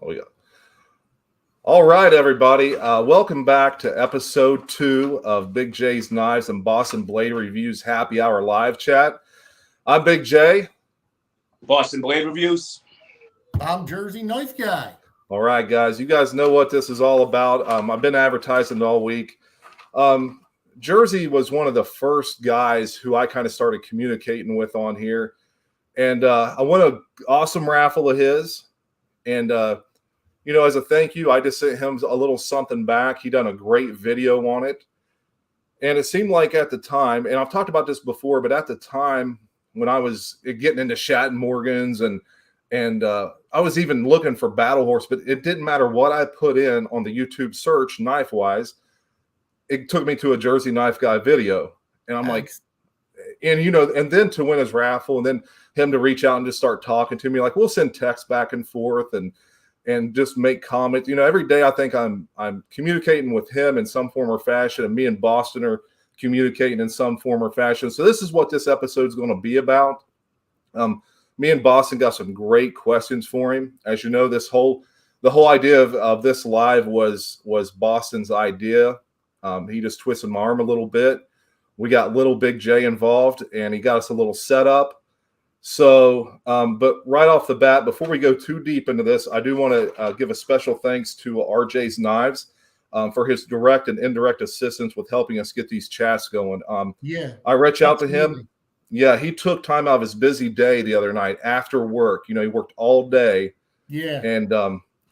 Oh, yeah. All right, everybody. Welcome back to episode 2 of BigJ's Knives and Boston Blade Reviews Happy Hour live chat. I'm Big J. Boston Blade Reviews. I'm Jersey Knife Guy. All right, guys. You guys know what this is all about. I've been advertising all week. Jersey was one of the first guys who I kind of started communicating with on here. And I won an awesome raffle of his. And, as a thank you, I just sent him a little something back. He done a great video on it. And it seemed like at the time, and I've talked about this before, but at the time when I was getting into Shatton Morgans and I was even looking for Battle Horse, but it didn't matter what I put in on the YouTube search knife-wise. It took me to a Jersey Knife Guy video. And I'm like, and then to win his raffle and then him to reach out and just start talking to me, like we'll send texts back and forth and just make comments. Every day I think I'm communicating with him in some form or fashion, and me and Boston are communicating in some form or fashion. So this is what this episode is going to be about. Me and Boston got some great questions for him. As you know, the whole idea of this live was Boston's idea. He just twisted my arm a little bit. We got little Big J involved, and he got us a little setup. So, but right off the bat, before we go too deep into this, I do want to give a special thanks to RJ's Knives for his direct and indirect assistance with helping us get these chats going. I reached out to him. Yeah, he took time out of his busy day the other night after work. He worked all day. Yeah. And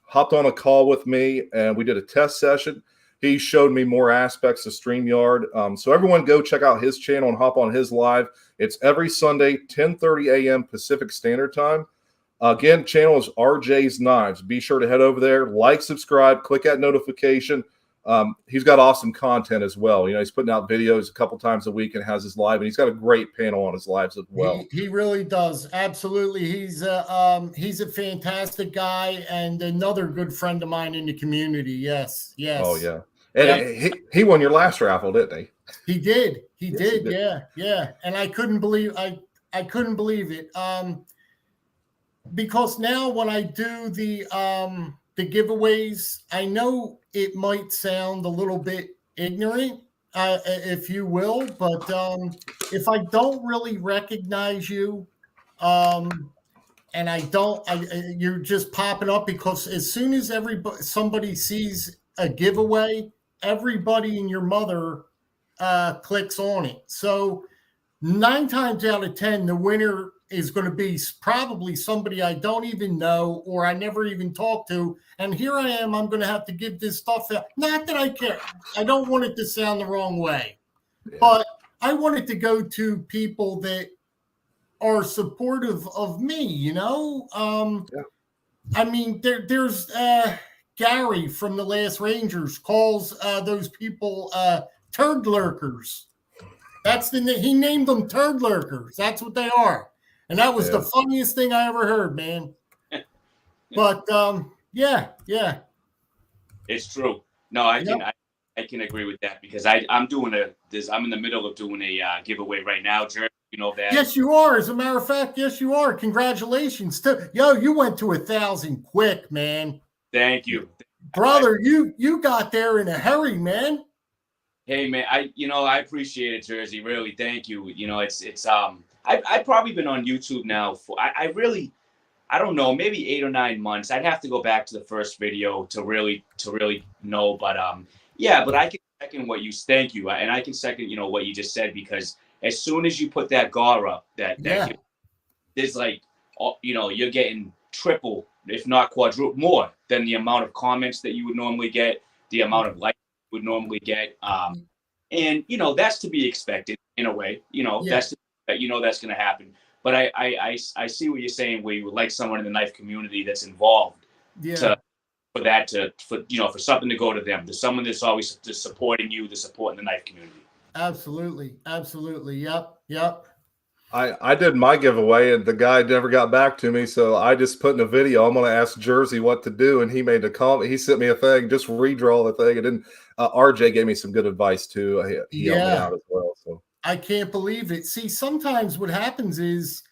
hopped on a call with me, and we did a test session. He showed me more aspects of StreamYard. So everyone go check out his channel and hop on his live. It's every Sunday, 10:30 a.m. Pacific Standard Time. Again, channel is RJ's Knives. Be sure to head over there, like, subscribe, click that notification. He's got awesome content as well. He's putting out videos a couple times a week and has his live, and he's got a great panel on his lives as well. He really does. Absolutely. He's a fantastic guy and another good friend of mine in the community. Yes. Oh, yeah. And he won your last raffle, didn't he? He did. He did. Yeah. And I couldn't believe it. Because now when I do the giveaways, I know it might sound a little bit ignorant, if you will, but if I don't really recognize you, and you're just popping up, because as soon as somebody sees a giveaway, everybody and your mother clicks on it. So 9 times out of 10, the winner is going to be probably somebody I don't even know or I never even talked to. And here I am, I'm going to have to give this stuff out. Not that I care. I don't want it to sound the wrong way. Yeah. But I want it to go to people that are supportive of me, Yeah. I mean, there's Gary from the Last Rangers calls those people turd lurkers. He named them turd lurkers. That's what they are. And that was the funniest thing I ever heard, man. But yeah. It's true. No, I can agree with that, because I'm in the middle of doing a giveaway right now, Jerry. You know that. Yes, you are. As a matter of fact, yes, you are. Congratulations. You went to 1,000 quick, man. Thank you. Brother, you got there in a hurry, man. Hey, man, I appreciate it, Jersey. Really, thank you. I've probably been on YouTube now for I don't know, maybe 8 or 9 months. I'd have to go back to the first video to really know. But but I can second what you. Thank you, and I can second what you just said, because as soon as you put that GAR up, there's you're getting triple, if not quadruple, more than the amount of comments that you would normally get, the amount of likes you would normally get, and that's to be expected in a way. That's that's going to happen. But I see what you're saying, where you would like someone in the knife community that's involved for something to go to them. There's someone that's always just supporting you, that's supporting the knife community. Absolutely. Yep. I did my giveaway and the guy never got back to me, so I just put in a video. I'm going to ask Jersey what to do, and he made a comment. He sent me a thing, just redraw the thing, and then RJ gave me some good advice too. He helped me out as well. So I can't believe it. See, sometimes what happens is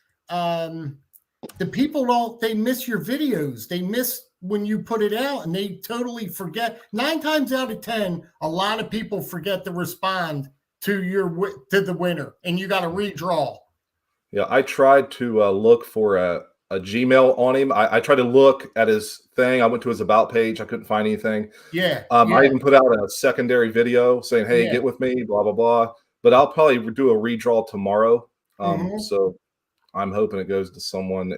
the people they miss your videos. They miss when you put it out, and they totally forget. 9 times out of 10, a lot of people forget to respond to the winner, and you got to redraw. Yeah, I tried to look for a Gmail on him. I tried to look at his thing. I went to his about page. I couldn't find anything. Yeah. I even put out a secondary video saying, "Hey, get with me," blah blah blah. But I'll probably do a redraw tomorrow. So I'm hoping it goes to someone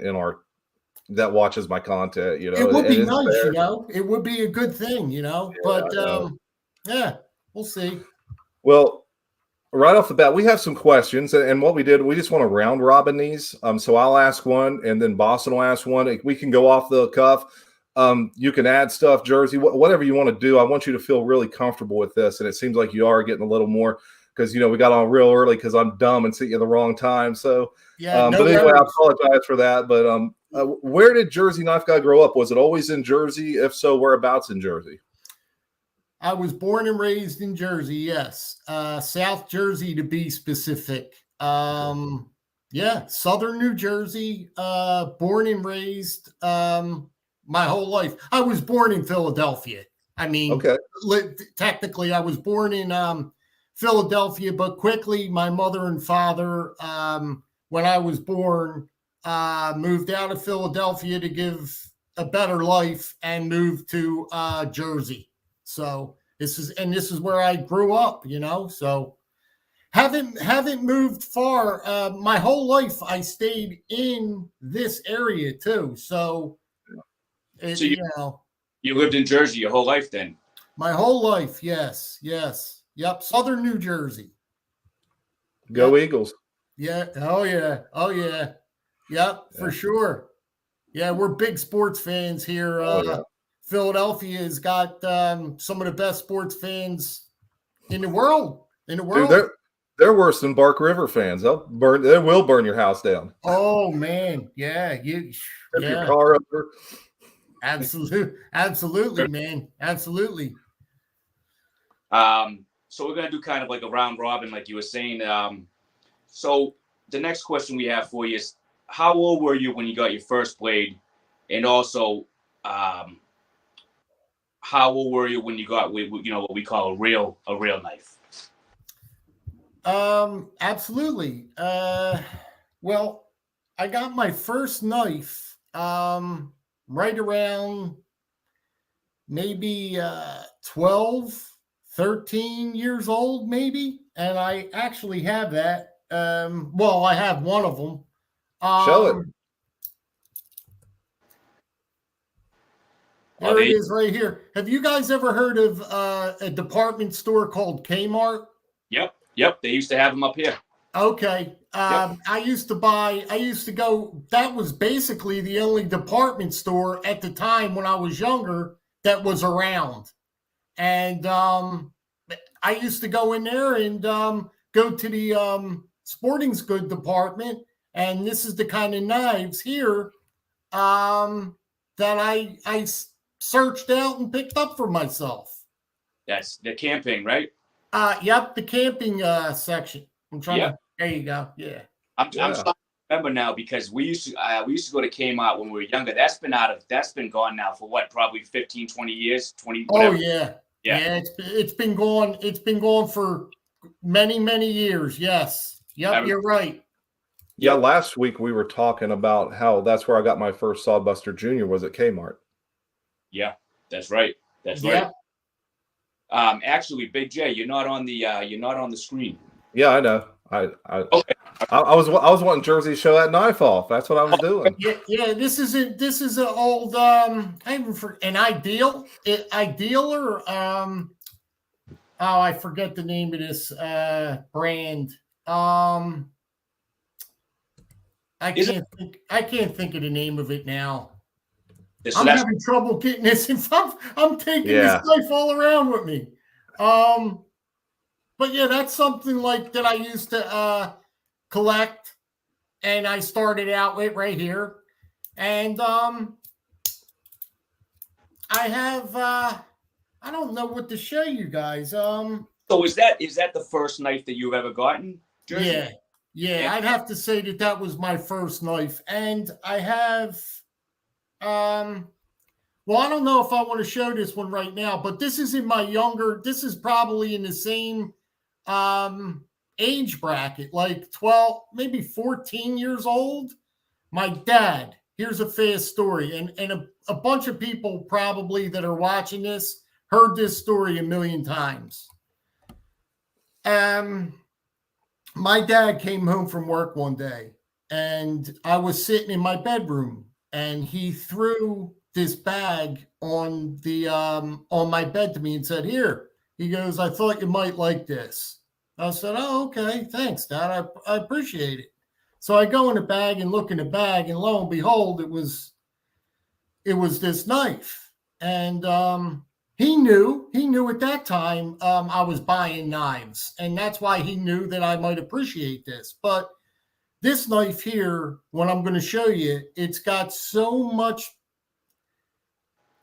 that watches my content. You know, it would be nice. fair. You know, it would be a good thing. You know, Yeah, but yeah, we'll see. Well, right off the bat, we have some questions, and what we did, we just want to round robin these. So I'll ask one, and then Boston will ask one. We can go off the cuff. You can add stuff, Jersey, whatever you want to do. I want you to feel really comfortable with this, and it seems like you are getting a little more because we got on real early because I'm dumb and sent you the wrong time. So yeah, but anyway, I apologize for that. But where did Jersey Knife Guy grow up? Was it always in Jersey? If so, whereabouts in Jersey? I was born and raised in Jersey, yes. South Jersey to be specific. Yeah, Southern New Jersey, born and raised my whole life. I was born in Philadelphia. I mean, okay. Technically, I was born in Philadelphia, but quickly my mother and father, when I was born, moved out of Philadelphia to give a better life and moved to Jersey. So this is where I grew up, so haven't moved far. My whole life I stayed in this area too. So, you lived in Jersey your whole life then? My whole life. Yes. Yep. Southern New Jersey. Go Eagles. Yeah. Oh yeah. Yep. For sure. Yeah. We're big sports fans here. Philadelphia has got some of the best sports fans in the world. Dude, they're worse than Bark River fans. They will burn your house down. Oh man, yeah, your car over. Absolutely, man, absolutely. So we're gonna do kind of like a round robin, like you were saying. So the next question we have for you is, how old were you when you got your first blade, and also, how old were you when you got what we call a real knife? Absolutely. Well, I got my first knife right around maybe 12, 13 years old, maybe. And I actually have that. Well, I have one of them. Show it. There it is right here. Have you guys ever heard of a department store called Kmart? Yep. They used to have them up here. Okay. I used to go, that was basically the only department store at the time when I was younger that was around. And I used to go in there and go to the sporting goods department. And this is the kind of knives here that I searched out and picked up for myself. That's the camping, right? Yep, the camping section. I'm trying to. There you go. Yeah. I'm starting to remember now because we used to go to Kmart when we were younger. That's been gone now for what? Probably 15, 20 years, 20. Whatever. Oh yeah. It's been gone. It's been gone for many years. Yes. Yep. You're right. Yeah. Last week we were talking about how that's where I got my first Sawbuster Jr. was at Kmart. Yeah, that's right. Right. Actually, Big J, you're not on the screen. Yeah, I know. Okay. I was wanting Jersey to show that knife off. That's what I was doing. Yeah. This is an old I even for an ideal or I forget the name of this brand. I can't think of the name of it now. I'm having trouble getting this. I'm taking this knife all around with me. But yeah, that's something like that I used to collect, and I started out with right here. And I have I don't know what to show you guys. So is that the first knife that you've ever gotten, Jersey? Yeah, I'd have to say that was my first knife. And I have, well, I don't know if I want to show this one right now, but this is in my this is probably in the same age bracket, like 12, maybe 14 years old. My dad, here's a fast story. And a bunch of people probably that are watching this heard this story a million times. My dad came home from work one day and I was sitting in my bedroom and he threw this bag on the on my bed to me and said, "Here." He goes, "I thought you might like this." I said, "Oh, okay, thanks, Dad. I appreciate it." So I go in the bag and look in the bag, and lo and behold, it was this knife. And he knew at that time I was buying knives, and that's why he knew that I might appreciate this. But this knife here, what I'm going to show you, it's got so much.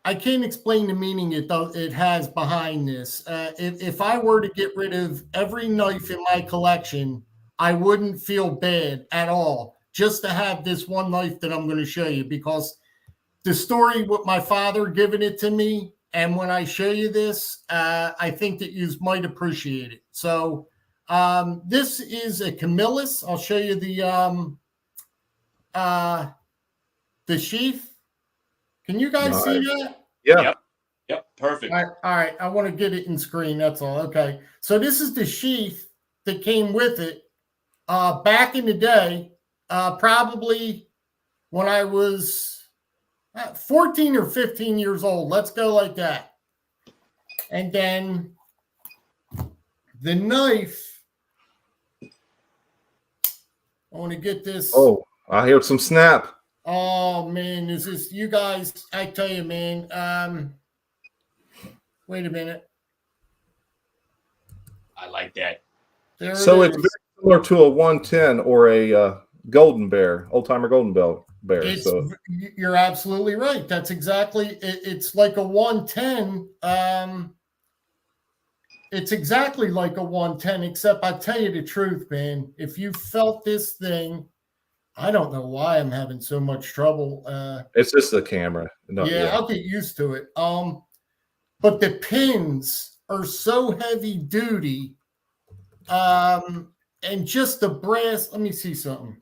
I can't explain the meaning it has behind this. If I were to get rid of every knife in my collection, I wouldn't feel bad at all just to have this one knife that I'm going to show you, because the story with my father giving it to me, and when I show you this, I think that you might appreciate it. So this is a Camillus. I'll show you the sheath. Can you guys see that? Yeah. Yep. Perfect. All right. I want to get it in screen. That's all. Okay. So this is the sheath that came with it back in the day, probably when I was 14 or 15 years old. Let's go like that. And then the knife, I want to get this. Oh, I hear some snap. Oh man, this is, you guys, I tell you, man. Wait a minute. I like that. So it's very similar to a 110 or a golden bear, old timer golden bear. So you're absolutely right. That's exactly it's like a 110. It's exactly like a 110, except I tell you the truth, man. If you felt this thing, I don't know why I'm having so much trouble. It's just the camera. No, yeah, I'll get used to it. But the pins are so heavy duty. And just the brass. Let me see something.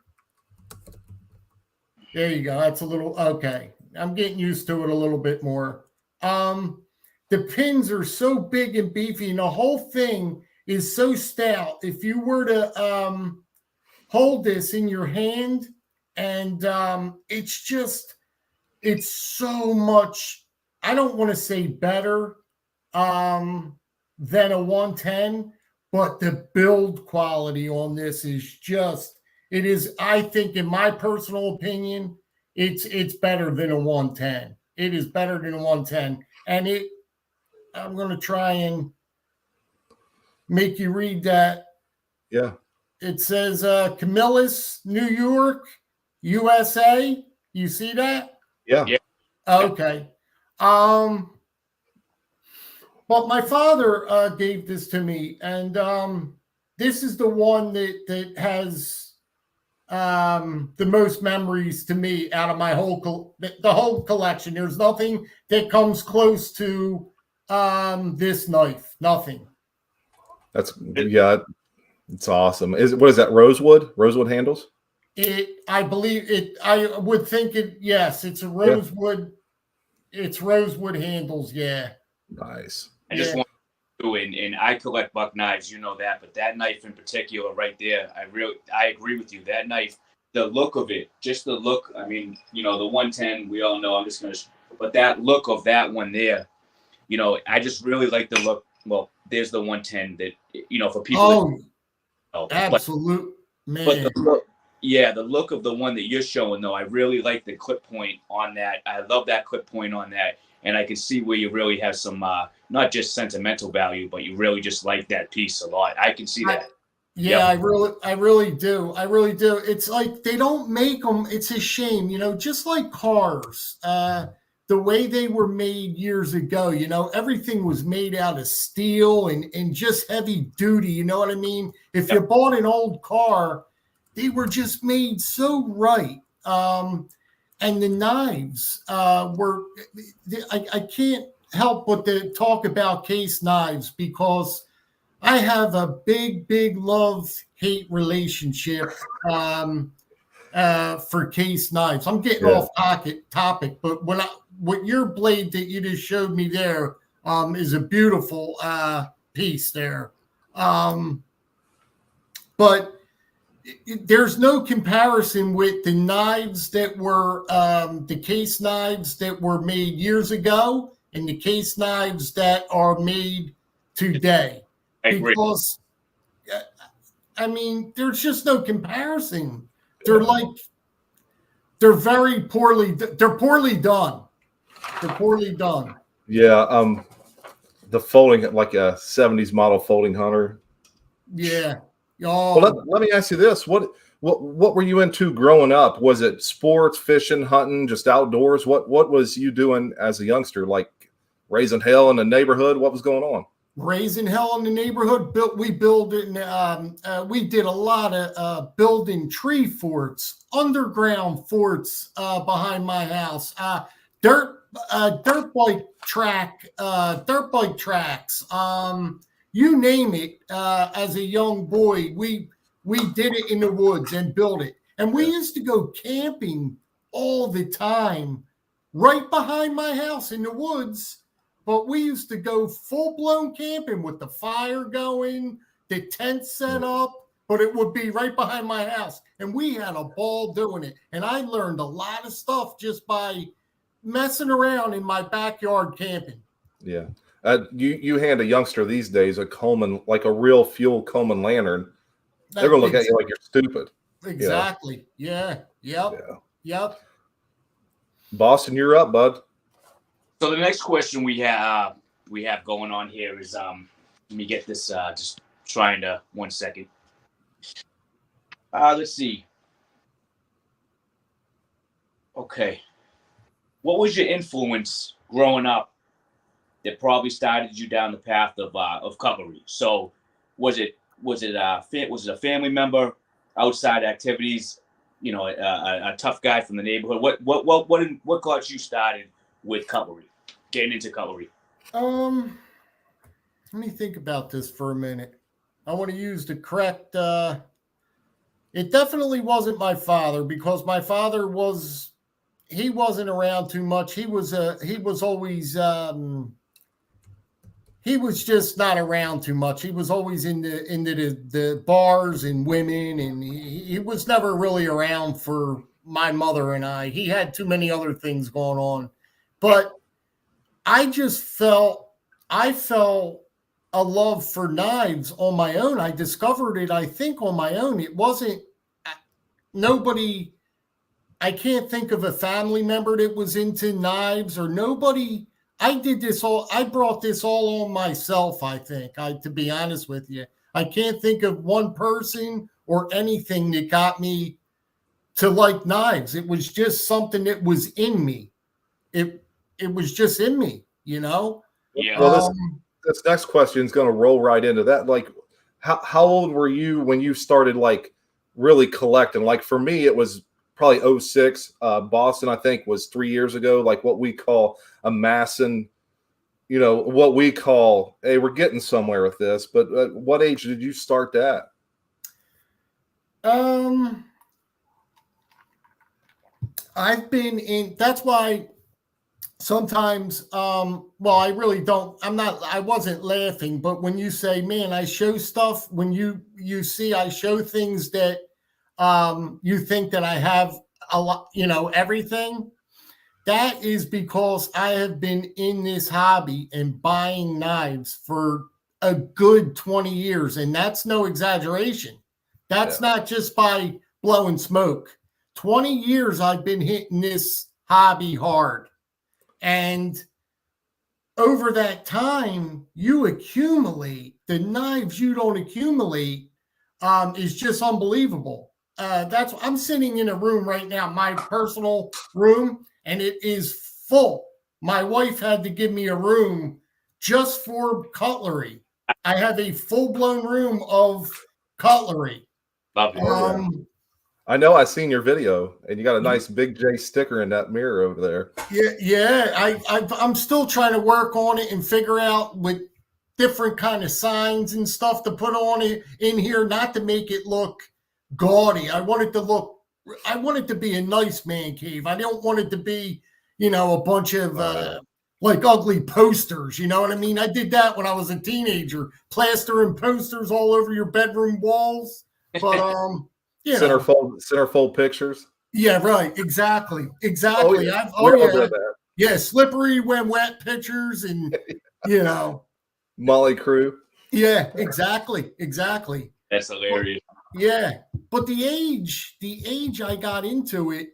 There you go. That's a little okay. I'm getting used to it a little bit more. The pins are so big and beefy, and the whole thing is so stout. If you were to hold this in your hand, and it's so much, I don't want to say better than a 110, but the build quality on this is just, it is, I think, in my personal opinion, it's better than a 110. It is better than a 110. And I'm going to try and make you read that. Yeah. It says Camillus, New York, USA. You see that? Yeah. Okay. But my father gave this to me, and this is the one that has the most memories to me out of my whole the whole collection. There's nothing that comes close to this knife. Nothing. It's awesome. What is that? Rosewood handles? I believe it. I would think it. Yes, it's a rosewood. Yeah. It's rosewood handles. Yeah. Nice. I just want to, and I collect buck knives, you know that, but that knife in particular, right there, I agree with you. That knife, the look of it, just the look. I mean, you know, the 110, we all know. I'm just gonna, but that look of that one there, you know, I just really like the look. Well, there's the 110 that, you know, for people. Absolute man. But the look, the look of the one that you're showing, though, I really like the clip point on that. I love that clip point on that, and I can see where you really have some, not just sentimental value, but you really just like that piece a lot. I can see that. Yeah, yep. I really do. I really do. It's like they don't make them. It's a shame, you know, just like cars. The way they were made years ago, you know, everything was made out of steel and just heavy duty. You know what I mean? If you bought an old car they were just made so right. And the knives were, I can't help but to talk about Case knives because I have a big love-hate relationship for Case knives. I'm getting off topic, but what your blade that you just showed me there is a beautiful piece there. But there's no comparison with the knives that were the Case knives that were made years ago and the Case knives that are made today. Because, I mean, there's just no comparison. They're very poorly done. They're poorly done. Yeah. The folding, like a 70s model folding hunter. Yeah. Oh. Well, let me ask you this. What were you into growing up? Was it sports, fishing, hunting, just outdoors? What was you doing as a youngster? Like raising hell in the neighborhood? What was going on? Raising hell in the neighborhood. We did a lot of building tree forts, underground forts behind my house. Dirt bike tracks. You name it. As a young boy, we did it in the woods and built it. And we used to go camping all the time, right behind my house in the woods. But we used to go full-blown camping with the fire going, the tent set up, but it would be right behind my house. And we had a ball doing it. And I learned a lot of stuff just by messing around in my backyard camping. Yeah. You hand a youngster these days a Coleman, like a real fuel Coleman lantern, they're going to look at you like you're stupid. Exactly. You know? Yeah. Yep. Boston, you're up, bud. So the next question we have going on here is let me get this just trying to 1 second. Let's see. Okay. What was your influence growing up that probably started you down the path of cutlery? So was it a family member, outside activities, you know, a tough guy from the neighborhood? What got you started with cutlery, getting into cutlery? Let me think about this for a minute. I want to use the correct. It definitely wasn't my father, because my father he wasn't around too much. He was always he was just not around too much. He was always into the bars and women, and he was never really around for my mother and I. He had too many other things going on. But I felt a love for knives on my own. I discovered it, I think, on my own. It wasn't nobody. I can't think of a family member that was into knives or nobody. I brought this all on myself, I think, to be honest with you. I can't think of one person or anything that got me to like knives. It was just something that was in me. It was just in me, you know? Yeah. Well, this next question is going to roll right into that. Like, how old were you when you started, like, really collecting? Like, for me, it was probably 06. Boston, I think, was 3 years ago. Like, what we call amassing, you know, what we call, hey, we're getting somewhere with this. But at what age did you start that? I've been in, that's why sometimes, I really don't, I wasn't laughing, but when you say, man, I show stuff, when you see, I show things that, you think that I have a lot, you know, everything, that is because I have been in this hobby and buying knives for a good 20 years. And that's no exaggeration. That's not just by blowing smoke. 20 years I've been hitting this hobby hard. And over that time, you accumulate. The knives you don't accumulate is just unbelievable. I'm sitting in a room right now, my personal room, and it is full. My wife had to give me a room just for cutlery. I have a full-blown room of cutlery. Love it. I know. I seen your video, and you got a nice Big J sticker in that mirror over there. Yeah. I'm still trying to work on it and figure out with different kind of signs and stuff to put on it in here, not to make it look gaudy. I want it to be a nice man cave. I don't want it to be, a bunch of like ugly posters. You know what I mean? I did that when I was a teenager, plastering posters all over your bedroom walls. But centerfold pictures. Yeah, right. Exactly. Oh, yeah, slippery when wet pictures and Molly Crew. Yeah, exactly. That's hilarious. Yeah. But the age I got into it,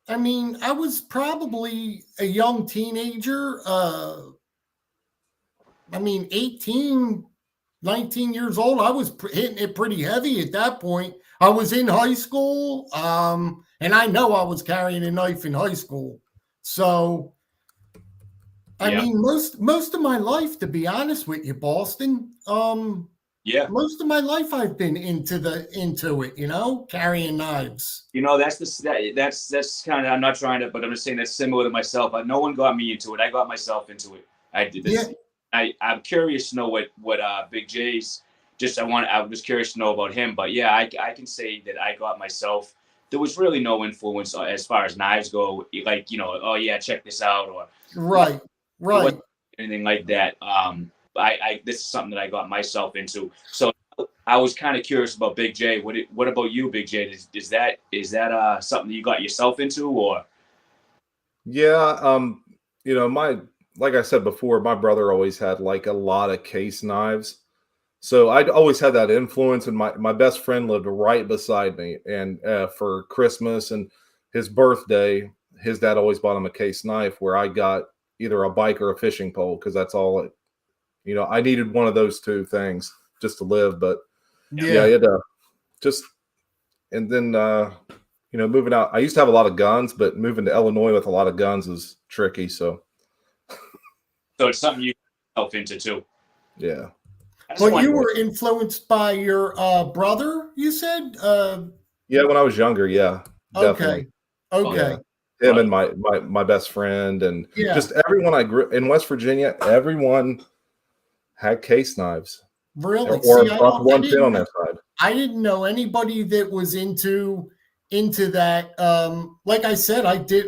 I mean, I was probably a young teenager. 18, 19 years old. I was hitting it pretty heavy at that point. I was in high school, and I know I was carrying a knife in high school. So, I mean, most of my life, to be honest with you, Boston, most of my life I've been into it, carrying knives. That's kind of, I'm not trying to, but I'm just saying that's similar to myself. No one got me into it. I got myself into it. I did this. Yeah. I'm curious to know what Big J's. I'm just curious to know about him. But yeah, I can say that I got myself. There was really no influence as far as knives go. Like, oh yeah, check this out, or right. Anything like that. This is something that I got myself into. So I was kind of curious about Big J. What about you, Big J? Is that something you got yourself into, or? Yeah, like I said before, my brother always had like a lot of case knives. So I'd always had that influence, and my best friend lived right beside me. And for Christmas and his birthday, his dad always bought him a case knife where I got either a bike or a fishing pole, because that's all it, I needed one of those two things just to live. But and then moving out, I used to have a lot of guns, but moving to Illinois with a lot of guns is tricky. So it's something you help into too. Yeah. But you were influenced by your brother, you said? Yeah, when I was younger, yeah. Definitely. Okay. Yeah. Him and my best friend, and just everyone I grew in West Virginia, everyone had case knives. Really? Or one pin on their side. I didn't know anybody that was into that. Like I said,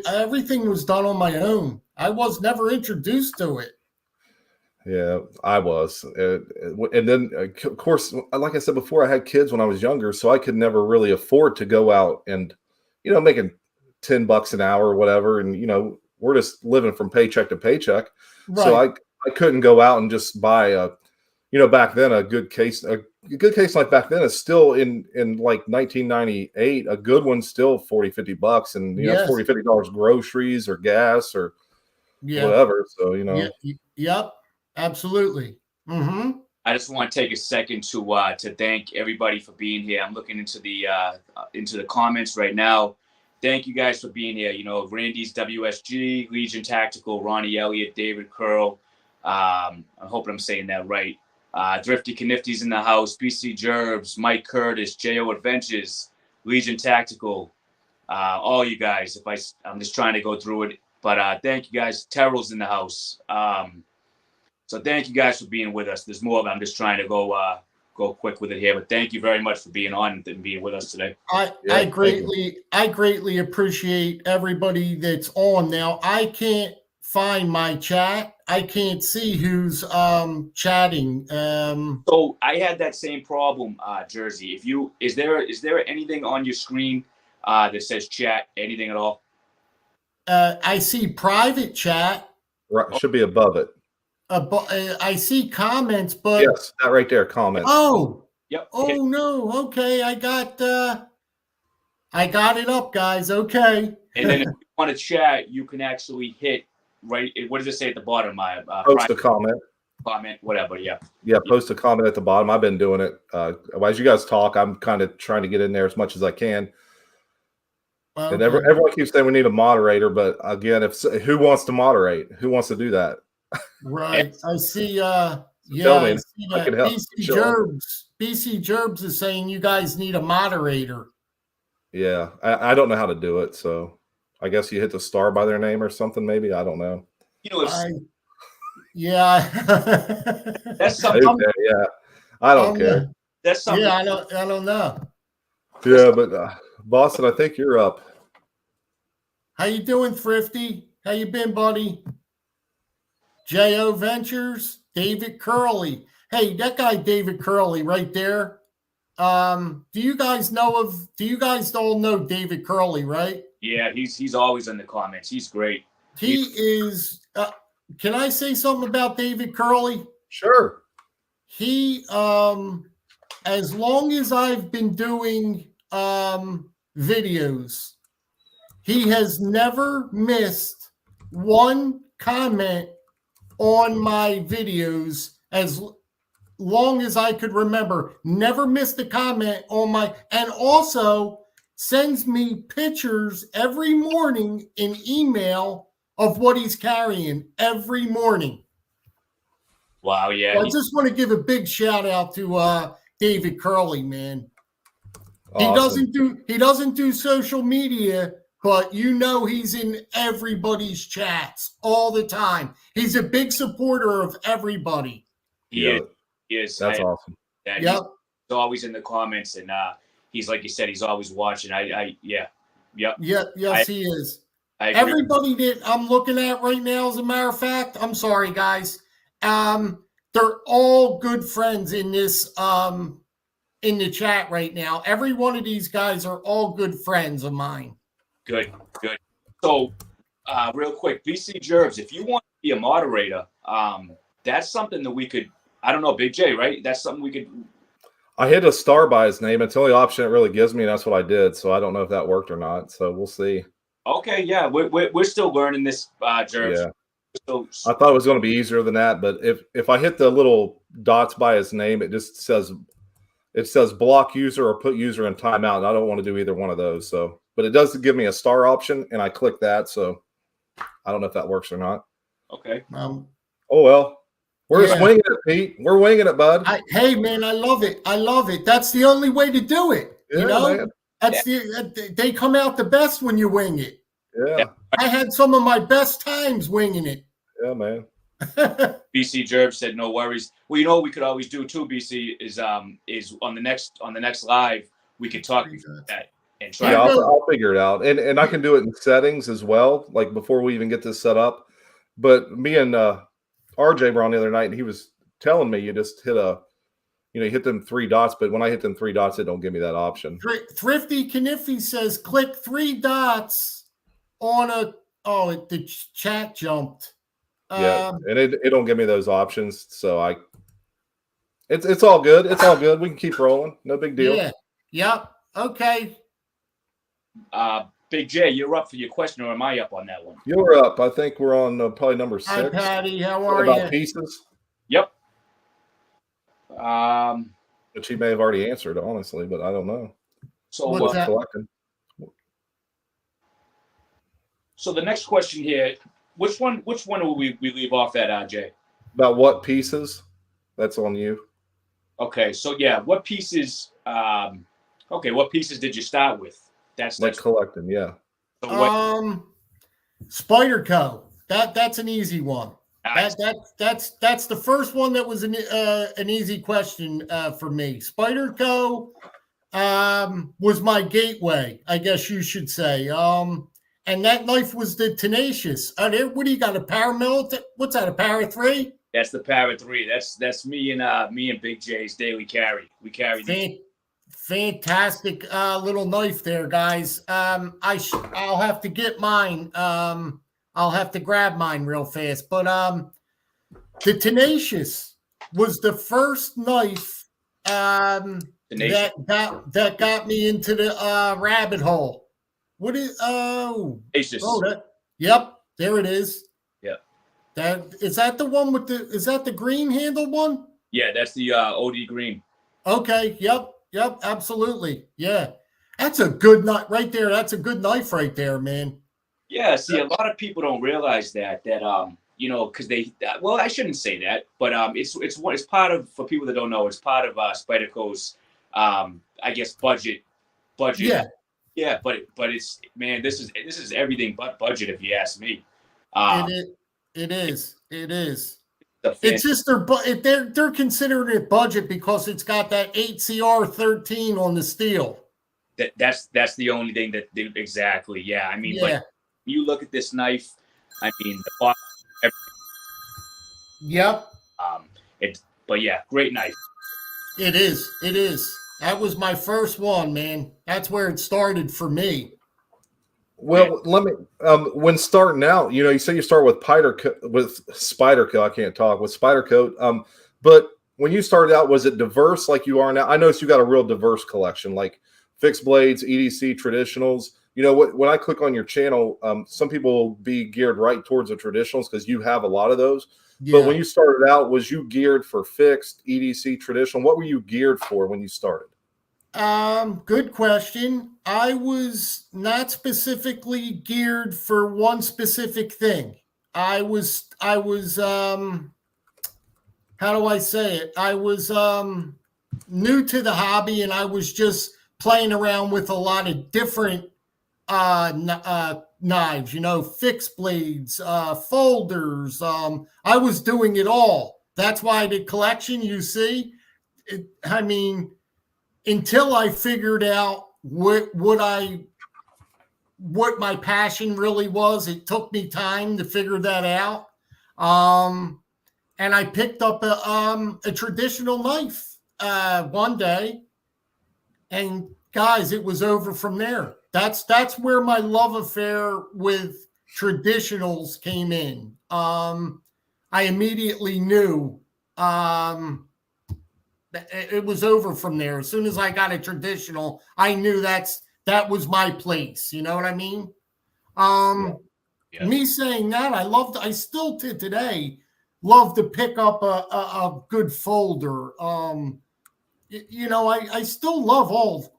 everything was done on my own. I was never introduced to it. Yeah, I was. And then, of course, like I said before, I had kids when I was younger, so I could never really afford to go out and, making $10 an hour or whatever. And, we're just living from paycheck to paycheck. Right. So I couldn't go out and just buy back then a good case like back then is still in like 1998, a good one's still $40-$50, and $40-$50 groceries or gas or whatever. So, Yep. Absolutely. Mm-hmm. I just want to take a second to thank everybody for being here. I'm looking into the comments right now. Thank you guys for being here. Randy's WSG, Legion Tactical, Ronnie Elliott, David Curl. I'm hoping I'm saying that right. Thrifty Knifty's in the house. BC Gerbs, Mike Curtis, Jo Adventures, Legion Tactical. All you guys. I'm just trying to go through it, but thank you guys. Terrell's in the house. So thank you guys for being with us. There's more of it. I'm just trying to go quick with it here, but thank you very much for being on and being with us today. I greatly appreciate everybody that's on. Now I can't find my chat. I can't see who's chatting. So I had that same problem, Jersey. Is there anything on your screen that says chat? Anything at all? I see private chat. Right, should be above it. I see comments, but yes, that right there, comments. Oh, yep. Oh no. Okay, I got it up, guys. Okay. And then if you want to chat, you can actually hit right. What does it say at the bottom? Post a comment. Comment, whatever. Yeah. Yeah. Post a comment at the bottom. I've been doing it. As you guys talk, I'm kind of trying to get in there as much as I can. Okay. And everyone keeps saying we need a moderator, but again, who wants to moderate? Who wants to do that? Right. I see. I see that. BC Gerbs is saying you guys need a moderator. Yeah, I don't know how to do it, so I guess you hit the star by their name or something. Maybe I don't know. You know, if Yeah. that's Okay, something. yeah, I don't Um, care. That's something. yeah, I don't know. Yeah, but Boston, I think you're up. How you doing, Thrifty? How you been, buddy? J.O. Ventures, David Curley. Hey, that guy David Curley right there. Do you guys all know David Curley, right? Yeah, he's always in the comments. He's great. He is can I say something about David Curley? Sure. He as long as I've been doing videos, he has never missed one comment on my videos as long as I could remember. Never missed a comment on my, and also sends me pictures every morning in email of what he's carrying every morning. Wow, yeah. So I just want to give a big shout out to David Curley, man. Awesome. He doesn't do social media, but you know he's in everybody's chats all the time. He's a big supporter of everybody. He Yeah, is. He is. that's awesome. That Yep. He's always in the comments, and he's like you said, he's always watching. Yeah. Yep. Yes, he is. I agree. Everybody that I'm looking at right now, as a matter of fact, I'm sorry, guys. They're all good friends in this in the chat right now. Every one of these guys are all good friends of mine. Good. So, real quick, BC Jerbs, if you want to be a moderator, that's something that we could. I don't know, Big J, right? That's something we could. I hit a star by his name. It's the only option it really gives me, and that's what I did. So I don't know if that worked or not. So we'll see. Okay, yeah, we're still learning this, Jerbs. Yeah. So, I thought it was going to be easier than that, but if I hit the little dots by his name, it just says block user or put user in timeout, and I don't want to do either one of those. So, but it does give me a star option, and I click that. So I don't know if that works or not. okay. Oh well, we're just winging it, Pete. We're winging it, bud. Hey man, I love it. That's the only way to do it. Yeah, you know, man. that's they come out the best when you wing it. Yeah. I had some of my best times winging it. Yeah, man. BC Jerb said no worries. Well, you know what we could always do too, BC, is on the next live we could talk about that and try. Yeah, I'll figure it out, and I can do it in settings as well, like before we even get this set up. But me and RJ were on the other night, and he was telling me you just hit you hit them 3 dots, but when I hit them 3 dots, it don't give me that option. Thrifty Kniffy says click 3 dots on the chat jumped. Yeah, and it don't give me those options, so it's all good. It's all good. We can keep rolling. No big deal. Yeah. Yep. Okay. Big J, you're up for your question, or am I up on that one? You're up. I think we're on probably number 6. Hi, Patty. How are about you? pieces? Yep. Which he may have already answered, honestly, but I don't know. So what's that? Collecting. So the next question here, which one will we leave off at, RJ? About what pieces? That's on you. Okay, so yeah, what pieces? What pieces did you start with? That's collecting, yeah. So Spyderco. That's an easy one. Nice. That's the first one that was an easy question for me. Spyderco was my gateway, I guess you should say. And that knife was the Tenacious. What do you got? A paramilitary? What's that? A para 3? That's the para 3. That's me and Big J's daily carry. We carry these. Fantastic little knife there, guys. I'll have to get mine. I'll have to grab mine real fast. But the Tenacious was the first knife that got me into the rabbit hole. What is Tenacious. Yep, there it is. Yep. Is that the one with is that the green handle one? Yeah, that's the OD green. Okay, yep, absolutely. Yeah. That's a good knife right there. That's a good knife right there, man. Yeah, see, a lot of people don't realize that because I shouldn't say that, but it's part of, for people that don't know, it's part of Spyderco's I guess budget. Yeah. Yeah, but it's, man, this is everything but budget if you ask me. It is. It is. The fan, It's just they're considering it budget because it's got that 8CR13 on the steel. that's the only thing that exactly. Yeah, I mean, but Yeah. you look at this knife. I mean, the box, Yep. but yeah, great knife. It is. It is. That was my first one, man. That's where it started for me. Well, let me. When starting out, you say you start with Spyderco. I can't talk with Spyderco. But when you started out, was it diverse like you are now? I noticed you got a real diverse collection, like fixed blades, EDC, traditionals. When I click on your channel, some people will be geared right towards the traditionals because you have a lot of those. Yeah. But when you started out, was you geared for fixed, EDC, traditional? What were you geared for when you started? Good question. I was not specifically geared for one specific thing. I was how do I say it? I was new to the hobby, and I was just playing around with a lot of different knives, fixed blades, folders. I was doing it all. That's why the collection, you see, until I figured out what my passion really was, it took me time to figure that out. And I picked up a traditional knife one day, and guys, it was over from there. That's where my love affair with traditionals came in. I immediately knew it was over from there. As soon as I got a traditional, I knew that was my place. You know what I mean? Yeah. Me saying that, I still to today love to pick up a good folder. I still love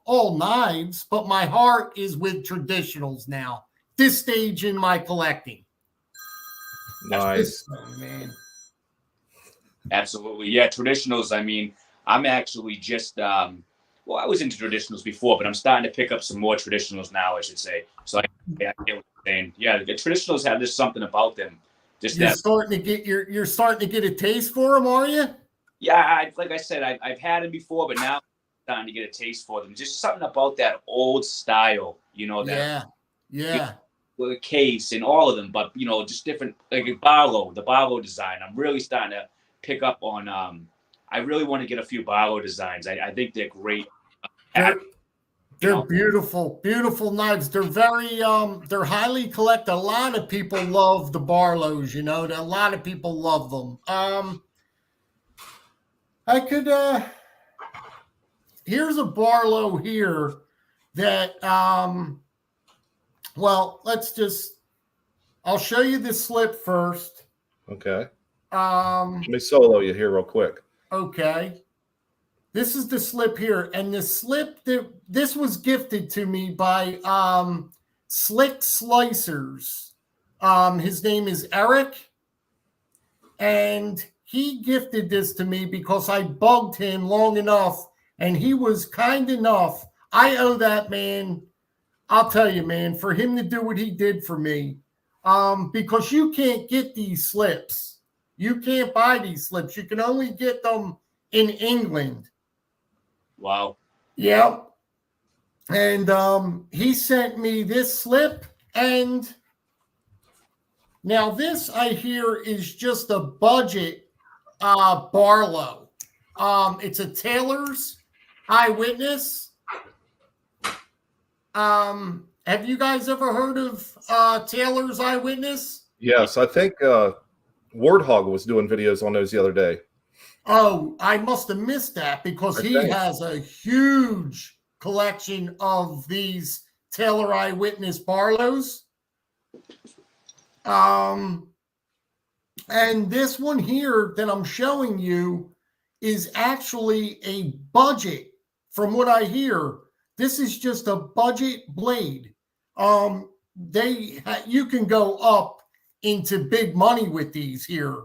all knives, but my heart is with traditionals now. This stage in my collecting. Nice. Man. Absolutely. Yeah, traditionals. I mean, I'm actually just I was into traditionals before, but I'm starting to pick up some more traditionals now, I should say. So I get what you're saying. Yeah, the traditionals have just something about them. Just you're starting to get a taste for them, are you? Yeah, like I said, I've had them before, but now I'm starting to get a taste for them. Just something about that old style, that with a case and all of them, but just different, like the Barlow design. I'm really starting to pick up on. I really want to get a few Barlow designs. I think they're great. They're beautiful, beautiful knives. They're they're highly collected. A lot of people love the Barlows. A lot of people love them. Here's a Barlow here that I'll show you the slip first. Okay. Let me solo you here real quick. Okay. This is the slip here, and the slip this was gifted to me by Slick Slicers. His name is Eric, and he gifted this to me because I bugged him long enough, and he was kind enough. I owe that man. I'll tell you, man, for him to do what he did for me, because you can't get these slips. You can't buy these slips. You can only get them in England. Wow. Yeah. And he sent me this slip, and now this I hear is just a budget Barlow. It's a Taylor's Eyewitness. Have you guys ever heard of Taylor's Eyewitness? Yes, I think Warthog was doing videos on those the other day. Oh, I must have missed that because he has a huge collection of these Taylor Eyewitness Barlows. And this one here that I'm showing you is actually a budget. From what I hear, this is just a budget blade. You can go up into big money with these here.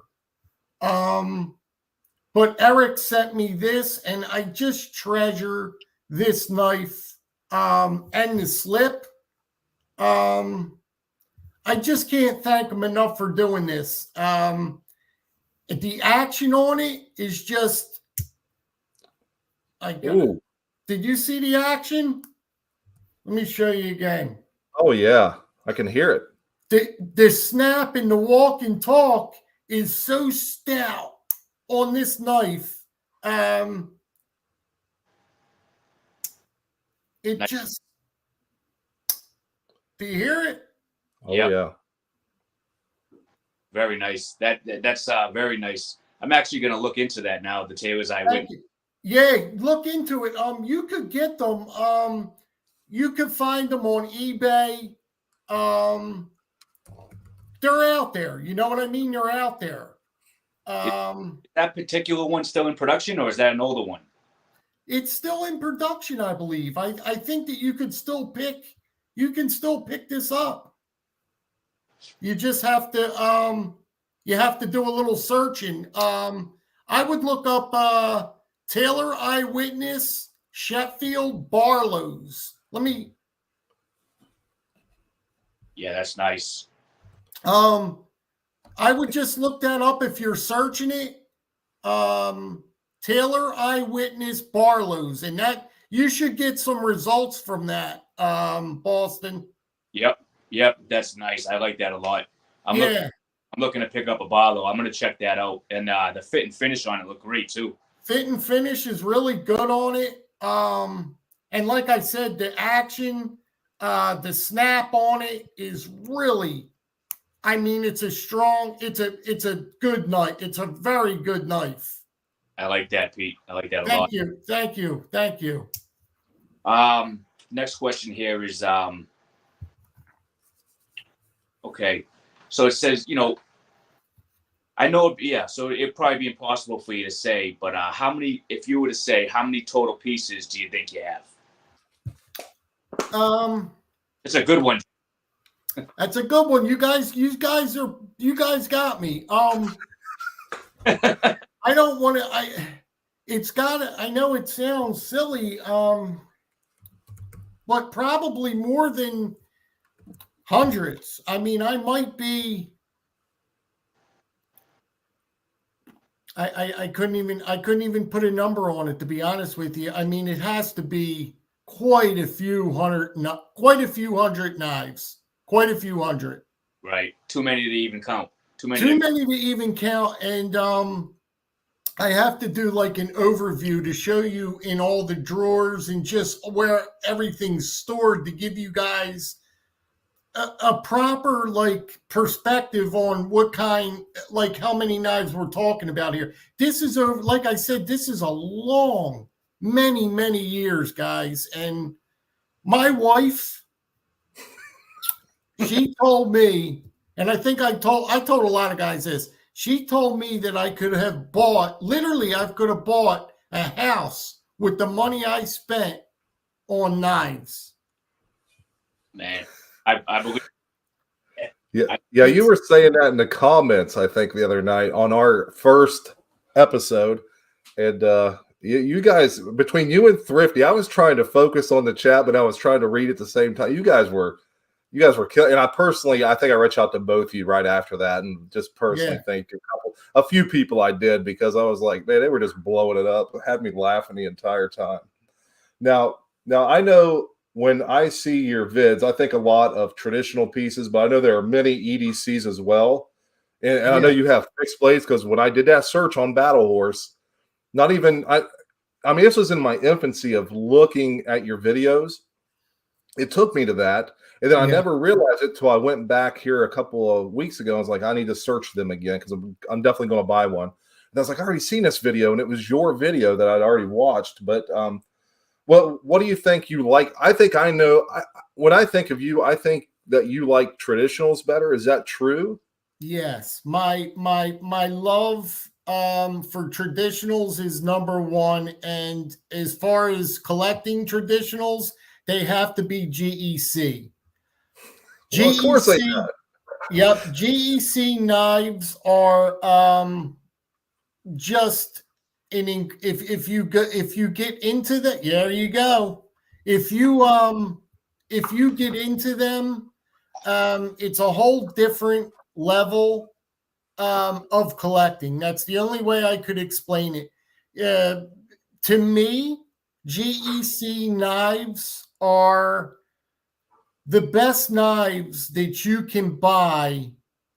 But Eric sent me this, and I just treasure this knife and the slip. I just can't thank them enough for doing this. The action on it is just. Did you see the action? Let me show you again. Oh yeah, I can hear it. The snap and the walk and talk is so stout on this knife. It Nice. just. Do you hear it? Oh yeah. Very nice. That's very nice. I'm actually going to look into that now. The Taylor's Eyewitness. Yeah, look into it. You could get them. You could find them on eBay. They're out there. You know what I mean? They're out there. Is that particular one still in production, or is that an older one? It's still in production, I believe. I think that you can still pick this up. You just have to do a little searching. I would look up Taylor Eyewitness Sheffield Barlows. Yeah, that's nice. I would just look that up if you're searching it. Taylor Eyewitness Barlows, and that you should get some results from that, Boston. Yep, that's nice. I like that a lot. I'm looking to pick up a Barlow. I'm going to check that out, and the fit and finish on it look great too. Fit and finish is really good on it. And like I said, the action, the snap on it is really. I mean, it's a good knife. It's a very good knife. I like that, Pete. I like that a lot. Thank you. Next question here is, okay. So it says, I know, so it'd probably be impossible for you to say, but if you were to say, how many total pieces do you think you have? It's a good one. That's a good one. You guys got me. I don't want to. I know it sounds silly. But probably more than hundreds. I mean, I might be. I couldn't even put a number on it, to be honest with you. I mean, it has to be quite a few hundred knives. Quite a few hundred. Right. Too many to even count. Too many to even count. And I have to do like an overview to show you in all the drawers and just where everything's stored to give you guys a proper like perspective on what kind, like how many knives we're talking about here. This is like I said, this is a long, many years, guys. And my wife, she told me, and I think I told a lot of guys this. She told me that I could have bought a house with the money I spent on knives. Man, I believe. Yeah, you were saying that in the comments, I think, the other night on our first episode. And you guys, between you and Thrifty, I was trying to focus on the chat, but I was trying to read at the same time. You guys were killing. And I think I reached out to both of you right after that, and just personally thank a few people I did, because I was like, man, they were just blowing it up. It had me laughing the entire time. Now I know when I see your vids, I think a lot of traditional pieces, but I know there are many EDCs as well. And I know you have fixed blades, because when I did that search on Battle Horse, I mean, this was in my infancy of looking at your videos. It took me to that. And then I never realized it till I went back here a couple of weeks ago. I was like, I need to search them again, because I'm definitely going to buy one. And I was like, I already seen this video, and it was your video that I'd already watched. But what do you think you like? I think I know. When I think of you, I think that you like traditionals better. Is that true? Yes, my love for traditionals is number one, and as far as collecting traditionals, they have to be GEC. Well, of course they do. Yep, GEC knives are just if you get into that, there you go. if you get into them, it's a whole different level of collecting. That's the only way I could explain it. To me, GEC knives are the best knives that you can buy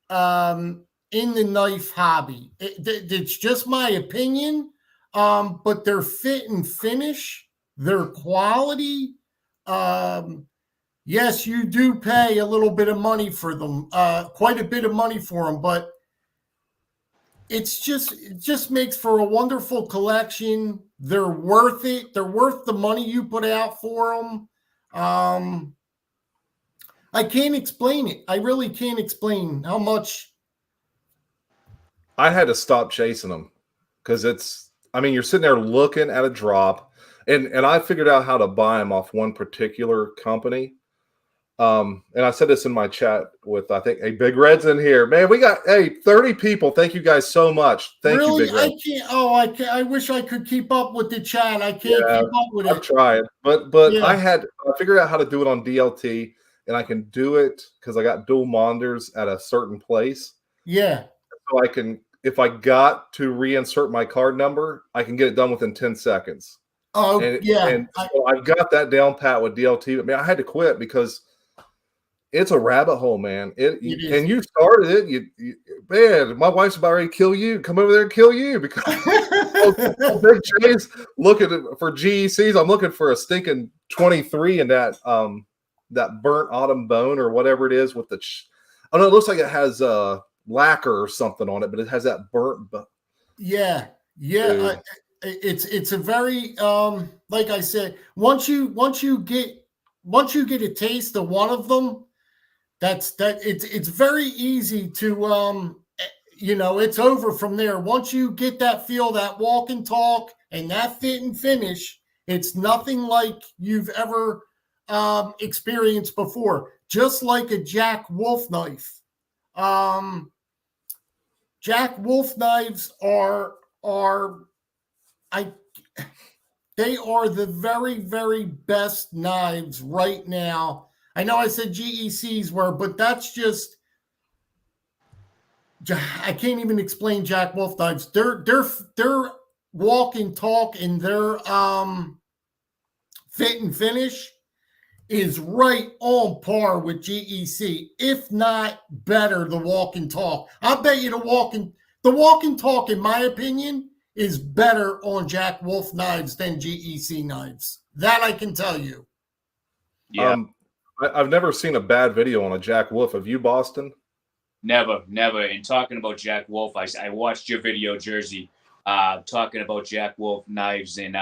in the knife hobby. It's just my opinion, but their fit and finish, their quality. Yes, you do pay a little bit of money for them, quite a bit of money for them, but it just makes for a wonderful collection. They're worth it. They're worth the money you put out for them. I can't explain it. I really can't explain how much. I had to stop chasing them because you're sitting there looking at a drop, and I figured out how to buy them off one particular company. And I said this in my chat with, I think, Big Red's in here. Man, we got 30 people. Thank you guys so much. Thank you, Big Red. I wish I could keep up with the chat. I can't keep up with it. I've tried, but yeah. I figured out how to do it on DLT, and I can do it because I got dual monitors at a certain place. Yeah. So I can, if I got to reinsert my card number, I can get it done within 10 seconds. Oh, yeah. And so I've got that down pat with DLT. But man, I had to quit because it's a rabbit hole, man. It is. And you started it. Man, my wife's about ready to kill you. Come over there and kill you because Big J's looking for GECs. I'm looking for a stinking 23 in that burnt autumn bone or whatever it is with the. Oh no, it looks like it has lacquer or something on it, but it has that burnt. Yeah. It's a very like I said. Once you get a taste of one of them. It's very easy to it's over from there. Once you get that feel, that walk and talk, and that fit and finish, it's nothing like you've ever experienced before. Just like a Jack Wolf knife. Jack Wolf knives are the very, very best knives right now. I know I said GECs were, but that's just, I can't even explain Jack Wolf knives. Their walk and talk and their fit and finish is right on par with GEC, if not better. The walk and talk, I'll bet you the walk and talk, in my opinion, is better on Jack Wolf knives than GEC knives. That I can tell you. Yeah. I've never seen a bad video on a Jack Wolf. Have you, Boston? Never. And talking about Jack Wolf, I watched your video, Jersey, talking about Jack Wolf knives, and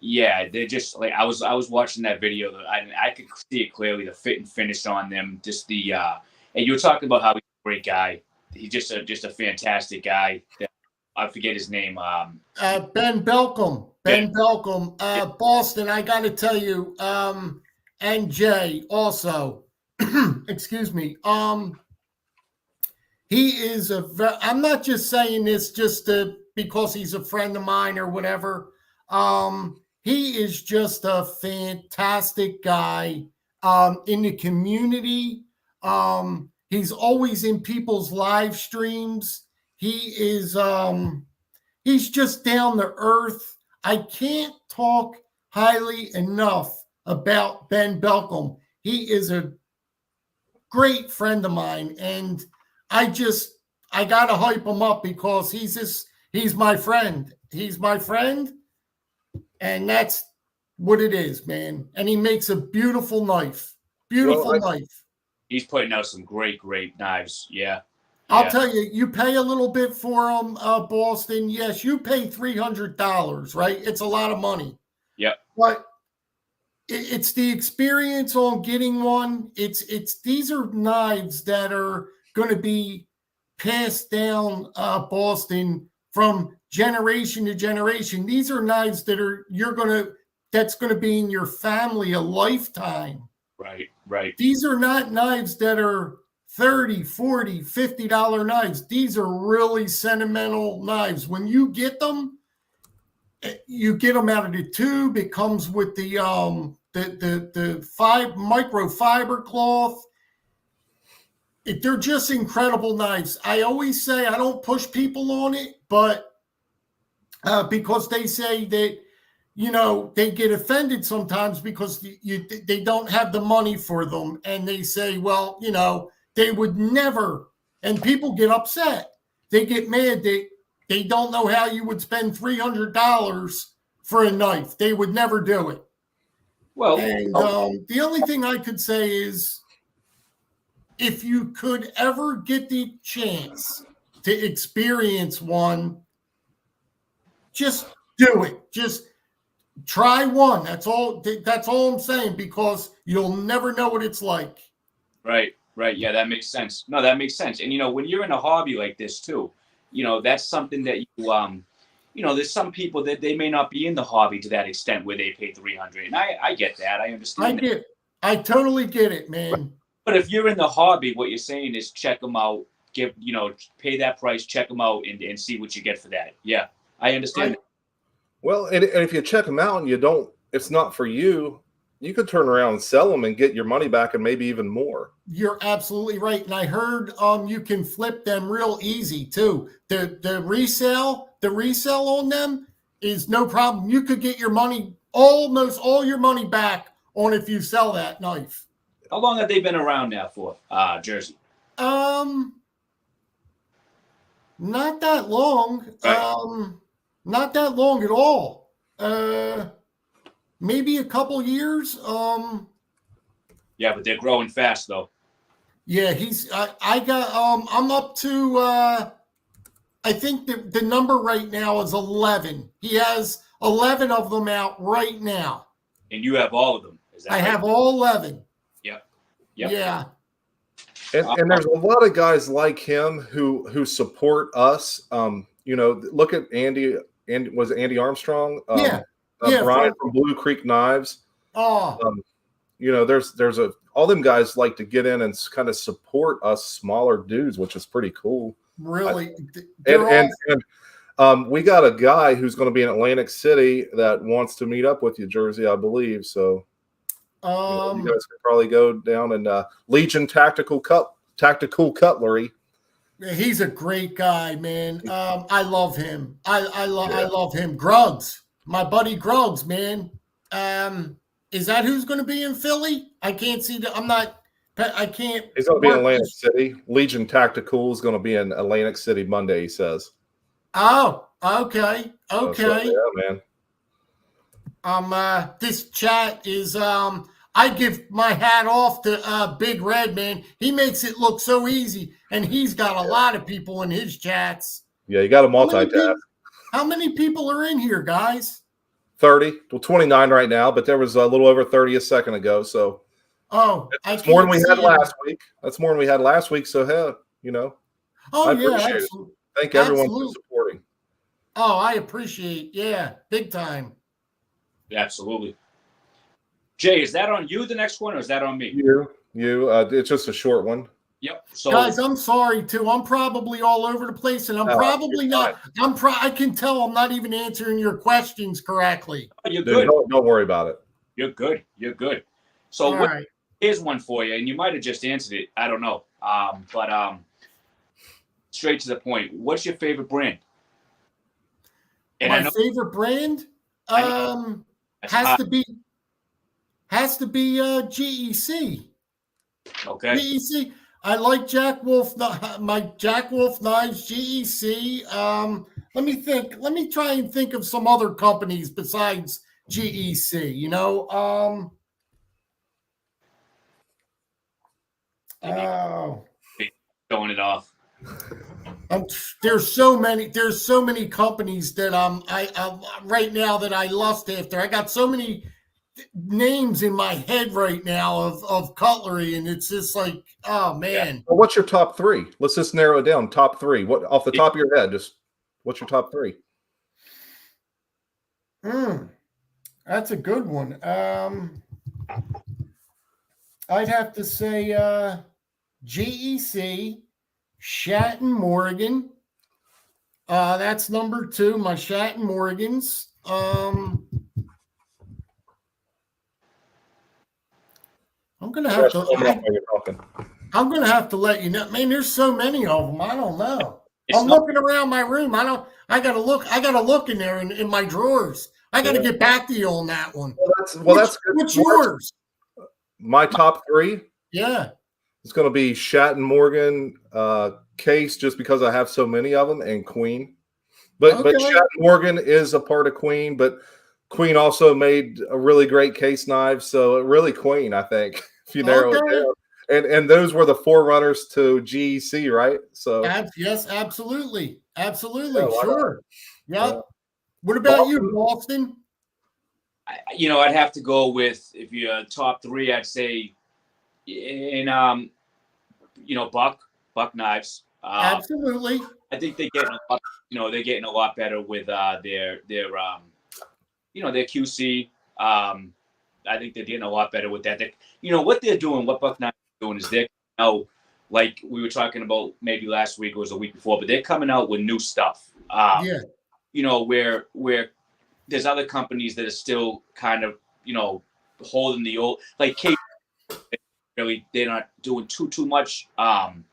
they're just like I was watching that video. I could see it clearly, the fit and finish on them. Just and you were talking about how he's a great guy. He's just a fantastic guy. I forget his name. Ben Belcom. Ben Belcom. Boston. I got to tell you. And Jay also, excuse me. He is I'm not just saying this just because he's a friend of mine or whatever. He is just a fantastic guy in the community. He's always in people's live streams. He is he's just down to earth. I can't talk highly enough about Ben Belcom. He is a great friend of mine, and I gotta hype him up because he's my friend. He's my friend, and that's what it is, man. And he makes a beautiful knife. Beautiful knife. He's putting out some great knives. Yeah. I'll tell you, you pay a little bit for them, Boston. Yes, you pay $300, right? It's a lot of money. Yep. But it's the experience on getting one. These are knives that are going to be passed down, Boston, from generation to generation. These are knives that's going to be in your family a lifetime. Right. These are not knives that are $30, $40, $50 knives. These are really sentimental knives. When you get them out of the tube. It comes with the the microfiber cloth. They're just incredible knives. I always say I don't push people on it, but because they say that, they get offended sometimes because they don't have the money for them. And they say, well, they would never, and people get upset. They get mad that they don't know how you would spend $300 for a knife. They would never do it. Well, and the only thing I could say is, if you could ever get the chance to experience one, just do it. Just try one. That's all I'm saying, because you'll never know what it's like. Right. Yeah, that makes sense. No, that makes sense. And, when you're in a hobby like this too, that's something that there's some people that they may not be in the hobby to that extent where they pay $300. And I get that. I understand. I totally get it, man. But if you're in the hobby, what you're saying is check them out, pay that price, check them out, and see what you get for that. Yeah, I understand. Well, and if you check them out and it's not for you, you could turn around and sell them and get your money back and maybe even more. You're absolutely right. And I heard you can flip them real easy too. The resale on them is no problem. You could get your money, almost all your money back on if you sell that knife. How long have they been around now for, Jersey? Not that long. Right. Not that long at all. Maybe a couple years. Yeah, but they're growing fast though. Yeah, I'm up to I think the number right now is 11. He has 11 of them out right now. And you have all of them. Is that I right? have all 11. Yep. Yeah. And there's a lot of guys like him who support us. Look at Andy. And was it Andy Armstrong? Brian from Blue Creek Knives. Oh. There's all them guys like to get in and kind of support us smaller dudes, which is pretty cool. Really. And we got a guy who's going to be in Atlantic City that wants to meet up with you, Jersey, I believe. So you guys could probably go down and Legion Tactical Cutlery. He's a great guy, man. I love him. I love him. Gruggs, my buddy Gruggs, man. Is that who's going to be in Philly? I can't see that. I can't. He's going to be in Atlantic City. Legion Tactical is going to be in Atlantic City Monday, he says. Oh, okay. Okay. Yeah, man. This chat is, I give my hat off to Big Red, man. He makes it look so easy, and he's got a lot of people in his chats. Yeah, you got to multitask. How many people are in here, guys? 30. Well, 29 right now, but there was a little over 30 a second ago. So, that's more than we had last week. That's more than we had last week. So, Oh, I yeah. appreciate it. Thank everyone for supporting. Oh, I appreciate. Yeah, big time. Absolutely. Jay, is that on you, the next one, or is that on me? You. It's just a short one. Yep. So, guys, I'm sorry too. I'm probably all over the place, and I'm probably not. I can tell I'm not even answering your questions correctly. You're good. Don't worry about it. You're good. So here's one for you, and you might have just answered it. I don't know. But straight to the point. What's your favorite brand? And my favorite brand has to be GEC. Okay. GEC. I like Jack Wolf. My Jack Wolf knives. GEC. Let me think. Let me try and think of some other companies besides GEC. Going it off. There's so many companies that I right now that I lust after. I got so many names in my head right now of cutlery, and it's just like, oh man. Yeah. Well, what's your top three? Let's just narrow it down. Top three. What off the top of your head? Just what's your top three? That's a good one. I'd have to say GEC, Shatton Morgan. That's number 2. My Shatton Morgans. I'm gonna have to. You're talking. I'm gonna have to let you know. Man, there's so many of them. I don't know. I'm not, looking around my room. I gotta look in there in my drawers. I gotta get back to you on that one. That's good. What's yours? My top 3. Yeah. It's going to be Shat and Morgan, Case, just because I have so many of them, and Queen. But Shat and Morgan is a part of Queen, but Queen also made a really great case knife. So really Queen, I think, if you narrow it down. And those were the forerunners to GEC, right? So yes, absolutely. Absolutely. Yeah, sure. Yep. What about you, Boston? I'd have to go with, if you're top 3, I'd say in Buck knives. Absolutely. I think they're getting a lot better with their QC. I think they're getting a lot better with that. What they're doing, what Buck knives are doing is they're out, like we were talking about maybe last week or was a week before, but they're coming out with new stuff. Where there's other companies that are still kind of, holding the old, like Kate, really, they're not doing too much. And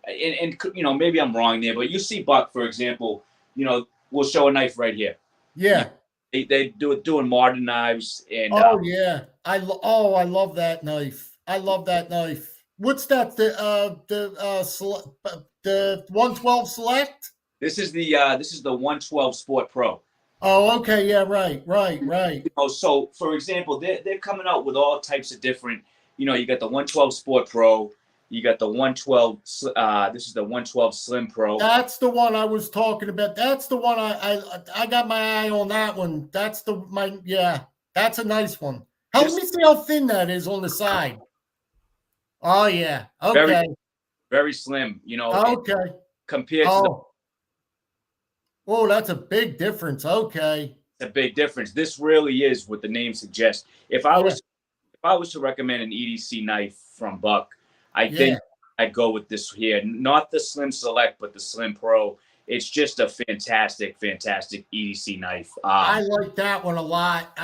maybe I'm wrong there, but you see Buck, for example, we'll show a knife right here. Yeah. They doing modern knives. And yeah. I love that knife. I love that knife. What's that? The 112 Select? This is the 112 Sport Pro. Oh, okay. Yeah, right. So for example, they're coming out with all types of different, you got the 112 Sport Pro, you got the 112, this is the 112 Slim Pro. That's the one I was talking about. That's the one I got my eye on that one. That's that's a nice one. Let me see how thin that is on the side. Oh yeah. Okay. Very, very slim, Okay. Compared to Oh, that's a big difference. Okay. It's a big difference. This really is what the name suggests. If I was to recommend an EDC knife from Buck, I think I'd go with this here. Not the Slim Select, but the Slim Pro. It's just a fantastic EDC knife. I like that one a lot.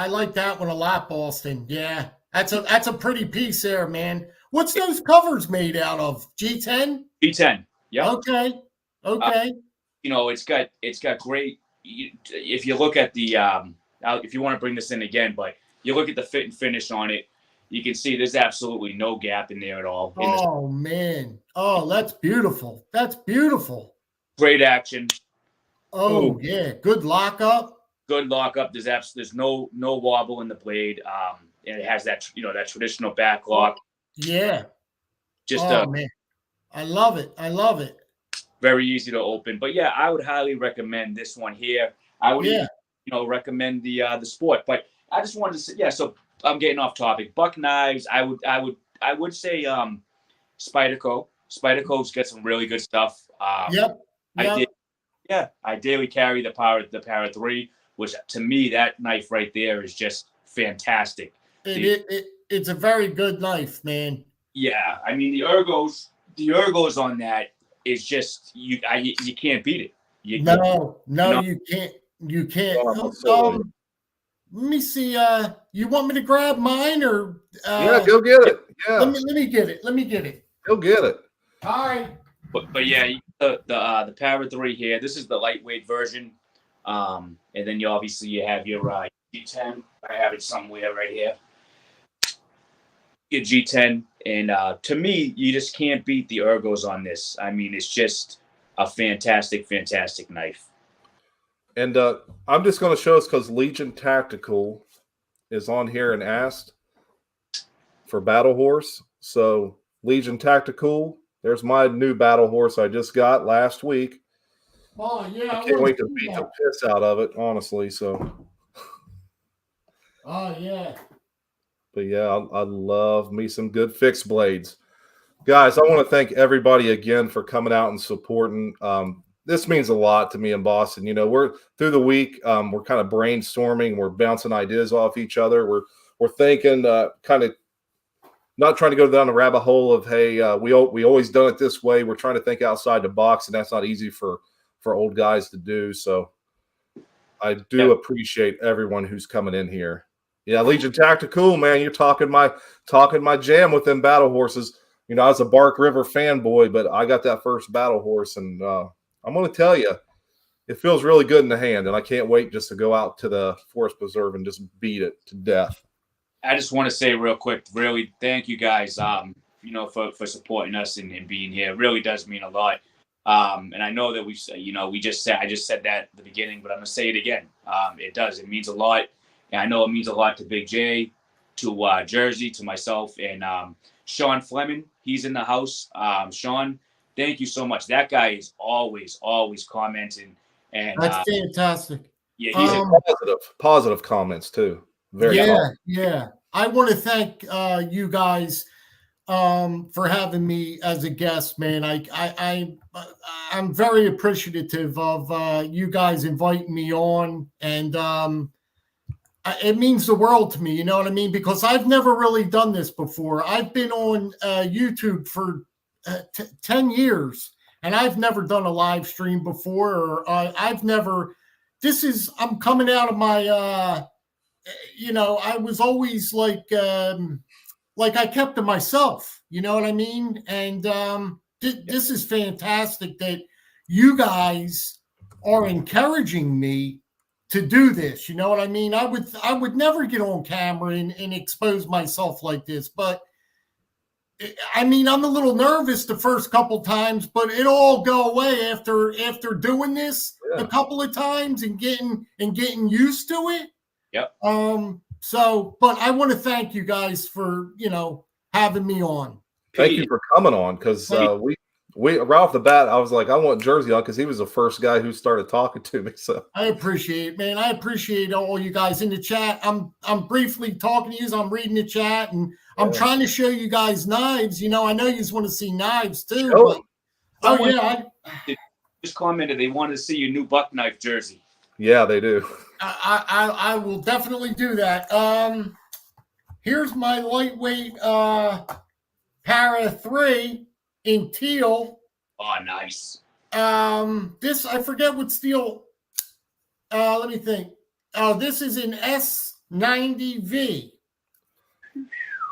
Boston. Yeah. That's a pretty piece there, man. What's those covers made out of? G10? G10. Yeah. Okay. It's got great. If you look at the if you want to bring this in again, but you look at the fit and finish on it, you can see there's absolutely no gap in there at all. Man. Oh, that's beautiful. Great action. Oh, ooh. Yeah. Good lockup. There's no wobble in the blade. And it has that that traditional back lock. Yeah. Man. I love it. Very easy to open. But yeah, I would highly recommend this one here. I would even, recommend the Sport. But I just wanted to say, so I'm getting off topic. Buck knives, I would say Spyderco. Spyderco's got some really good stuff. I daily carry the Power 3, which to me that knife right there is just fantastic. It's a very good knife, man. Yeah, I mean the ergos on that is just you can't beat it. You can't. You can't. Let me see. You want me to grab mine or? Go get it. Yeah. Let me get it. Go get it. All right. But yeah, the Power 3 here. This is the lightweight version, and then you have your G10. I have it somewhere right here. Your G10, and to me, you just can't beat the ergos on this. I mean, it's just a fantastic knife. And I'm just going to show us because Legion Tactical is on here and asked for Battle Horse. So Legion Tactical, there's my new Battle Horse I just got last week. Oh yeah, I can't wait to beat the piss out of it, honestly. So. Oh yeah. But yeah, I love me some good fixed blades. Guys, I want to thank everybody again for coming out and supporting. This means a lot to me in Boston. We're through the week. We're kind of brainstorming. We're bouncing ideas off each other. We're thinking, kind of not trying to go down the rabbit hole of, hey, we always done it this way. We're trying to think outside the box, and that's not easy for old guys to do. So I do appreciate everyone who's coming in here. Yeah, Legion Tactical, man, you're talking my jam with them battle horses. You know, I was a Bark River fanboy, but I got that first battle horse, and I'm going to tell you, it feels really good in the hand, and I can't wait just to go out to the Forest Preserve and just beat it to death. I just want to say real quick, really, thank you guys, you know, for supporting us and being here. It really does mean a lot. And I know that I just said that at the beginning, but I'm going to say it again. It does. It means a lot. And I know it means a lot to Big J, to Jersey, to myself, and Sean Fleming. He's in the house. Sean, thank you so much. That guy is always commenting. And that's fantastic. Yeah, he's positive comments too. Very yeah. I want to thank you guys for having me as a guest, man. I'm very appreciative of you guys inviting me on, and it means the world to me. You know what I mean? Because I've never really done this before. I've been on YouTube for 10 years, and I've never done a live stream before, or I'm coming out of my, I was always like I kept to myself, you know what I mean? And this is fantastic that you guys are encouraging me to do this. You know what I mean? I would never get on camera and expose myself like this, but I mean, I'm a little nervous the first couple times, but it'll all go away after doing this a couple of times and getting used to it. Yep. But I want to thank you guys for, having me on. Thank you for coming on, because we right off the bat, I was like, I want Jersey on because he was the first guy who started talking to me. So I appreciate it, man. I appreciate all you guys in the chat. I'm briefly talking to you. I'm reading the chat, and I'm trying to show you guys knives. I know you just want to see knives too. But, just commented they wanted to see your new buck knife jersey. Yeah, they do. I will definitely do that. Here's my lightweight Para 3 in teal. Oh, nice. This, I forget what steel. Let me think. This is an S90V.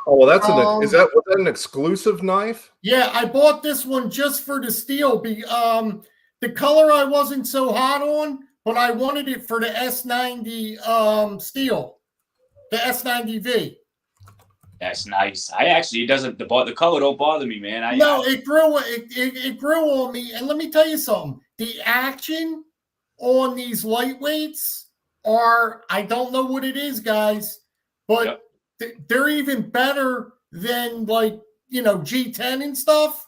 Oh, well, that's was that an exclusive knife? Yeah, I bought this one just for the steel. The color I wasn't so hot on, but I wanted it for the S90 steel, the S90V. That's nice. The color don't bother me, man. It grew on me. And let me tell you something. The action on these lightweights I don't know what it is, guys, but they're even better than G10 and stuff.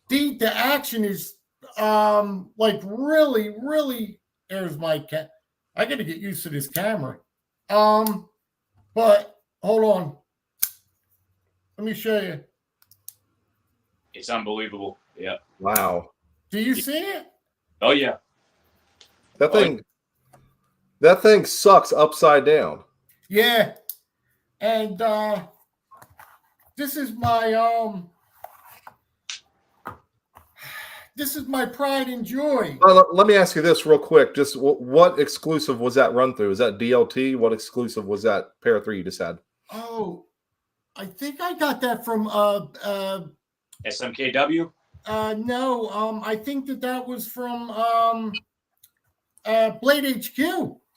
The action is really, really. There's my cat. I got to get used to this camera. But hold on. Let me show you. It's unbelievable. Yeah. Wow. Do you see it? Oh yeah. That thing sucks upside down. Yeah. And this is my pride and joy. Let me ask you this real quick. Just what exclusive was that run through? Is that DLT? What exclusive was that Para 3 you just had? Oh, I think I got that from SMKW. No, I think that was from Blade HQ.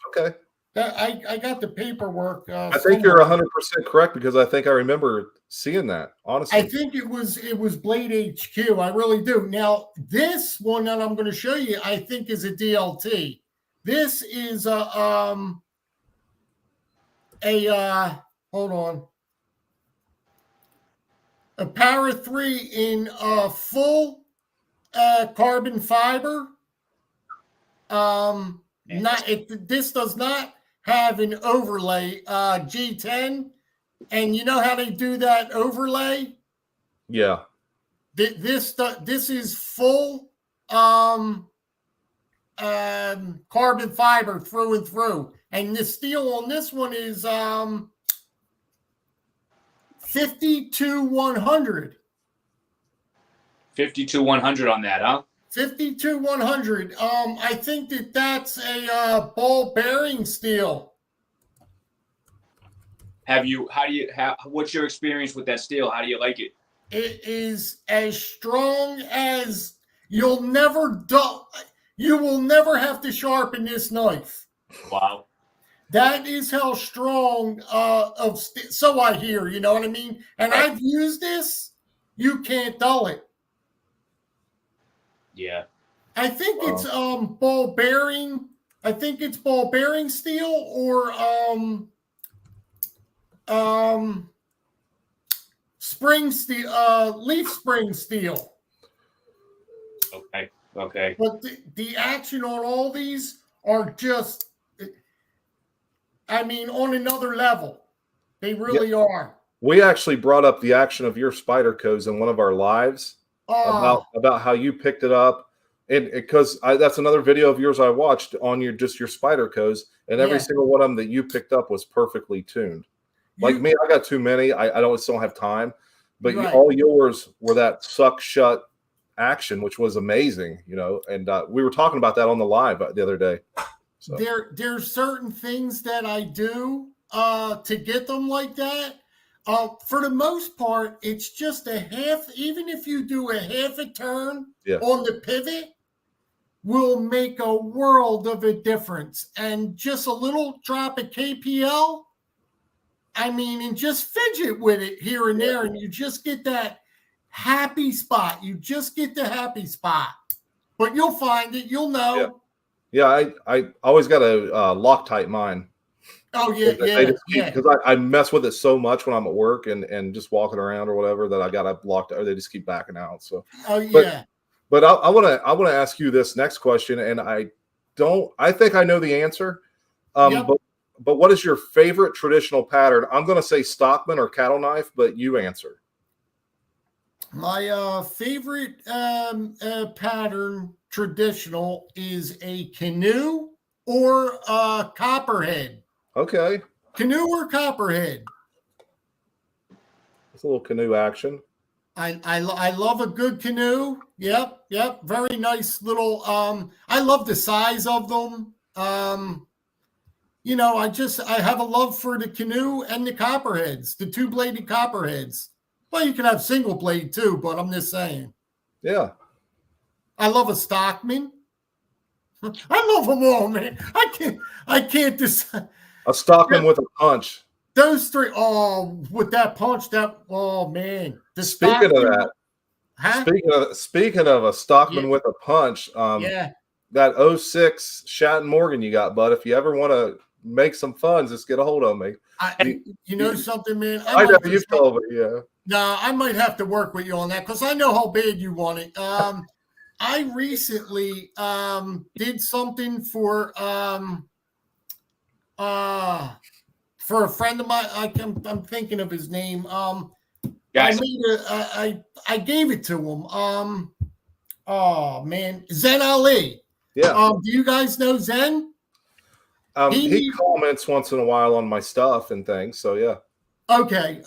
Okay. I got the paperwork. I think you're 100% correct, because I think I remember seeing that. Honestly, I think it was Blade HQ. I really do. Now, this one that I'm going to show you, I think, is a DLT. This is hold on. A Para 3 in full carbon fiber. This does not have an overlay G10, and you know how they do that overlay? Yeah. This is full carbon fiber through and through, and the steel on this one is 52-100. 52-100 on that, huh? 52-100. I think that's a ball bearing steel. What's your experience with that steel? How do you like it? It is as strong as you will never have to sharpen this knife. Wow. That is how strong so I hear, you know what I mean? And Right. I've used this, you can't dull it. Yeah. I think it's ball bearing. I think it's ball bearing steel or spring steel, leaf spring steel. Okay. But the action on all these are just, I mean, on another level. They really are. We actually brought up the action of your Spyderco's in one of our lives about how you picked it up, and because that's another video of yours I watched on your Spyderco's, and every single one of them that you picked up was perfectly tuned. Like me, I got too many. I don't have time, but all yours were that suck shut action, which was amazing, you know. And we were talking about that on the live the other day. So. There's certain things that I do to get them like that. For the most part, it's just a half. Even if you do a half a turn on the pivot, will make a world of a difference. And just a little drop of KPL, I mean, and just fidget with it here and there, and you just get that happy spot. You just get the happy spot. But you'll find it. You'll know. Yeah, I always got a Loctite mine. Oh yeah. Because I mess with it so much when I'm at work and just walking around or whatever that I got a Loctite, or they just keep backing out. So but I want to ask you this next question, and I think I know the answer. But what is your favorite traditional pattern? I'm going to say Stockman or cattle knife, but you answer. My favorite pattern traditional is a canoe or a copperhead. Okay. Canoe or copperhead. It's a little canoe action. I love a good canoe. Yep. Very nice little. I love the size of them. You know, I have a love for the canoe and the copperheads, the 2-bladed copperheads. Well, you can have single blade too, but I'm just saying. Yeah. I love a Stockman. I love them all, man. I can't decide. A Stockman with a punch. Those three, with that punch, man. Speaking of that, speaking of a Stockman with a punch, that 06 Shatton Morgan you got, bud. If you ever want to make some funds, just get a hold of me. You know something, man? I know you've told me, yeah. No, I might have to work with you on that because I know how bad you want it. I recently did something for a friend of mine. I'm thinking of his name. I gave it to him. Oh man, Zen Ali. Yeah. Do you guys know Zen? He comments once in a while on my stuff and things. So yeah. Okay.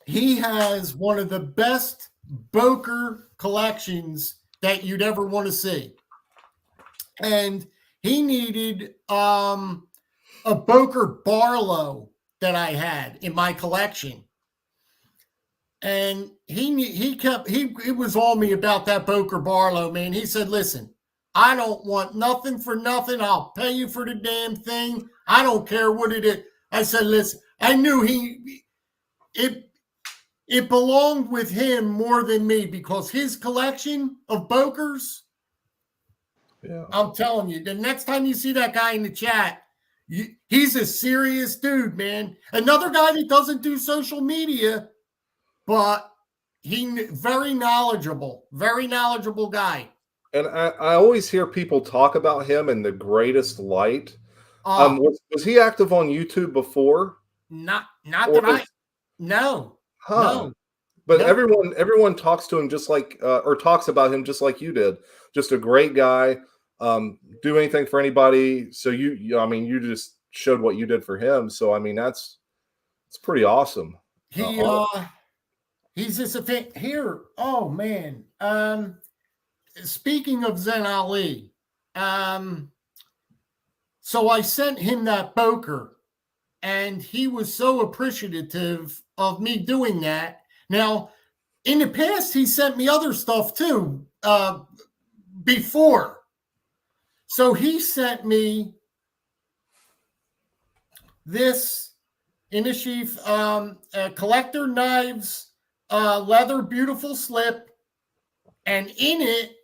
He has one of the best Boker collections that you'd ever want to see. And he needed a Boker Barlow that I had in my collection. And he was on me about that Boker Barlow, man. He said, listen, I don't want nothing for nothing. I'll pay you for the damn thing. I don't care what it is. I said, listen, I knew it belonged with him more than me because his collection of Bokers, I'm telling you, the next time you see that guy in the chat, he's a serious dude, man. Another guy that doesn't do social media, but very knowledgeable guy. And I always hear people talk about him in the greatest light. Was he active on YouTube before? No. Huh. No. But everyone talks to him just like, or talks about him just like you did. Just a great guy. Do anything for anybody. So you just showed what you did for him. So I mean, it's pretty awesome. He's just a fan here. Oh man. Speaking of Zen Ali, So I sent him that Boker, and he was so appreciative of me doing that. Now, in the past, he sent me other stuff too, before. So he sent me this Inishif collector knives, leather, beautiful slip. And in it,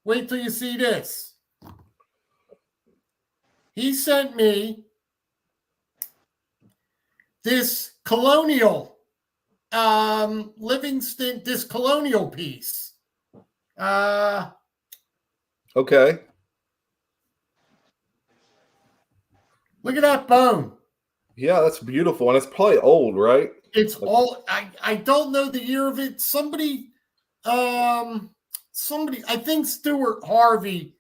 wait till you see this. He sent me this colonial Livingston, this colonial piece. Okay. Look at that bone. Yeah, that's beautiful. And it's probably old, right? It's all I don't know the year of it. Somebody, I think Stuart Harvey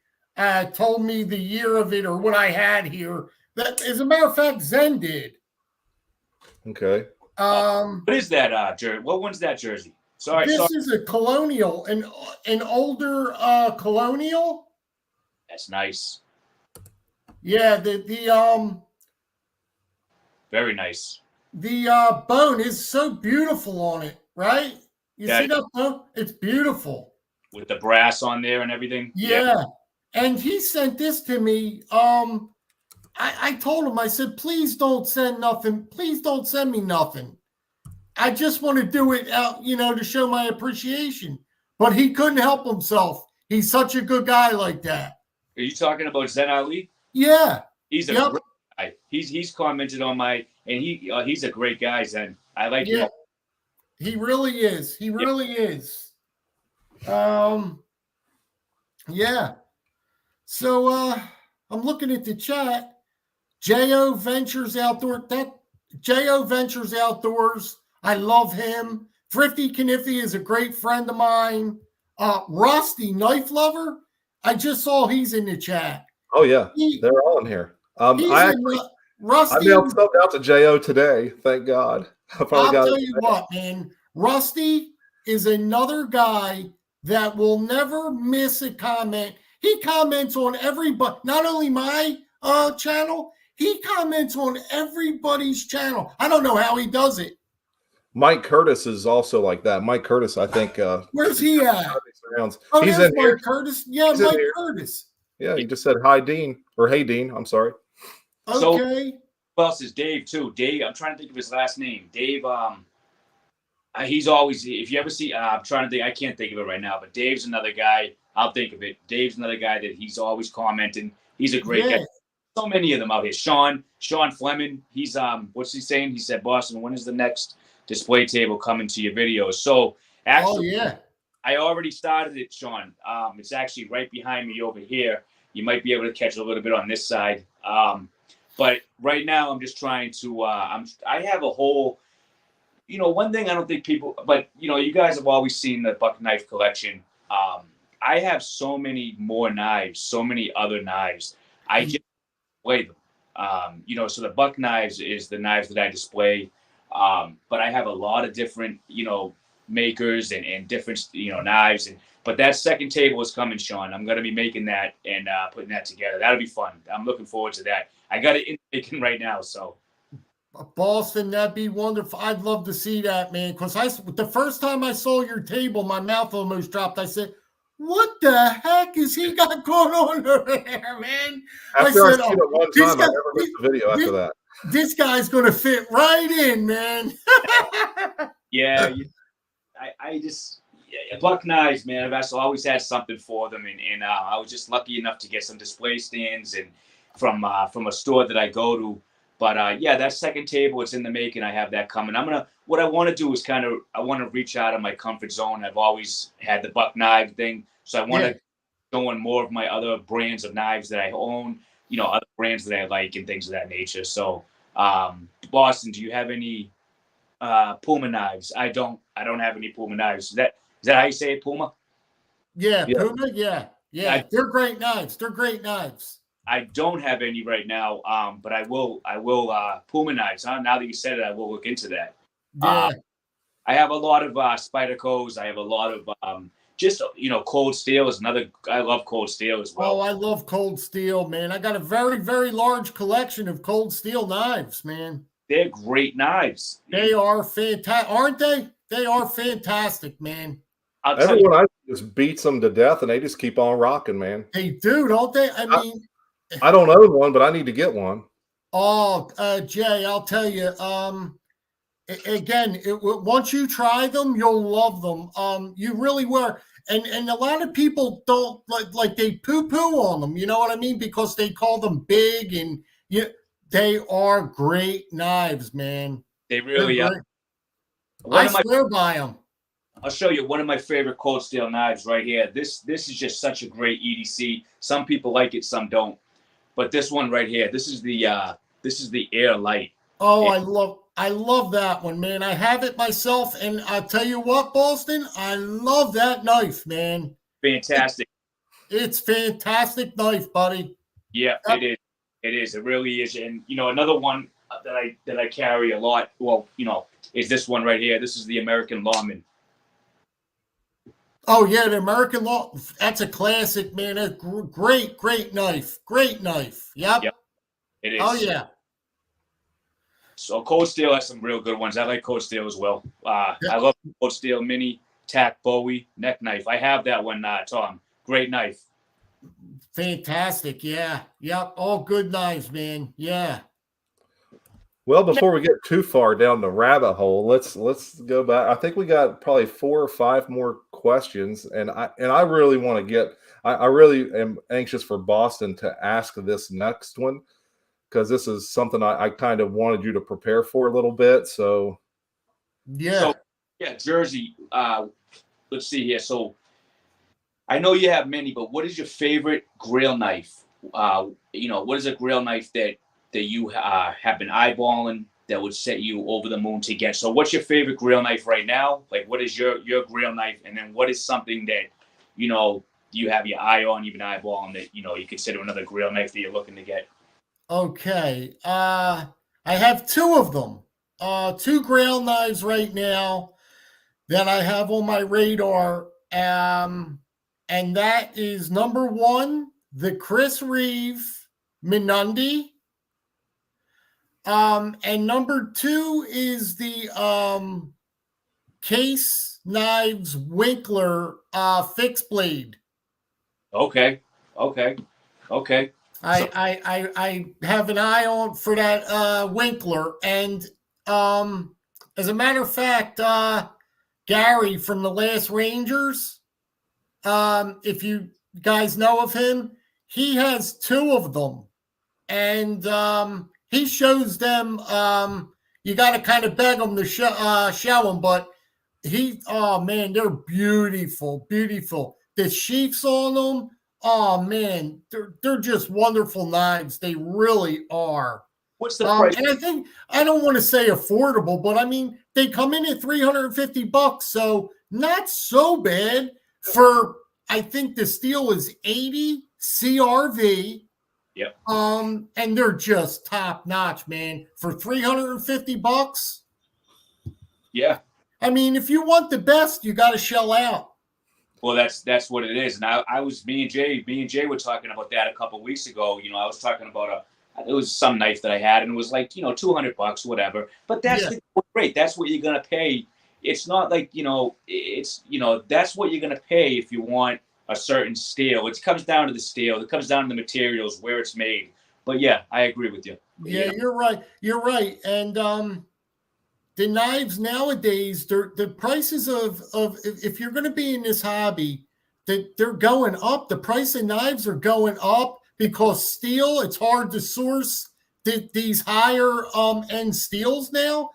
told me the year of it or what I had here. That, as a matter of fact, Zen did. Okay. What is that jersey? What one's that jersey? Sorry, this is a colonial, an older colonial. That's nice. Yeah, Very nice. The bone is so beautiful on it, right? You see that bone? It's beautiful. With the brass on there and everything. Yeah. And he sent this to me. I told him, I said, please don't send nothing. Please don't send me nothing. I just want to do it out, to show my appreciation. But he couldn't help himself. He's such a good guy like that. Are you talking about Zen Ali? Yeah. He's a great guy. He's commented on my, and he's a great guy, Zen. I like him. He really is. He really is. Yeah. So I'm looking at the chat. J.O. Ventures Outdoor. J.O. Ventures Outdoors. I love him. Thrifty Kniffy is a great friend of mine. Rusty Knife Lover. I just saw he's in the chat. Oh yeah, they're all in here. Rusty. I mailed stuff out to Jo today. Thank God. I'll tell you what, man. Rusty is another guy that will never miss a comment. He comments on everybody, not only my channel. He comments on everybody's channel. I don't know how he does it. Mike Curtis is also like that. Mike Curtis, I think. Where's he at? Oh, he's in here. Mike Curtis. Yeah, he's Mike Curtis. Yeah, he just said hi, Dean, or hey, Dean. I'm sorry. Okay. So, who else is Dave too? Dave. I'm trying to think of his last name. Dave. He's always. If you ever see, I'm trying to think. I can't think of it right now. But Dave's another guy. I'll think of it. Dave's another guy that he's always commenting. He's a great guy. So many of them out here. Sean Fleming. He's what's he saying? He said, Boston, when is the next display table coming to your videos? So actually, I already started it, Sean. It's actually right behind me over here. You might be able to catch a little bit on this side. But right now I'm just trying to I have a whole, one thing I don't think people, but you guys have always seen the buck knife collection. I have so many more knives, so many other knives. I just display them. So the buck knives is the knives that I display. But I have a lot of different, makers and different, knives. But that second table is coming, Sean. I'm going to be making that and putting that together. That'll be fun. I'm looking forward to that. I got it in making right now. So, Boston, that'd be wonderful. I'd love to see that, man. Because the first time I saw your table, my mouth almost dropped. I said, what the heck is he got going on over there, man? After I said, it one time, I never missed a video after that. This guy's going to fit right in, man. Yeah, I just buck knives, man. I've always had something for them, and I was just lucky enough to get some display stands and from a store that I go to. But that second table, it's in the making. I have that coming. What I want to do is I want to reach out of my comfort zone. I've always had the buck knife thing, so I want to go on more of my other brands of knives that I own. Other brands that I like and things of that nature. So, Boston, do you have any Puma knives? I don't have any Puma knives. Is that how you say it, Puma? Yeah, Puma. Yeah. They're great knives. I don't have any right now, but I will Puma knives. Now that you said it, I will look into that. Yeah. I have a lot of Spydercos. I have a lot of just Cold Steel is another. I love Cold Steel as well. Oh, I love Cold Steel, man. I got a very, very large collection of Cold Steel knives, man. They're great knives. They are fantastic, aren't they? They are fantastic, man. Everyone I just beats them to death, and they just keep on rocking, man. They do, don't they? I mean, I don't own one, but I need to get one. Oh, Jay, I'll tell you. Again, once you try them, you'll love them. You really were, and a lot of people don't like they poo-poo on them. You know what I mean? Because they call them big, and they are great knives, man. They really are. I swear by them. I'll show you one of my favorite Cold Steel knives right here. This is just such a great EDC. Some people like it, some don't. But this one right here, this is the Air Light. Oh, I love that one, man. I have it myself, and I'll tell you what, Boston, I love that knife, man. Fantastic. It's fantastic knife, buddy. Yeah, it is. It is. It really is. And another one that I carry a lot. Well, is this one right here. This is the American Lawman. Oh yeah, the American Law. That's a classic, man. A great knife. Great knife. Yep. It is. Oh yeah. So Cold Steel has some real good ones. I like Cold Steel as well. I love Cold Steel Mini Tack Bowie neck knife. I have that one, Tom. Great knife. Fantastic. Yeah. Yep. All good knives, man. Yeah. Well, before we get too far down the rabbit hole, let's go back. I think we got probably 4 or 5 more questions, and I really want to get. I really am anxious for Boston to ask this next one, because this is something I kind of wanted you to prepare for a little bit. So yeah, Jersey. Let's see here. So I know you have many, but what is your favorite grill knife? What is a grill knife that you have been eyeballing that would set you over the moon to get? So what's your favorite grill knife right now? Like, what is your grill knife? And then what is something that, you have your eye on, you've been eyeballing that, you consider another grill knife that you're looking to get? Okay. I have 2 of them. 2 grill knives right now that I have on my radar. And that is number 1, the Chris Reeve Minundi. And number 2 is the Case Knives Winkler fixed blade. Okay. I have an eye on for that Winkler, and as a matter of fact, Gary from the Last Rangers, if you guys know of him, he has 2 of them, and he shows them. You got to kind of beg them to show them, but oh man, they're beautiful. The sheaths on them, oh man, they're just wonderful knives. They really are. What's the price? And I don't want to say affordable, but I mean they come in at $350, so not so bad for. I think the steel is 80 CRV. Yep. And they're just top notch, man. For $350. Yeah. I mean, if you want the best, you got to shell out. Well, that's what it is. And I was me and Jay were talking about that a couple of weeks ago. I was talking about it was some knife that I had, and it was like $200, whatever. But that's the rate. That's what you're gonna pay. It's not like that's what you're gonna pay if you want a certain steel. It comes down to the steel. It comes down to the materials, where it's made. But yeah, I agree with you. Yeah, you're right. And the knives nowadays, the prices of if you're going to be in this hobby, they're going up. The price of knives are going up because steel. It's hard to source these higher end steels now.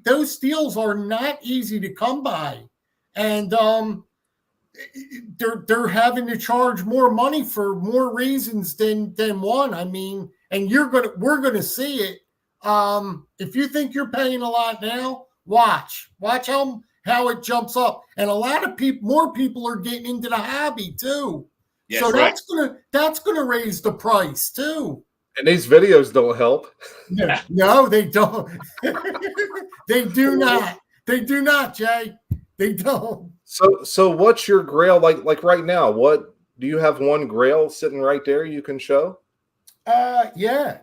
Those steels are not easy to come by, and they're having to charge more money for more reasons than one. I mean, and we're gonna see it. If you think you're paying a lot now, watch how it jumps up, and a lot of more people are getting into the hobby too. Yes, so right. that's gonna raise the price too. And these videos don't help. No, they don't. They do not. They do not, Jay. They don't. So what's your grail like right now? What do you have one grail sitting right there you can show? Yeah,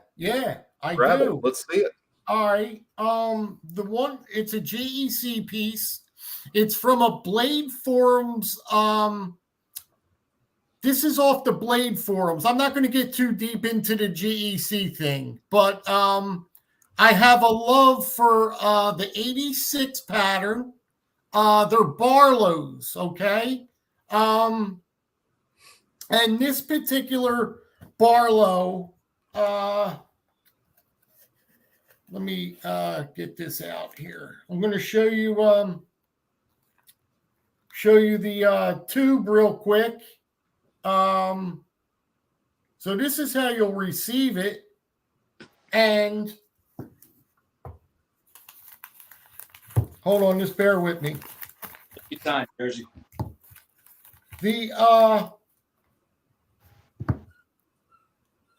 I Grab it. do. Let's see it. All right. The one, it's a GEC piece. It's from a Blade Forums. This is off the Blade Forums. I'm not going to get too deep into the GEC thing, but I have a love for the 86 pattern. They're Barlows, okay? And this particular Barlow, let me get this out here. I'm going to show you the tube real quick. So this is how you'll receive it. And hold on, just bear with me. Take your time, Jersey.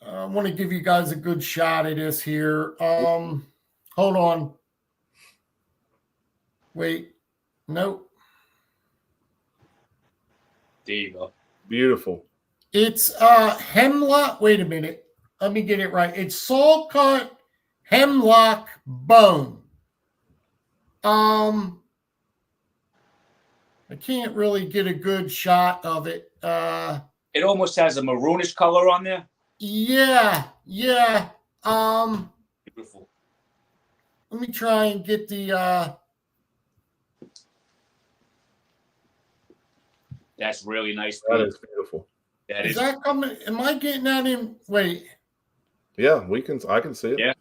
I want to give you guys a good shot at this here. Hold on. Wait. Nope. There you go. Beautiful. It's hemlock. Wait a minute. Let me get it right. It's saw cut hemlock bone. I can't really get a good shot of it. It almost has a maroonish color on there. Yeah. Beautiful. Let me try and get the That's really nice. That is beautiful. That is is. that coming? Am I getting that in? Wait. Yeah, I can see it. Yeah.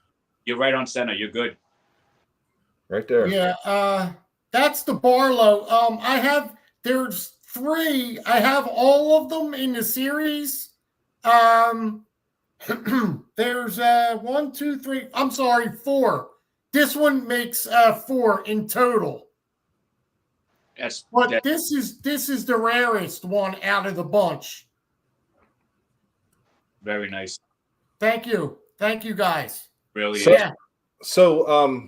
You're right on center. You're good. Right there. Yeah, that's the Barlow. There's 3. I have all of them in the series. There's 1, 2, 3. I'm sorry, 4. This one makes 4 in total. But this is the rarest one out of the bunch. Very nice. Thank you guys. Really. So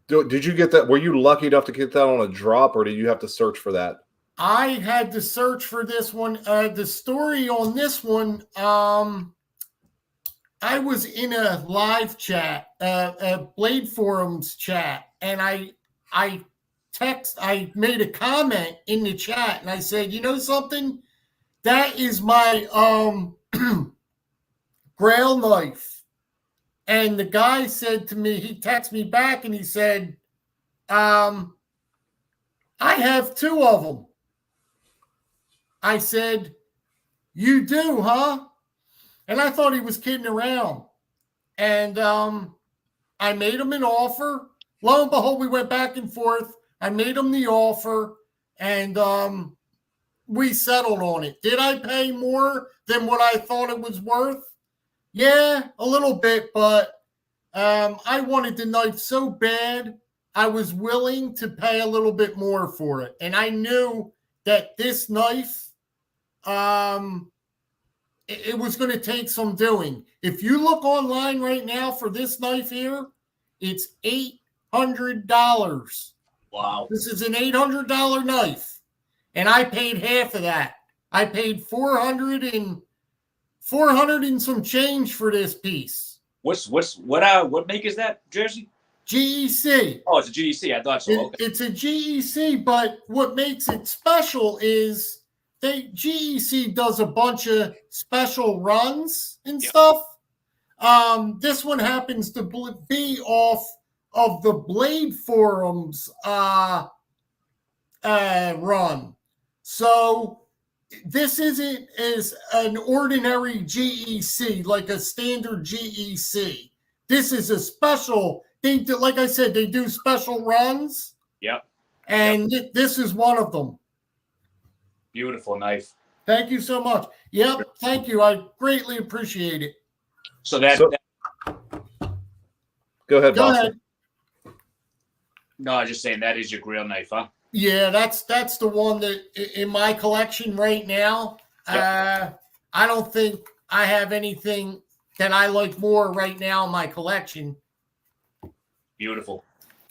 did you get that? Were you lucky enough to get that on a drop, or did you have to search for that? I had to search for this one. The story on this one, I was in a live chat, a Blade Forums chat, and I made a comment in the chat, and I said, you know something? That is my Grail knife. And the guy said to me, he texted me back and he said, I have 2 of them. I said, you do, huh? And I thought he was kidding around. And I made him an offer. Lo and behold, we went back and forth. I made him the offer, and we settled on it. Did I pay more than what I thought it was worth? Yeah, a little bit, but I wanted the knife so bad, I was willing to pay a little bit more for it. And I knew that this knife, it was going to take some doing. If you look online right now for this knife here, it's $800. Wow. This is an $800 knife. And I paid half of that. I paid 400 and some change for this piece. What make is that, Jersey? GEC. Oh, it's a GEC. I thought so. Okay. It's a GEC, but what makes it special is GEC does a bunch of special runs and stuff. This one happens to be off of the Blade Forums run. So this isn't as an ordinary GEC, like a standard GEC. This is a special. Like I said, they do special runs. Yep. And this is one of them. Beautiful knife. Thank you so much. Yep. Thank you. I greatly appreciate it. So go ahead, Go Boston. ahead. No, I was just saying that is your Grail knife, huh? Yeah, that's the one that in my collection right now. Yep. I don't think I have anything that I like more right now in my collection. Beautiful.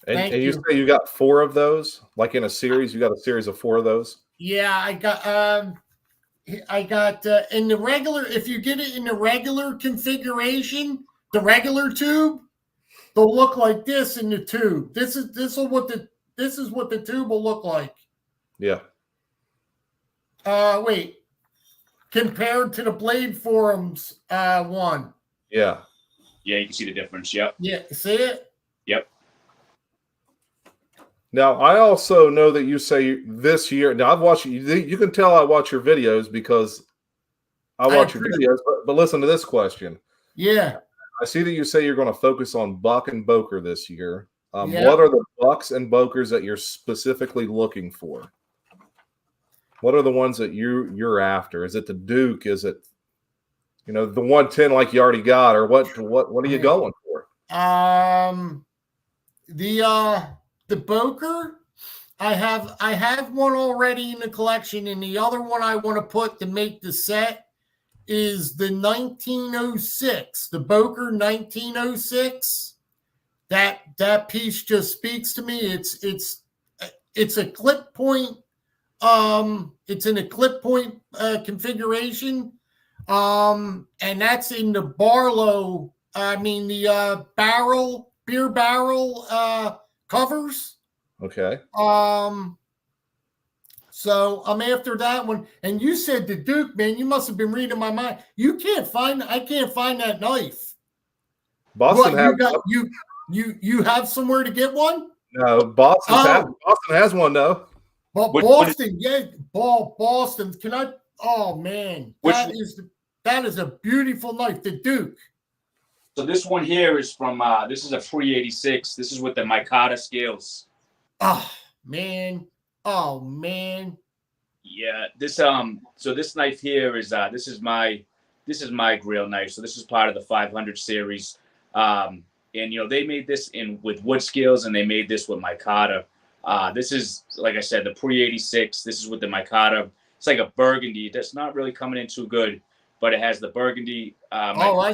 And Thank you you. say you got 4 of those, like in a series. You got a series of 4 of those. Yeah, I got in the regular. If you get it in the regular configuration, the regular tube, they'll look like this in the tube. This is what the tube will look like. Yeah. Wait. Compared to the Blade Forums one. Yeah. Yeah, you can see the difference. Yep. Yeah, see it? Yep. Now, I also know that you say this year. Now, I've watched you. You can tell I watch your videos because I watch your videos. But listen to this question. Yeah. I see that you say you're going to focus on buck and boker this year. Yeah. What are the bucks and bokers that you're specifically looking for? What are the ones that you're after? Is it the Duke? Is it, the 110 like you already got, or what are you going for? The Boker, I have one already in the collection, and the other one I want to put to make the set is the 1906, the Boker 1906. That piece just speaks to me. It's a clip point. It's in a clip point configuration. And that's in the Barlow. The beer barrel covers. Okay. So I'm after that one. And you said the Duke, man. You must have been reading my mind. I can't find that knife. Boston you have somewhere to get one? No, Boston has one though. But Boston, Boston. Can I? Oh man, that is a beautiful knife, the Duke. So this one here is from this is a 386. This is with the micarta scales. Oh man. Yeah, this so this knife here is this is my grill knife. So this is part of the 500 series. And they made this with wood scales, and they made this with micarta. This is, like I said, the pre-86. This is with the micarta. It's like a burgundy. That's not really coming in too good, but it has the burgundy. I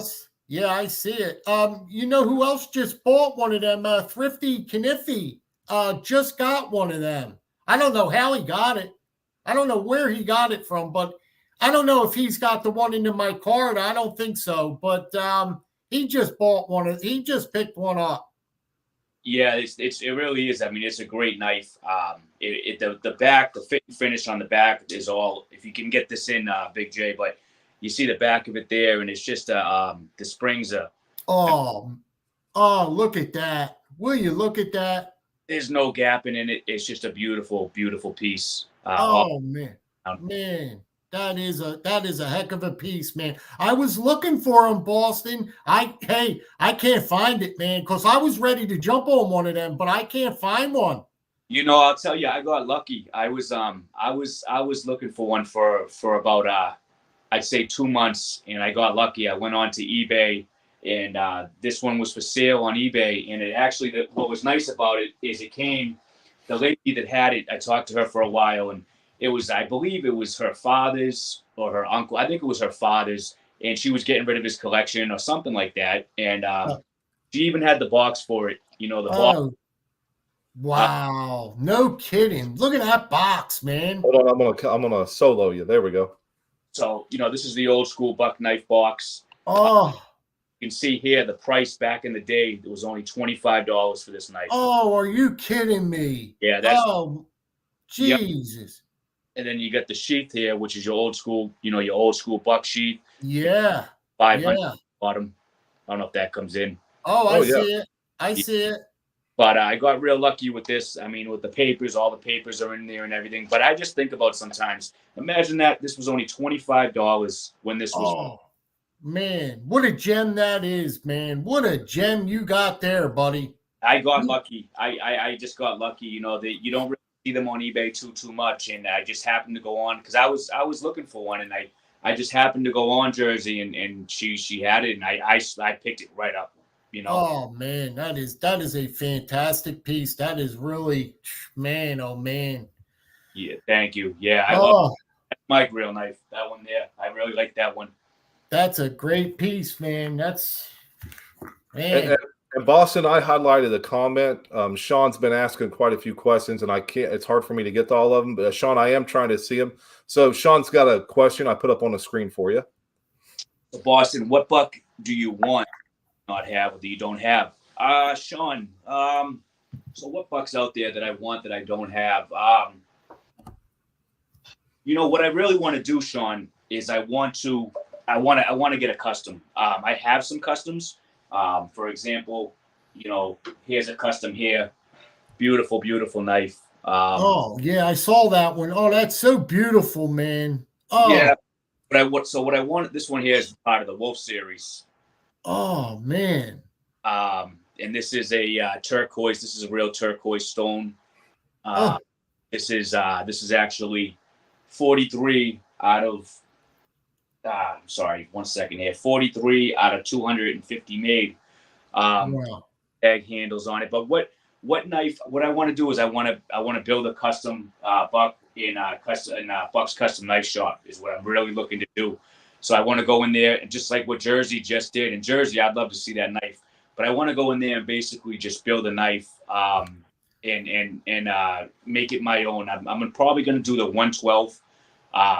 see it. You know who else just bought one of them? Thrifty Kniffy just got one of them. I don't know how he got it. I don't know where he got it from, but I don't know if he's got the one into my card. I don't think so, but he just bought one. He just picked one up. Yeah, it really is. I mean, it's a great knife. The back, the fit and finish on the back is all. If you can get this in, Big J, but you see the back of it there, and it's just the springs are. Oh, look at that! Will you look at that? There's no gapping in it. It's just a beautiful, beautiful piece. Man, that is a heck of a piece, man. I was looking for him, Boston. I can't find it, man, because I was ready to jump on one of them, but I can't find one. I'll tell you, I got lucky. I was looking for one for about I'd say 2 months, and I got lucky. I went on to eBay, and this one was for sale on eBay. And it actually, what was nice about it is the lady that had it, I talked to her for a while, and I believe it was her father's or her uncle. I think it was her father's, and she was getting rid of his collection or something like that. And she even had the box for it. The box. Wow! No kidding. Look at that box, man. Hold on, I'm gonna solo you. There we go. So this is the old school buck knife box. Oh. You can see here the price back in the day. It was only $25 for this knife. Oh, are you kidding me? Yeah, that's. Oh, Jesus. Yep. And then you got the sheath here, which is your old school, your old school buck sheath. Yeah. 500 bottom. I don't know if that comes in. I see it. I see it. But I got real lucky with this. I mean, with the papers, all the papers are in there and everything. But I just think about sometimes. Imagine that this was only $25 when this was. Oh, man, what a gem that is, man. What a gem you got there, buddy. I got lucky. I just got lucky. That you don't really see them on eBay too much, and I just happened to go on because I was looking for one, and I just happened to go on Jersey, and she had it, and I picked it right up. Oh man, that is a fantastic piece. That is really, man. Oh man. Yeah, thank you. Yeah, I love my grill knife. That one there, I really like that one. That's a great piece, man. That's man. And Boston, I highlighted a comment. Sean's been asking quite a few questions, and I can't. It's hard for me to get to all of them. But Sean, I am trying to see him. So Sean's got a question I put up on the screen for you. So Boston, what buck do you want not have or that you don't have? Sean. So what bucks out there that I want that I don't have? What I really want to do, Sean, is I want to get a custom. I have some customs. For example, here's a custom here. Beautiful, beautiful knife. Oh yeah, I saw that one. Oh, that's so beautiful, man. Oh yeah. But what I want, this one here is part of the Wolf series. Oh man. And this is a turquoise. This is a real turquoise stone. This is actually 43 out of. Sorry, 1 second here. 43 out of 250 made. Wow. Egg handles on it. But what knife? What I want to do is I want to build a custom buck in Buck's Custom Knife Shop is what I'm really looking to do. So I want to go in there and just like what Jersey just did. In Jersey, I'd love to see that knife. But I want to go in there and basically just build a knife and make it my own. I'm probably going to do the 112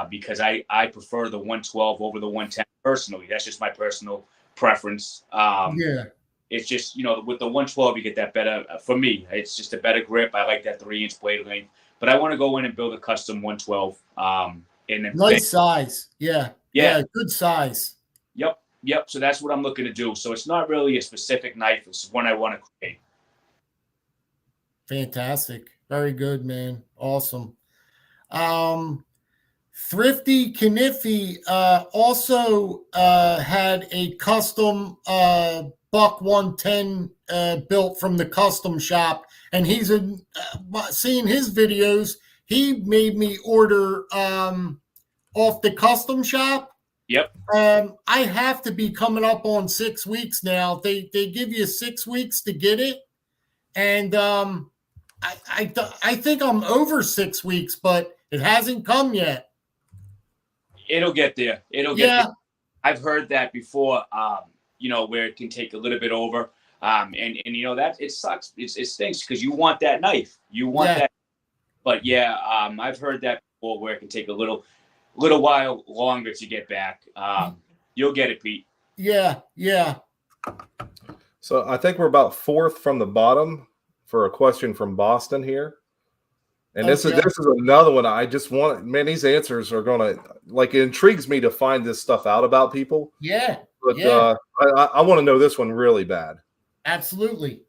because I prefer the 112 over the 110 personally. That's just my personal preference. Yeah. It's just, with the 112, you get that better. For me, it's just a better grip. I like that 3-inch blade length. But I want to go in and build a custom 112. Nice size. Yeah. Yeah. Good size. Yep. So that's what I'm looking to do. So it's not really a specific knife. It's one I want to create. Fantastic. Very good, man. Awesome. Thrifty Kniffy also had a custom Buck 110 built from the custom shop, and he's seeing his videos. He made me order off the custom shop. Yep. I have to be coming up on 6 weeks now. They give you 6 weeks to get it, and I think I'm over 6 weeks, but it hasn't come yet. It'll get there. It'll get there. I've heard that before. Where it can take a little bit over. And that it sucks. It stinks because you want that knife. You want that. But I've heard that before where it can take a little while longer to get back. You'll get it, Pete. Yeah. So I think we're about 4th from the bottom for a question from Boston here. And this is another one. I just want, man, these answers are going to, it intrigues me to find this stuff out about people. Yeah. But I want to know this one really bad. Absolutely.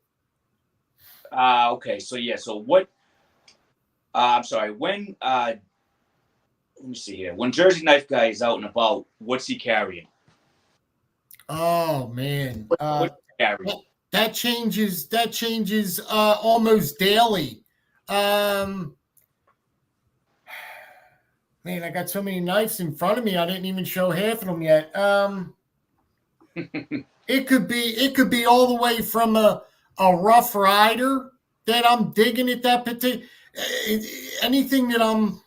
Okay. So what, I'm sorry, when, let me see here. When Jersey Knife Guy is out and about, what's he carrying? Oh, man. What's he carrying? That changes almost daily. Man, I got so many knives in front of me. I didn't even show half of them yet. It could be all the way from a Rough Rider that I'm digging at that particular, anything that I'm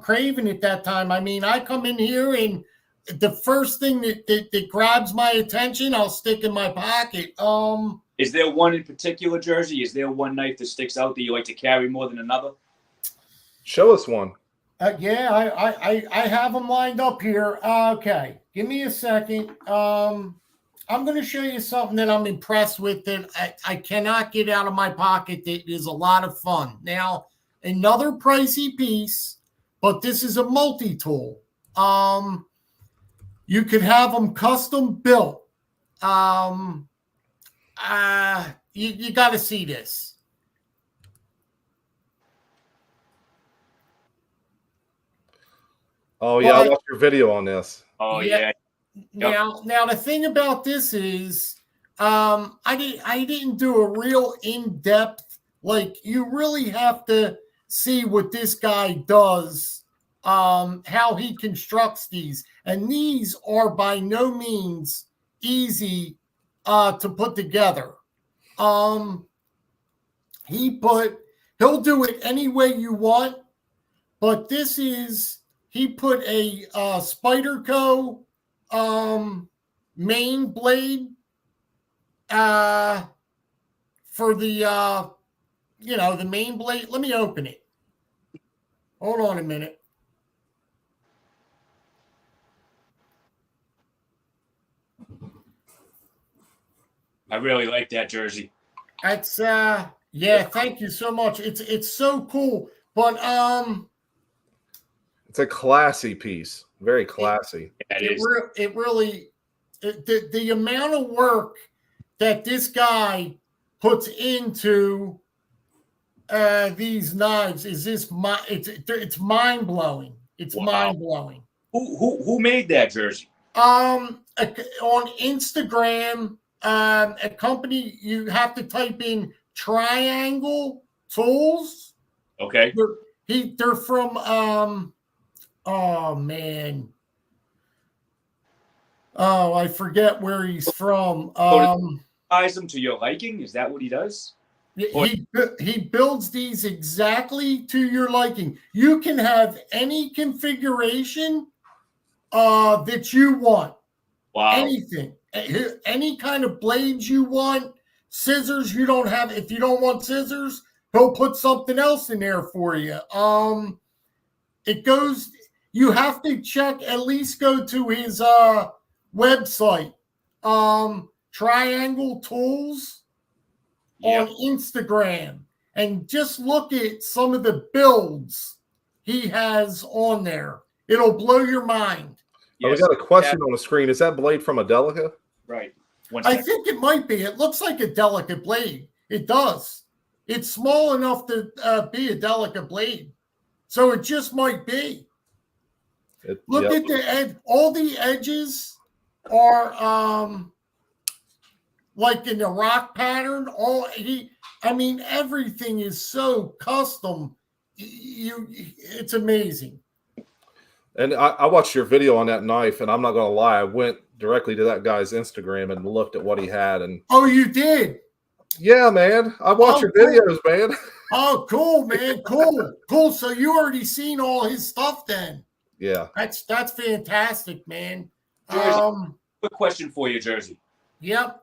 craving at that time. I mean, I come in here and the first thing that grabs my attention, I'll stick in my pocket. Is there one in particular, Jersey? Is there one knife that sticks out that you like to carry more than another? Show us one. I have them lined up here. Okay, give me a second. I'm going to show you something that I'm impressed with that I cannot get out of my pocket. That is a lot of fun. Now, another pricey piece, but this is a multi-tool. You could have them custom built. You got to see this. Oh yeah, I watched your video on this. Oh yeah. Now the thing about this is, I didn't do a real in-depth. Like, you really have to see what this guy does, how he constructs these, and these are by no means easy to put together. He'll do it any way you want, but this is. He put a Spyderco main blade for the the main blade. Let me open it. Hold on a minute. I really like that jersey. That's yeah, thank you so much. It's so cool. But It's a classy piece. Very classy. it really the amount of work that this guy puts into these knives is it's mind blowing. It's mind blowing. Who made that jersey? On Instagram, a company, you have to type in Triangle Tools. Okay. They're from oh man. Oh, I forget where he's from. Buys them to your liking? Is that what he does? He builds these exactly to your liking. You can have any configuration that you want. Wow. Anything, any kind of blades you want, scissors you don't have. If you don't want scissors, he'll put something else in there for you. It goes. You have to check. At least go to his website, Triangle Tools on Instagram, and just look at some of the builds he has on there. It'll blow your mind. Yes. We got a question on the screen. Is that blade from a Delica? Right. I think it might be. It looks like a Delica blade. It does. It's small enough to be a Delica blade. So it just might be. Look at the edge. All the edges are like in the rock pattern. Everything is so custom. It's amazing. And I watched your video on that knife, and I'm not going to lie. I went directly to that guy's Instagram and looked at what he had. And oh, you did? Yeah, man. I watch your videos, man. Oh, cool, man. Cool. So you already seen all his stuff then? Yeah. That's fantastic, man. Jersey, quick question for you, Jersey. Yep.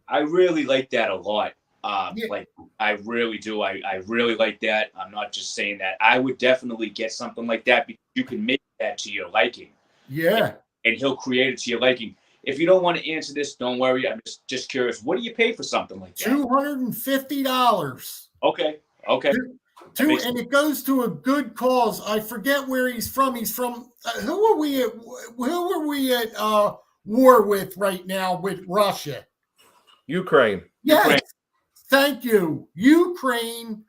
I really like that a lot. Like I really do. I really like that. I'm not just saying that. I would definitely get something like that because you can make that to your liking. Yeah. And he'll create it to your liking. If you don't want to answer this, don't worry. I'm just curious. What do you pay for something like that? $250. Okay. And it goes to a good cause. I forget where he's from. He's from who are we at war with right now with Russia? Ukraine. Yes. Ukraine. Thank you. Ukraine.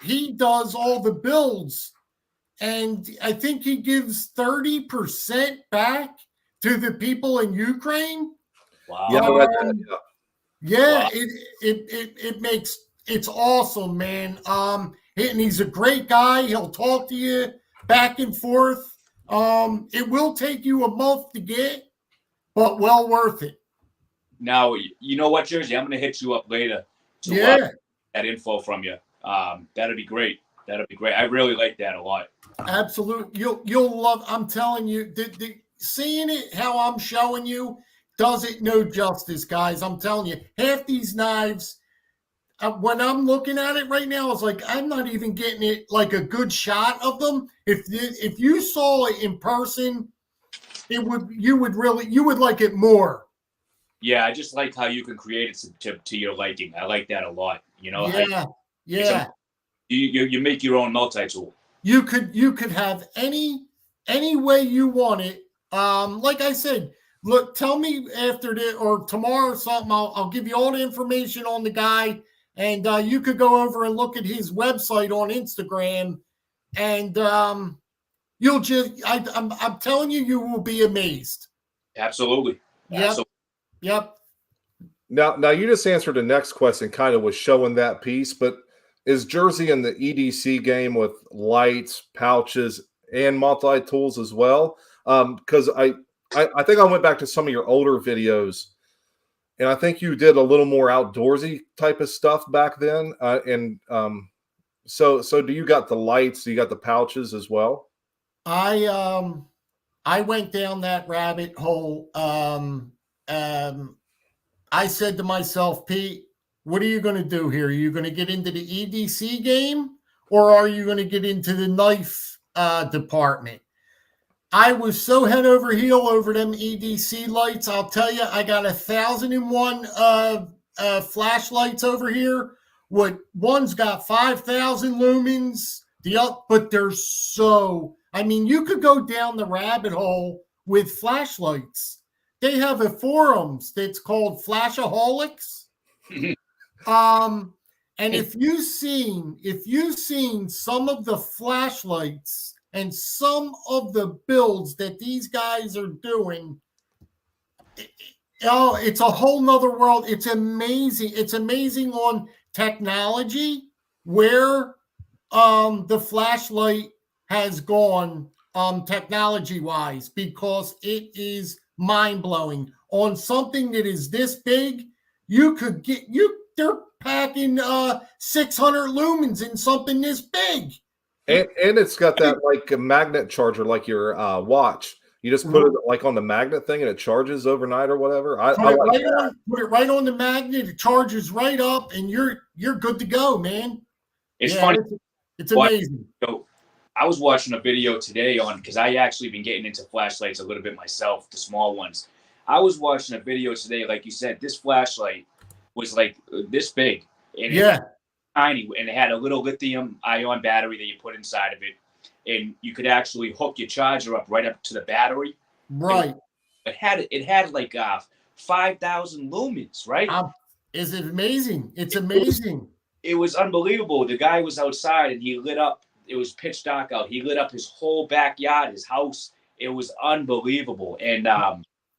He does all the builds, and I think he gives 30% back to the people in Ukraine. Wow. Yeah, it makes it's awesome, man. And he's a great guy. He'll talk to you back and forth. It will take you a month to get, but well worth it. Now, you know what, Jersey? I'm going to hit you up later to that info from you. That'd be great. I really like that a lot. Absolutely. You'll love, I'm telling you, seeing it how I'm showing you does it no justice, guys. I'm telling you, half these knives, when I'm looking at it right now, it's like I'm not even getting it like a good shot of them. If you saw it in person, you would like it more. Yeah, I just like how you can create it to your liking. I like that a lot. You know. Yeah. You make your own multi-tool. You could have any way you want it. Like I said, look, tell me after this or tomorrow or something. I'll give you all the information on the guy, and you could go over and look at his website on Instagram, and you'll just I'm telling you, you will be amazed. Absolutely. Yep. Now you just answered the next question, kind of was showing that piece, but is Jersey in the EDC game with lights, pouches, and multi-tools as well? Because I think I went back to some of your older videos, and I think you did a little more outdoorsy type of stuff back then. So do you got the lights? Do you got the pouches as well? I went down that rabbit hole. I said to myself, Pete, what are you going to do here? Are you going to get into the EDC game, or are you going to get into the knife department? I was so head over heel over them EDC lights. I'll tell you, I got 1,001 flashlights over here. One's got 5,000 lumens. But they're so. I mean, you could go down the rabbit hole with flashlights. They have a forums that's called Flashaholics. And if you've seen some of the flashlights and some of the builds that these guys are doing, it's a whole nother world. It's amazing. It's amazing on technology where the flashlight has gone technology wise, because it is mind-blowing. On something that is this big, they're packing 600 lumens in something this big. And it's got that like a magnet charger, like your watch. You just put it like on the magnet thing and it charges overnight or whatever. Put it right on the magnet. It charges right up, and you're good to go, man. It's funny. It's amazing. So I was watching a video today because I actually been getting into flashlights a little bit myself, the small ones. I was watching a video today, like you said, this flashlight was like this big, and it was tiny, and it had a little lithium-ion battery that you put inside of it, and you could actually hook your charger up right up to the battery. Right. It had like 5,000 lumens, right? Is it amazing? It's amazing. It was unbelievable. The guy was outside and he lit up. It was pitch dark out. He lit up his whole backyard, his house. It was unbelievable. And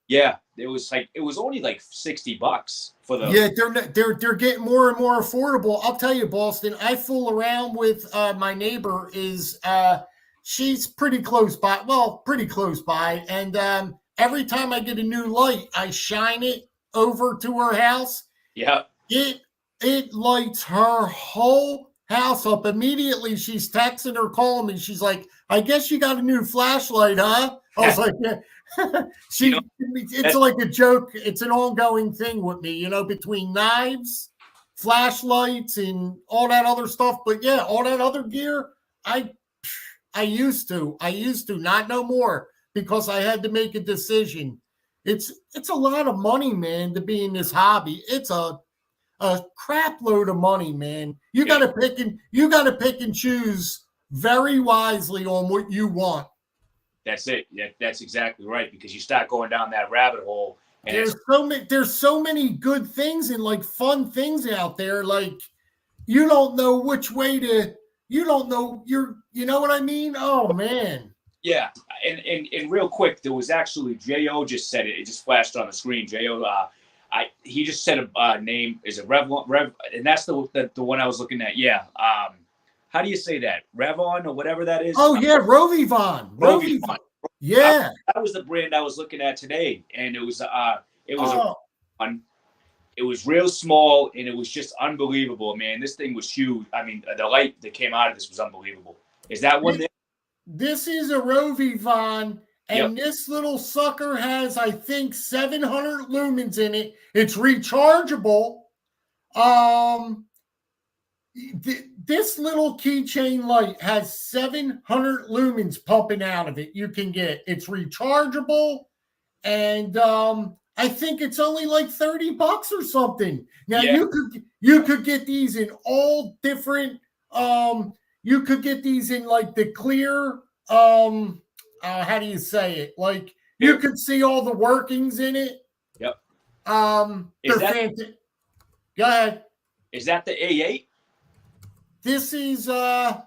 it was only like $60 for the. Yeah, they're getting more and more affordable. I'll tell you, Boston. I fool around with my neighbor. She's pretty close by. Well, pretty close by. And every time I get a new light, I shine it over to her house. Yeah. It lights her whole house up. Immediately, she's texting or calling me. She's like, I guess you got a new flashlight, huh? I was like, yeah. It's like a joke. It's an ongoing thing with me, between knives, flashlights, and all that other stuff. But yeah, all that other gear, I used to, not no more, because I had to make a decision. It's a lot of money, man, to be in this hobby. It's a crap load of money, man. You got to pick and choose very wisely on what you want. That's it. That's exactly right, because you start going down that rabbit hole. And there's so many good things and like fun things out there. Like, you don't know which way to. You don't know. You know what I mean? Oh man. Yeah, and real quick, there was actually Jo just said it. It just flashed on the screen. Jo, he just said a name. Is it Rev? And that's the one I was looking at. Yeah. How do you say that? Revon or whatever that is? Oh yeah, Rovivon. Rovivon. Yeah. That was the brand I was looking at today, and it was it was real small, and it was just unbelievable, man. This thing was huge. I mean, the light that came out of this was unbelievable. Is that one there? This is a Rovivon, and this little sucker has, I think, 700 lumens in it. It's rechargeable. This little keychain light has 700 lumens pumping out of it. It's rechargeable, and I think it's only like $30 or something. Now you could get these in all different. You could get these in like the clear. How do you say it? Like you could see all the workings in it. Yep. They're fantastic. Go ahead. Is that the A8? This is the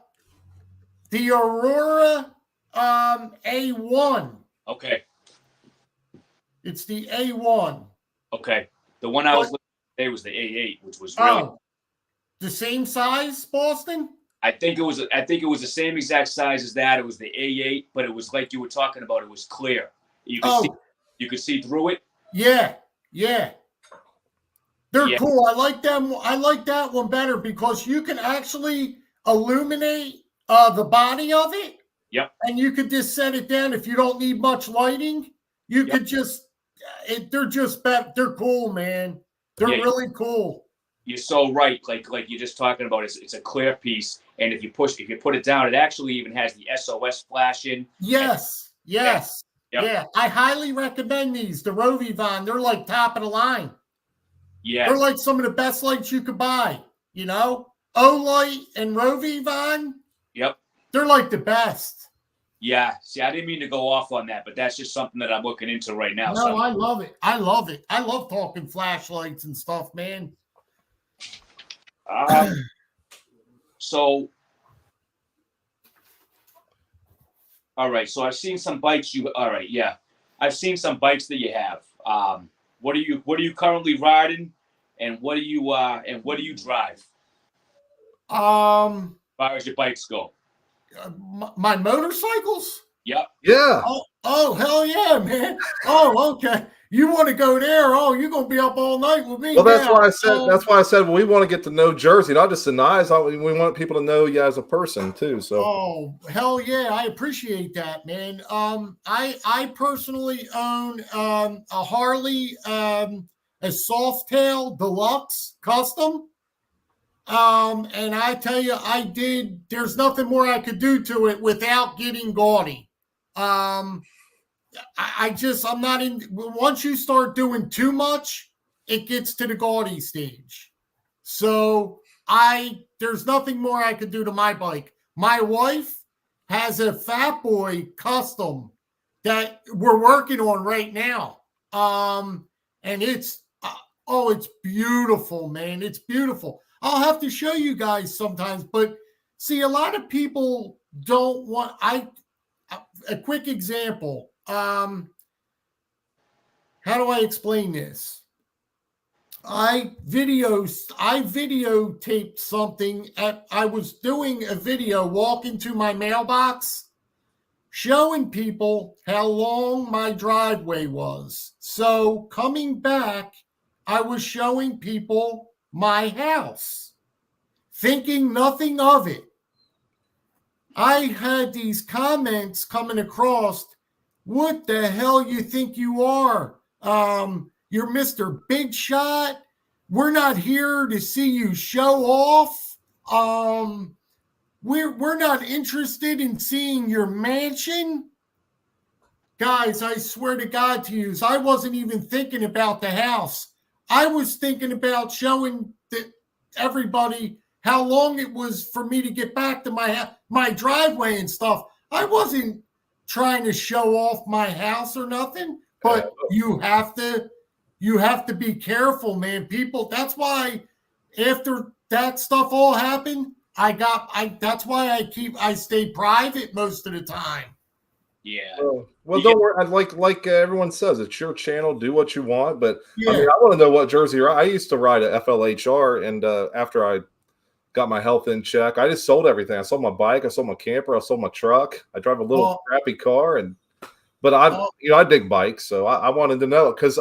Aurora A1. Okay. It's the A1. Okay. The one I was looking at today was the A8, which was really the same size, Boston? I think it was the same exact size as that. It was the A8, but it was like you were talking about, it was clear. You could see through it. Yeah. They're cool. I like them. I like that one better because you can actually illuminate the body of it. Yep. And you could just set it down if you don't need much lighting. You could just. They're just better. They're cool, man. They're really cool. You're so right. Like you're just talking about, it's a clear piece, and if you put it down, it actually even has the SOS flashing. Yes, yes, Yep. yeah. I highly recommend these. The Rovivon, they're like top of the line. Yeah, They're like some of the best lights you could buy. You know, Olight and Rovivon. yep, They're like the best. yeah. See, I didn't mean to go off on that, but that's just something that I'm looking into right now. No, I love it. I love it. I love talking flashlights and stuff, man. So, all right. So I've seen some bikes. All right? Yeah, I've seen some bikes that you have. What are you currently riding, and what do you drive? Um, As far as your bikes go. my motorcycles. Yep. Yeah. Oh, hell yeah, man. Oh, okay. You want to go there? Oh, you're gonna be up all night with me. Well, that's now. why I said. That's why I said we want to get to know Jersey, not just the eyes. We want people to know you as a person too. So. Oh, hell yeah! I appreciate that, man. I personally own a Harley, a Softail Deluxe Custom. And I tell you, there's nothing more I could do to it without getting gaudy. I'm not in, once you start doing too much, it gets to the gaudy stage. So there's nothing more I could do to my bike. My wife has a Fat Boy Custom that we're working on right now. And it's beautiful, man. It's beautiful. I'll have to show you guys sometimes, but see, a lot of people don't want, a quick example. How do I explain this? I videotaped something I was doing a video walking to my mailbox, showing people how long my driveway was. So coming back, I was showing people my house, thinking nothing of it. I had these comments coming across. What the hell you think you are? You're Mr. Big Shot. We're not here to see you show off. We're not interested in seeing your mansion. Guys, I swear to God to you, I wasn't even thinking about the house. I was thinking about showing everybody how long it was for me to get back to my driveway and stuff. I wasn't trying to show off my house or nothing, but you have to be careful, man. People, that's why after that stuff all happened, that's why I stay private most of the time. Yeah. Well, don't worry. Like everyone says, it's your channel. Do what you want. But Yeah. I mean, I want to know what Jersey. I used to ride a FLHR, and after I got my health in check, I just sold everything. I sold my bike. I sold my camper. I sold my truck. I drive a little crappy car, but I dig bikes, so I wanted to know because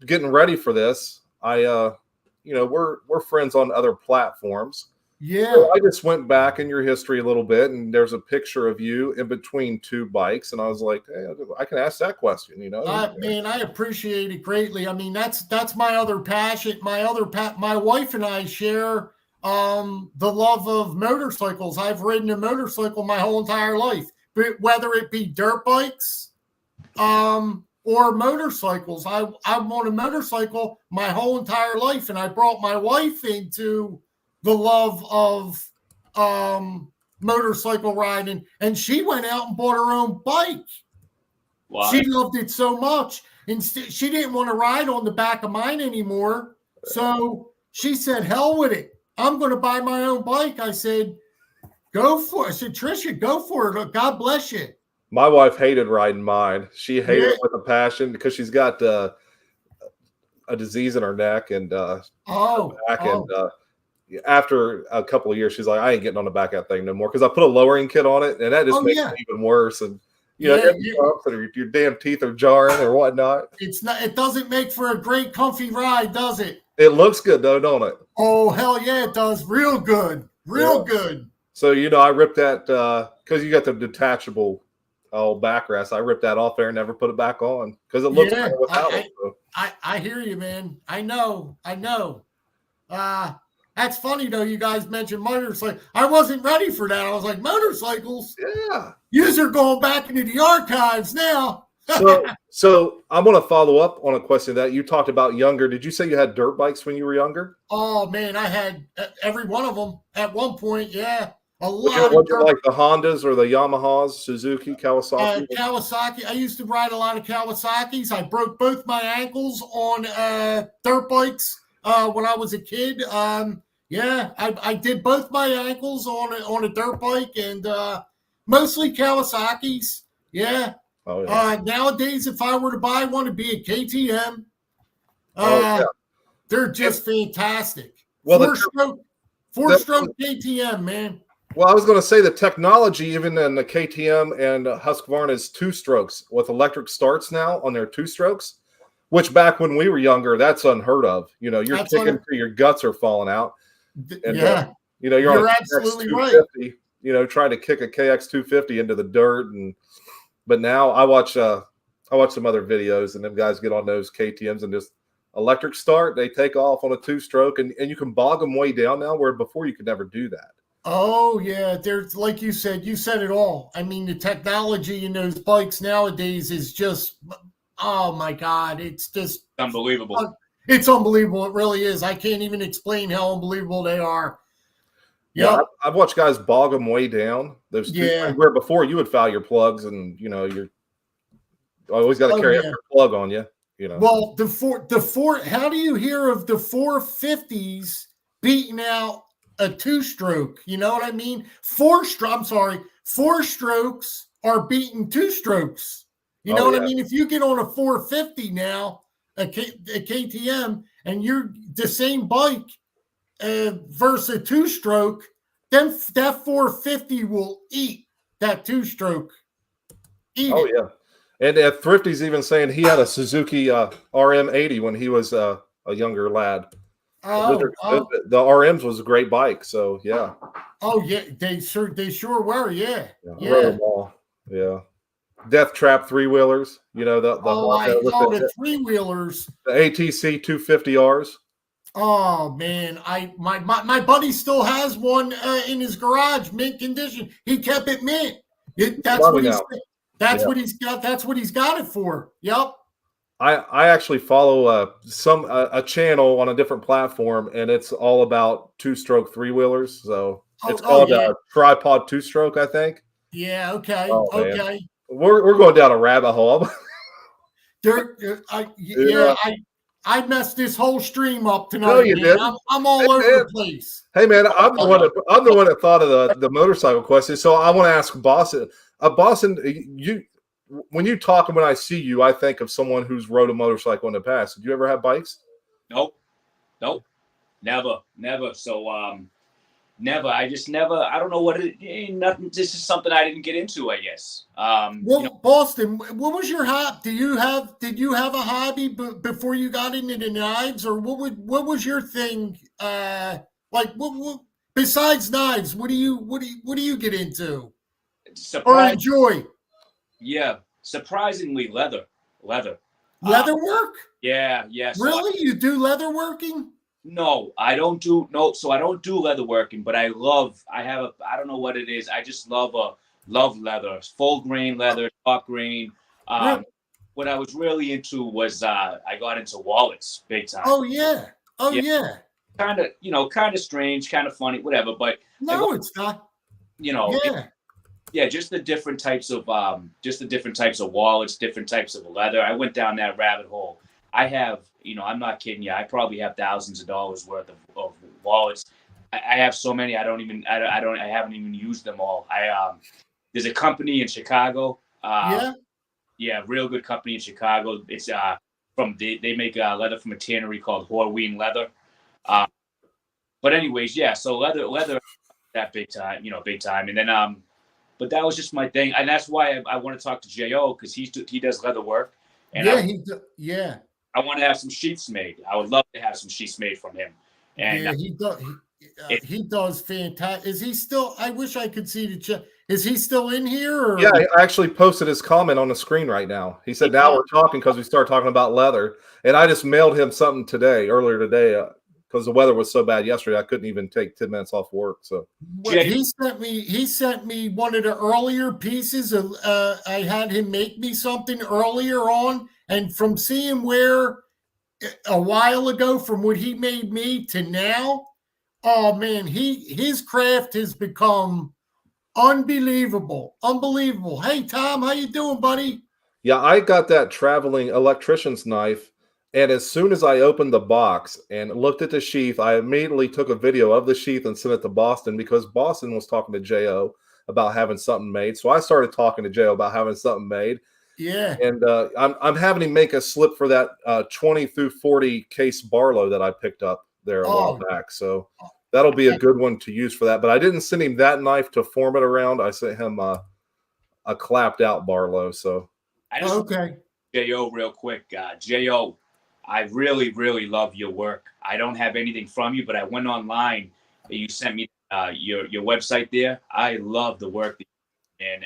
getting ready for this. We're friends on other platforms. Yeah. So I just went back in your history a little bit, and there's a picture of you in between two bikes, and I was like, hey, I can ask that question, Man, I appreciate it greatly. I mean, that's my other passion. My wife and I share the love of motorcycles. I've ridden a motorcycle my whole entire life, but whether it be dirt bikes, or motorcycles. I'm on a motorcycle my whole entire life, and I brought my wife into the love of motorcycle riding, and she went out and bought her own bike. Wow. She loved it so much, and she didn't want to ride on the back of mine anymore. So she said, hell with it. I'm going to buy my own bike. I said, go for it. I said, Tricia, go for it. God bless you. My wife hated riding mine. She hated it with a passion because she's got a disease in her neck and back. And after a couple of years, she's like, I ain't getting on the back of that thing no more because I put a lowering kit on it, and that just makes it even worse. And your damn teeth are jarring or whatnot. It doesn't make for a great comfy ride, does it? It looks good though, don't it? Oh hell yeah, it does. Real good, good. So I ripped that because you got the detachable backrest. I ripped that off there and never put it back on because it looks better without it. So. I hear you, man. I know. That's funny though. You guys mentioned motorcycles. I wasn't ready for that. I was like, motorcycles. Yeah. Yous are going back into the archives now. So I'm going to follow up on a question that you talked about younger. Did you say you had dirt bikes when you were younger? Oh man, I had every one of them at one point. Yeah, a Would lot you of like the Hondas or the Yamahas, Suzuki, Kawasaki? Kawasaki. I used to ride a lot of Kawasaki's. I broke both my ankles on dirt bikes when I was a kid. Yeah, I did both my ankles on a dirt bike, and mostly Kawasaki's. Yeah. Oh, yeah. Nowadays, if I were to buy one, it'd be a KTM. Yeah. They're just fantastic. Well, four-stroke KTM, man. Well, I was going to say the technology, even in the KTM and Husqvarna, is 2 strokes with electric starts now on their 2 strokes, which back when we were younger, that's unheard of. You know, you're kicking till your guts are falling out. And, yeah. You know, you're on absolutely right. You know, trying to kick a KX 250 into the dirt. But now I watch some other videos, and them guys get on those KTMs and just electric start. They take off on a 2-stroke, and you can bog them way down now, where before you could never do that. Oh yeah, there's, like you said it all. I mean, the technology in those bikes nowadays is just, oh my God, it's just unbelievable. It's unbelievable. It really is. I can't even explain how unbelievable they are. Yep. Yeah, I've watched guys bog them way down. Those where before you would foul your plugs, and you know you're always got to carry a plug on you. You know. Well, the four. How do you hear of the 450s beating out a 2-stroke? You know what I mean? 4 strokes are beating 2 strokes. You know what I mean? If you get on a 450 now, a KTM, and you're the same bike versus a 2-stroke, then that 450 will eat that 2-stroke. Yeah. And Thrifty's even saying he had a Suzuki RM80 when he was a younger lad. The RMs was a great bike, so yeah. Oh yeah, they sure were, yeah. Rode them all. Yeah. Death Trap 3-wheelers, you know, the 3-wheelers. The ATC 250Rs. Oh man, my buddy still has one in his garage, mint condition. He kept it mint. That's what he's got. That's what he's got it for. Yep. I actually follow a channel on a different platform, and it's all about 2-stroke 3-wheelers. So it's called Tripod 2-stroke, I think. Yeah. Okay. Okay. Man. We're going down a rabbit hole. I messed this whole stream up tonight. No, you didn't. I'm all over the place. Hey man, I'm the one that thought of the motorcycle question. So I want to ask Boston. Boston, when you talk and when I see you, I think of someone who's rode a motorcycle in the past. Did you ever have bikes? Nope, never. So never. I just never. I don't know what it. Nothing. This is something I didn't get into, I guess. Boston, what was your hobby? Did you have a hobby before you got into the knives, or what was your thing? Like what besides knives? What do you get into or enjoy? Yeah, surprisingly, leather. Leather work? Yeah. So really, you do leather working? No, I don't do So I don't do leather working, but I don't know what it is. I just love leather, full grain leather, top grain. What I was really into was I got into wallets big time. Oh yeah. Kind of strange, kind of funny, whatever. But no, it's not. You know. Yeah. Just the different types of wallets, different types of leather. I went down that rabbit hole. I have, I'm not kidding you. I probably have thousands of dollars worth of wallets. I have so many. I haven't even used them all. There's a company in Chicago. Real good company in Chicago. It's they make leather from a tannery called Horween Leather. But anyways, yeah. So leather, that big time. And then but that was just my thing, and that's why I want to talk to Jo, because he does leather work. And I want to have some sheets made. I would love to have some sheets made from him. And he does. He does fantastic. Is he still? I wish I could see the chat. Is he still in here? Or? Yeah, I actually posted his comment on the screen right now. He said, "Now we're talking because we started talking about leather," and I just mailed him something earlier today. because the weather was so bad yesterday, I couldn't even take 10 minutes off work. So well, he sent me one of the earlier pieces of I had him make me something earlier on, and from seeing where a while ago from what he made me to now, oh man, his craft has become unbelievable. Hey Tom, how you doing, buddy? yeah, I got that traveling electrician's knife, and as soon as I opened the box and looked at the sheath, I immediately took a video of the sheath and sent it to Boston because Boston was talking to Jo about having something made. So I started talking to Jo about having something made. Yeah. And I'm having him make a slip for that 20 through 40 case Barlow that I picked up there a while back. So that'll be a good one to use for that. But I didn't send him that knife to form it around. I sent him a clapped out Barlow. So I just Jo real quick. Jo, I really, really love your work. I don't have anything from you, but I went online and you sent me your website there. I love the work, and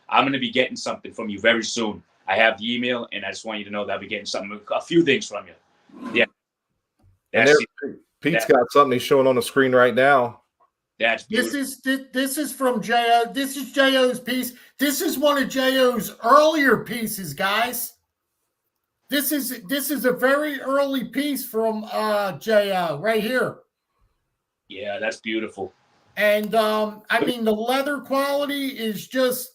I'm going to be getting something from you very soon. I have the email, and I just want you to know that I'll be getting a few things from you. Yeah. And Pete's got something he's showing on the screen right now. That's beautiful. This is from Jo. This is Jo's piece. This is one of Jo's earlier pieces, guys. This is a very early piece from Jo right here. Yeah, that's beautiful. And I mean the leather quality is just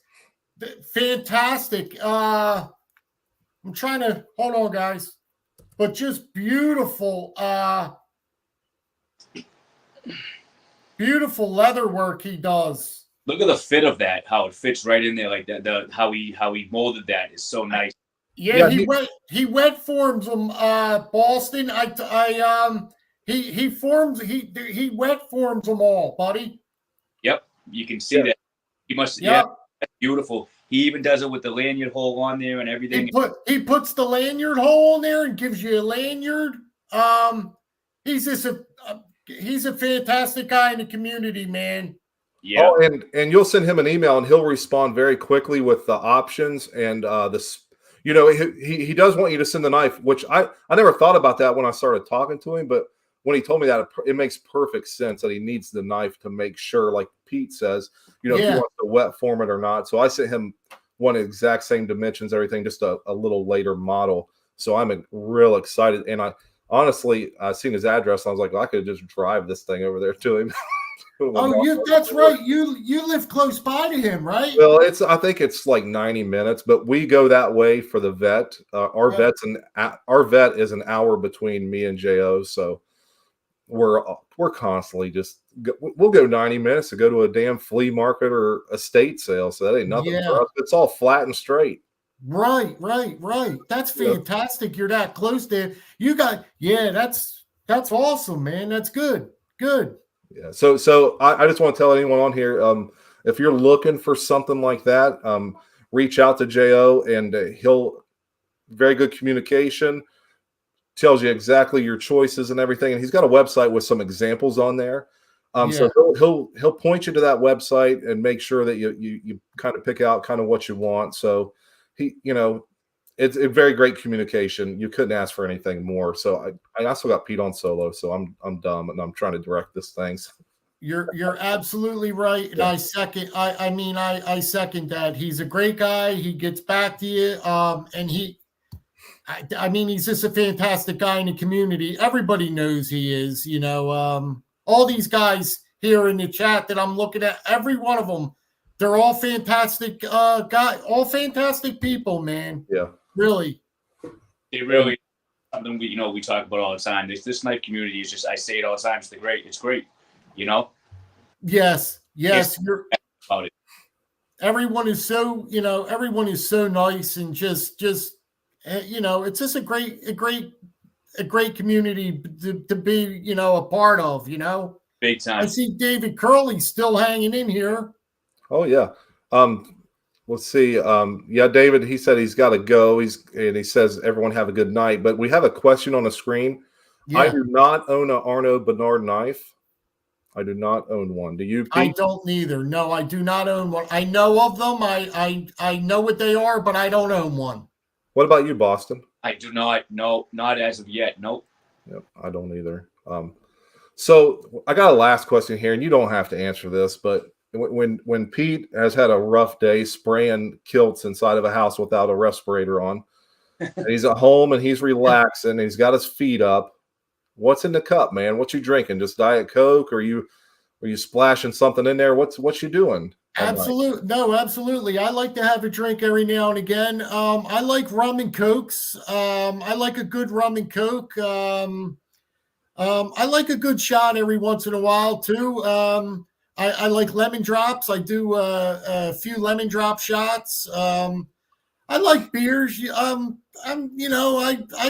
fantastic. I'm trying to hold on, guys, but just beautiful. Beautiful leather work he does. Look at the fit of that, how it fits right in there like that. How he molded that is so nice. Yeah, he wet forms them, Boston. He wet forms them all, buddy. Yep, you can see that. He must. Yep. Yeah, that's beautiful. He even does it with the lanyard hole on there and everything. He puts the lanyard hole on there and gives you a lanyard. He's a fantastic guy in the community, man. Yeah. Oh, and you'll send him an email and he'll respond very quickly with the options and this. You know, he does want you to send the knife, which I never thought about that when I started talking to him, but when he told me that, it makes perfect sense that he needs the knife to make sure, like Pete says, you know, if he wants to wet form it or not. So I sent him one exact same dimensions, everything, just a little later model. So I'm real excited. And I honestly, I seen his address. And I was like, well, I could just drive this thing over there to him. That's right. You live close by to him, right? Well, I think it's like 90 minutes, but we go that way for the vet. Our vet is an hour between me and Jo, so we're constantly we'll go 90 minutes to go to a damn flea market or estate sale. So that ain't nothing for us. It's all flat and straight. Right. That's fantastic. You're that close there. You got that's awesome, man. That's good. Yeah. So I just want to tell anyone on here, if you're looking for something like that, reach out to Jo, and he'll very good communication, tells you exactly your choices and everything. And he's got a website with some examples on there. So he'll point you to that website and make sure that you kind of pick out kind of what you want. So it's a very great communication. You couldn't ask for anything more. So I also got Pete on solo. So I'm dumb and I'm trying to direct this thing. You're absolutely right, and I second. I second that. He's a great guy. He gets back to you, and he's just a fantastic guy in the community. Everybody knows he is. All these guys here in the chat that I'm looking at, every one of them, they're all fantastic guys, all fantastic people, man. Yeah. Really. It really something we talk about all the time. This knife community is just, I say it all the time, it's great. Yes. You're about it. Everyone is so nice and just it's just a great community to be, a part of, Big time. I see David Curley still hanging in here. Oh yeah. Let's see. David, he said he's got to go. He says everyone have a good night. But we have a question on the screen. Yeah. I do not own an Arnaud Bernard knife. I do not own one. Do you, Pete? I don't either. No, I do not own one. I know of them. I know what they are, but I don't own one. What about you, Boston? I do not. No, not as of yet. Nope. Yep, I don't either. So I got a last question here, and you don't have to answer this, but when Pete has had a rough day spraying kilts inside of a house without a respirator on, and he's at home and he's relaxing, and he's got his feet up, what's in the cup, man? What you drinking? Just Diet Coke? Or are you splashing something in there? What you doing? Absolutely. No, absolutely. I like to have a drink every now and again. I like rum and cokes. I like a good rum and coke. I like a good shot every once in a while too. I like lemon drops. I do a few lemon drop shots. I like beers. I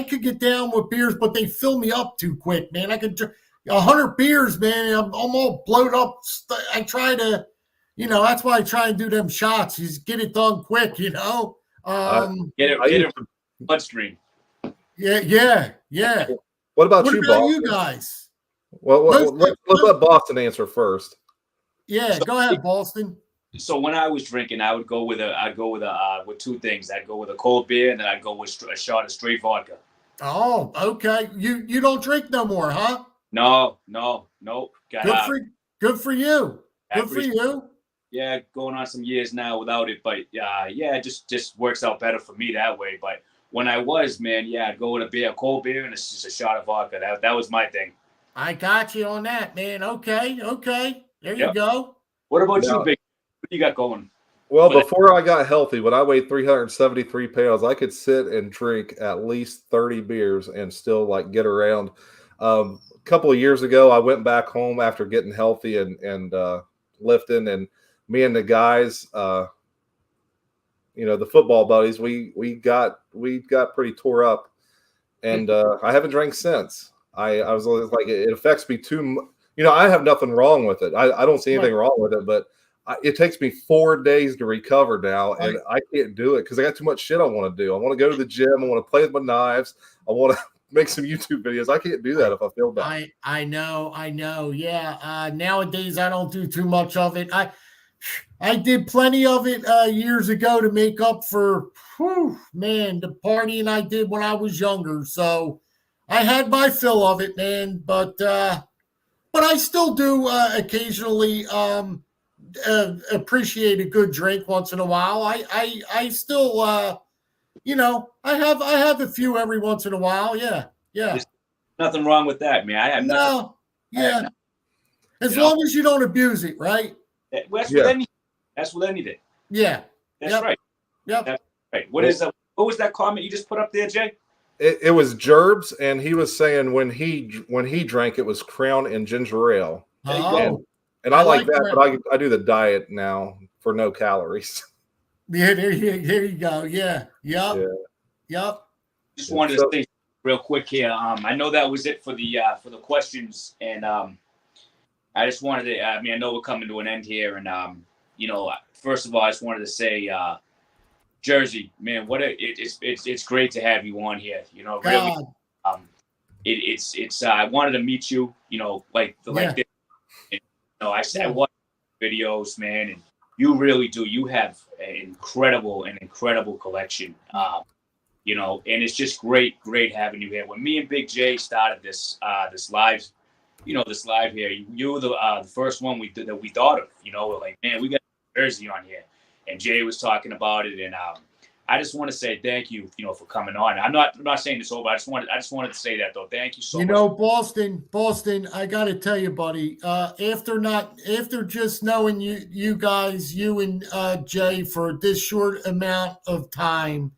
could get down with beers, but they fill me up too quick, man. I could drink 100 beers, man. I'm all blown up. I try to, that's why I try and do them shots. Just get it done quick, Get it bloodstream. Yeah. What about What you, about Boston? you guys? Well, let's let Boston answer first. Yeah, go ahead, Boston. So when I was drinking, I'd go with two things. I'd go with a cold beer, and then I'd go with a shot of straight vodka. Oh, okay. You don't drink no more, huh? No. Good for you. Good for you. Yeah, going on some years now without it, but it just works out better for me that way. But when I was, man, I'd go with a cold beer, and it's just a shot of vodka. That was my thing. I got you on that, man. Okay. There you go. What about you, Big? What you got going? Well, before I got healthy, when I weighed 373 pounds, I could sit and drink at least 30 beers and still get around. A couple of years ago, I went back home after getting healthy and lifting, and me and the guys, the football buddies, we got pretty tore up, and I haven't drank since. I was like, it affects me too. I have nothing wrong with it. I don't see anything wrong with it, but it takes me 4 days to recover now, and I can't do it because I got too much shit I want to do. I want to go to the gym. I want to play with my knives. I want to make some YouTube videos. I can't do that if I feel bad. I know. Yeah. Nowadays, I don't do too much of it. I did plenty of it years ago to make up for, the partying I did when I was younger. So I had my fill of it, man. But I still do occasionally appreciate a good drink once in a while. I still, I have a few every once in a while. Yeah. There's nothing wrong with that, man. I have nothing. Yeah. As long as you don't abuse it, right? That's with anything. Yeah. That's right. Yep. That's right. What was that comment you just put up there, Jay? It was Gerbs, and he was saying when he drank, it was Crown and ginger ale. Oh. And I like that, but I do the diet now for no calories. Yeah, there you go. Yeah. Yep. Just wanted to say real quick here. I know that was it for the questions, and I just wanted to. I know we're coming to an end here, and first of all, I just wanted to say, Jersey, man, it's great to have you on here. Really, I wanted to meet you. This. I watch videos, man, and you really do. You have an incredible collection. And it's just great having you here. When me and Big J started this live, this live here, you were the first one we thought of. We're like, man, we got Jersey on here, and Jay was talking about it, and I just want to say thank you, for coming on. I'm not saying this over. I just wanted to say that though. Thank you so much. Boston, I got to tell you, buddy. After just knowing you guys, you and Jay for this short amount of time,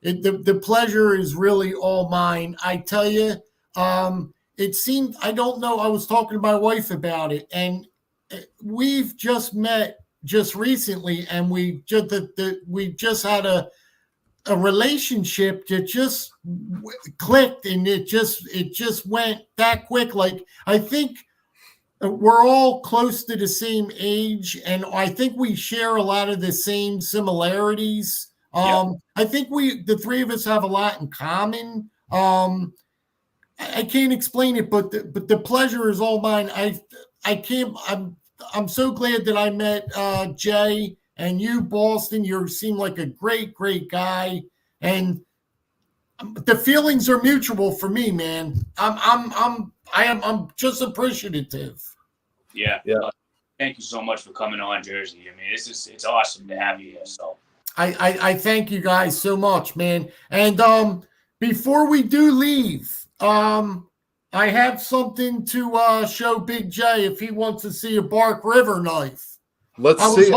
the pleasure is really all mine. I tell you, it seemed, I don't know. I was talking to my wife about it, and we've just met just recently, and we just had a relationship that just clicked, and it just went that quick. Like, I think we're all close to the same age, and I think we share a lot of the same similarities. I think the three of us have a lot in common. I can't explain it, but the pleasure is all mine. I'm so glad that I met Jay and you, Boston. You seem like a great guy, and the feelings are mutual for me, man. I'm just appreciative. Yeah. Thank you so much for coming on, Jersey. I mean, it's awesome to have you here. So I thank you guys so much, man. And before we do leave, I have something to show Big J if he wants to see a Bark River knife. Let's I was see.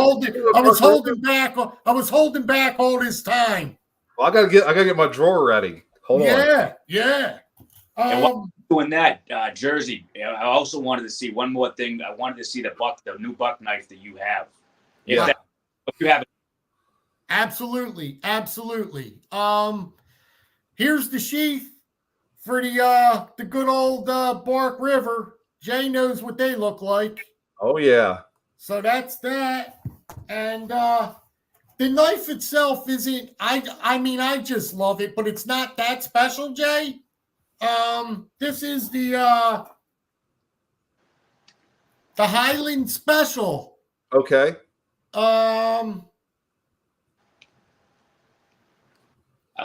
holding back all this time. Well, I gotta get my drawer ready. Hold on. Yeah. and while doing that, Jersey, I also wanted to see one more thing. I wanted to see the new buck knife that you have. If you have it. Absolutely. Here's the sheath for the good old Bark River. Jay knows what they look like. Oh yeah. So that's that. And the knife itself isn't. I mean, I just love it, but it's not that special, Jay. This is the Highland Special. Okay. I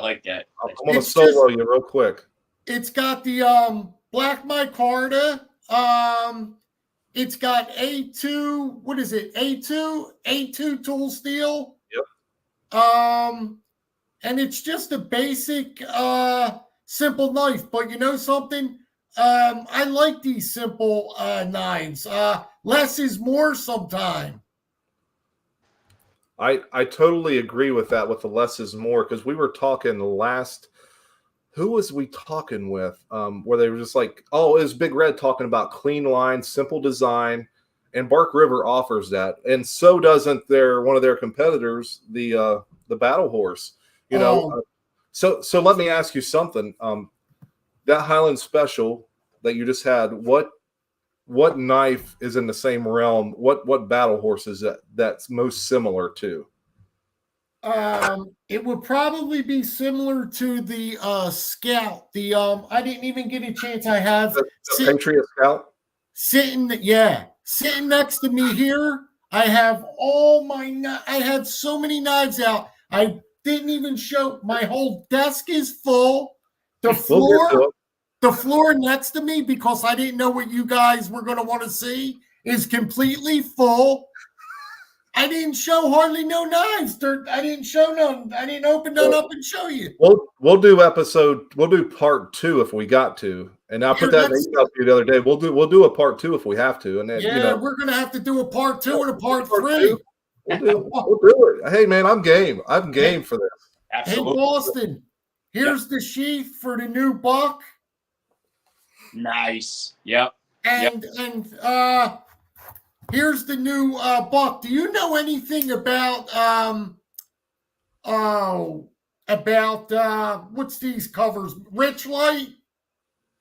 like that. I'm gonna solo you real quick. It's got the black micarta. It's got A2. What is it? A2 tool steel. Yep. And it's just a basic simple knife. But you know something? I like these simple knives. Less is more sometime. I totally agree with that, with the less is more, because we were talking the last, who was we talking with? Where they were just like, oh, it was Big Red talking about clean line, simple design, and Bark River offers that. And so doesn't one of their competitors, the Battle Horse, you know. So let me ask you something. That Highland Special that you just had, what knife is in the same realm? What Battle Horse is that's most similar to? It would probably be similar to the Scout. The I didn't even get a chance. I have the Patriot Scout sitting next to me here. I have I have so many knives out. I didn't even show. My whole desk is full. The floor next to me, because I didn't know what you guys were going to want to see, is completely full. I didn't show hardly no knives. I didn't show none. I didn't open none up and show you. We'll do part 2 if we got to. And I put that in the email to you the other day. We'll do a part 2 if we have to. And then, we're gonna have to do a part 2 and a part 3. We'll do it. Hey man, I'm game. I'm game for this. Absolutely. Hey Boston, here's the sheath for the new buck. Nice. Yep. And here's the new buck. Do you know anything about what's these covers? Rich Light?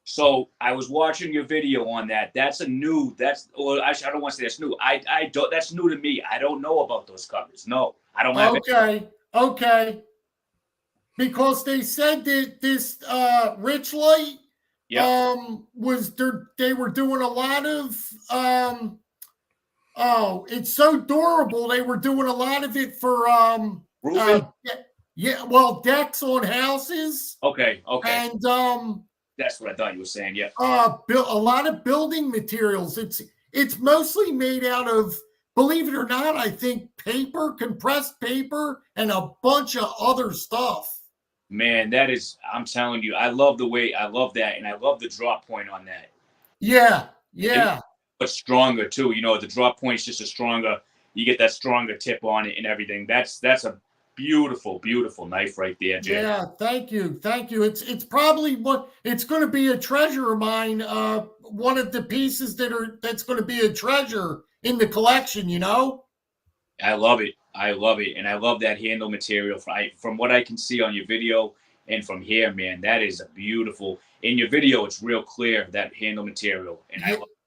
So I was watching your video on that. I don't want to say that's new. I don't. That's new to me. I don't know about those covers. No, I don't have it. Okay. Because they said that this Rich Light they were doing a lot of it's so durable. They were doing a lot of it for roofing. Decks on houses. Okay. And that's what I thought you were saying. Yeah. A lot of building materials. It's mostly made out of, believe it or not, I think paper, compressed paper, and a bunch of other stuff. Man, I'm telling you, I love that, and I love the drop point on that. Yeah. But stronger too. You know, the drop point is just you get that stronger tip on it and everything. That's a beautiful, beautiful knife right there, Jay. Yeah, thank you. It's probably it's going to be a treasure of mine. One of the pieces that's going to be a treasure in the collection. You know. I love it, and I love that handle material. From what I can see on your video and from here, man, that is a beautiful. In your video, it's real clear, that handle material, and I love it.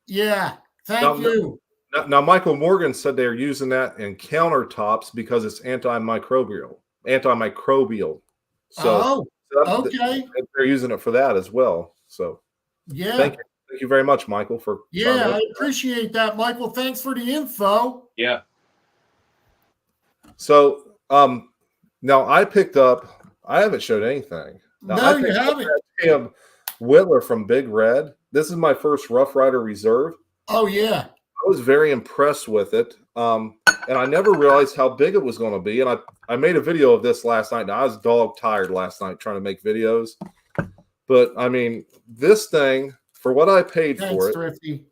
Yeah, thank you. Now, Michael Morgan said they're using that in countertops because it's antimicrobial. So, okay. They're using it for that as well. So, yeah. Thank you very much, Michael, for. Yeah, I appreciate that, Michael. Thanks for the info. Yeah. So, now I picked up I haven't showed anything. Now, No, you haven't. Tim Whitler from Big Red. This is my first Rough Rider Reserve. Oh yeah. I was very impressed with it. And I never realized how big it was going to be. And I made a video of this last night. Now, I was dog tired last night trying to make videos. But, I mean, this thing, for what I paid for it, Thrifty.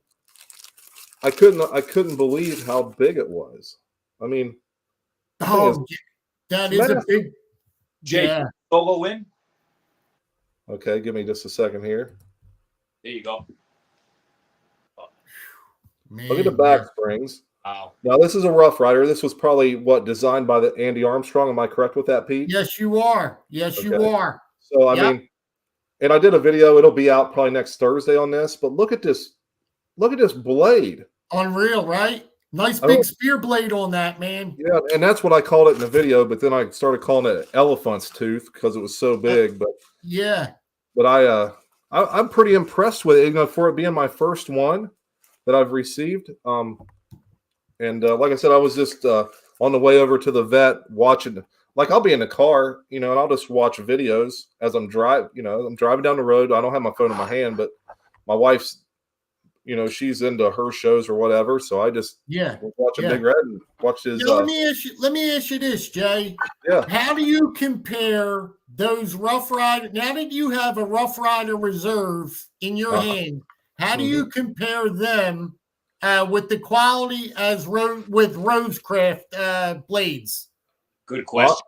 I couldn't believe how big it was. I mean, oh, that is a big. Jake, solo win. Okay, give me just a second here. There you go. Man, look at the back springs. Wow. Now, this is a Rough Rider. This was probably, designed by the Andy Armstrong. Am I correct with that, Pete? Yes, you are. Yes, Okay. you are. So, I mean, and I did a video. It'll be out probably next Thursday on this. But look at this. Look at this blade. Unreal, right? Nice big spear blade on that, man. Yeah, and that's what I called it in the video. But then I started calling it elephant's tooth because it was so big. But yeah. But I'm pretty impressed with it, you know, for it being my first one that I've received. And like I said, I was just on the way over to the vet watching. Like, I'll be in the car, you know, and I'll just watch videos as I'm driving. You know, I'm driving down the road. I don't have my phone in my hand, but my wife's, you know, she's into her shows or whatever. So I just was watching Big Red and watched his. Let me ask you this, Jay. Yeah. How do you compare those Rough Rider? Now that you have a Rough Rider Reserve in your hand, how do you compare them with the quality as with Rosecraft blades? Good question.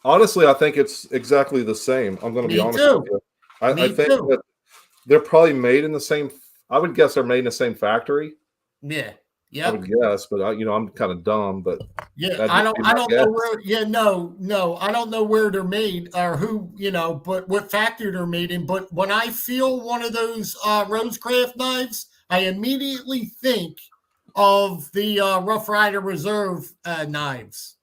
Honestly, I think it's exactly the same. I'm going to be honest with you. I think that they're probably made in the same. I would guess they're made in the same factory. Yeah. I would guess, but I'm kind of dumb. But I don't know where. Yeah, no, I don't know where they're made or who, you know, but what factory they're made in. But when I feel one of those Rosecraft knives, I immediately think of the Rough Rider Reserve knives.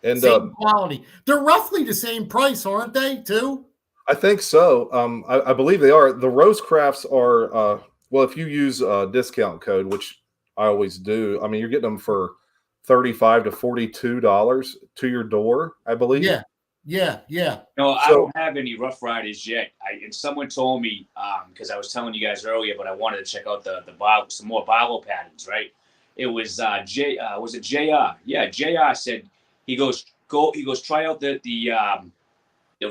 And same quality. They're roughly the same price, aren't they? Too. I think so. I believe they are. The Rosecrafts are. Well, if you use a discount code, which I always do, I mean, you're getting them for $35 to $42 to your door, I believe. Yeah. No, I don't have any Rough Riders yet. And someone told me, because I was telling you guys earlier, but I wanted to check out some more Bible patterns, right? It was was it JR? Yeah, JR said he goes try out the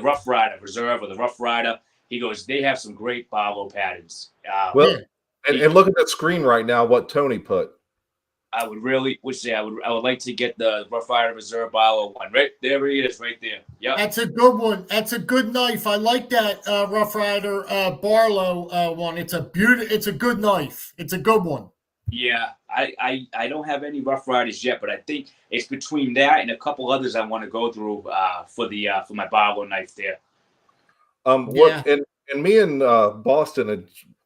Rough Rider Reserve or the Rough Rider. He goes, they have some great Bible patterns. And look at that screen right now. What Tony put. I would like to get the Rough Rider Reserve Barlow one. Right there he is, right there. Yeah, that's a good one. That's a good knife. I like that Rough Rider Barlow one. It's a good knife. It's a good one. Yeah, I don't have any Rough Riders yet, but I think it's between that and a couple others I want to go through for my Barlow knife there. And me and Boston had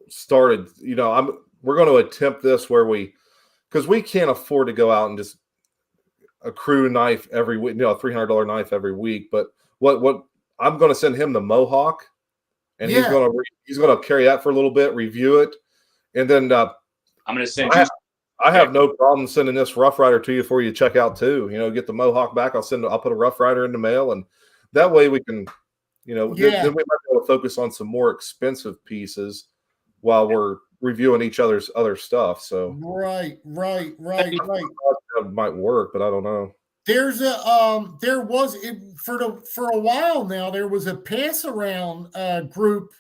started. You know, we're going to attempt this where because we can't afford to go out and just accrue a knife every week, you know, a $300 knife every week. But what I'm going to send him the Mohawk, and he's going to carry that for a little bit, review it, and then I'm going to send you. I have no problem sending this Rough Rider to you for you to check out too. You know, get the Mohawk back. I'll put a Rough Rider in the mail, and that way we can, you know, then we might be able to focus on some more expensive pieces while we're reviewing each other's other stuff. So right. That might work, but I don't know. There's a for a while now. There was a pass around group.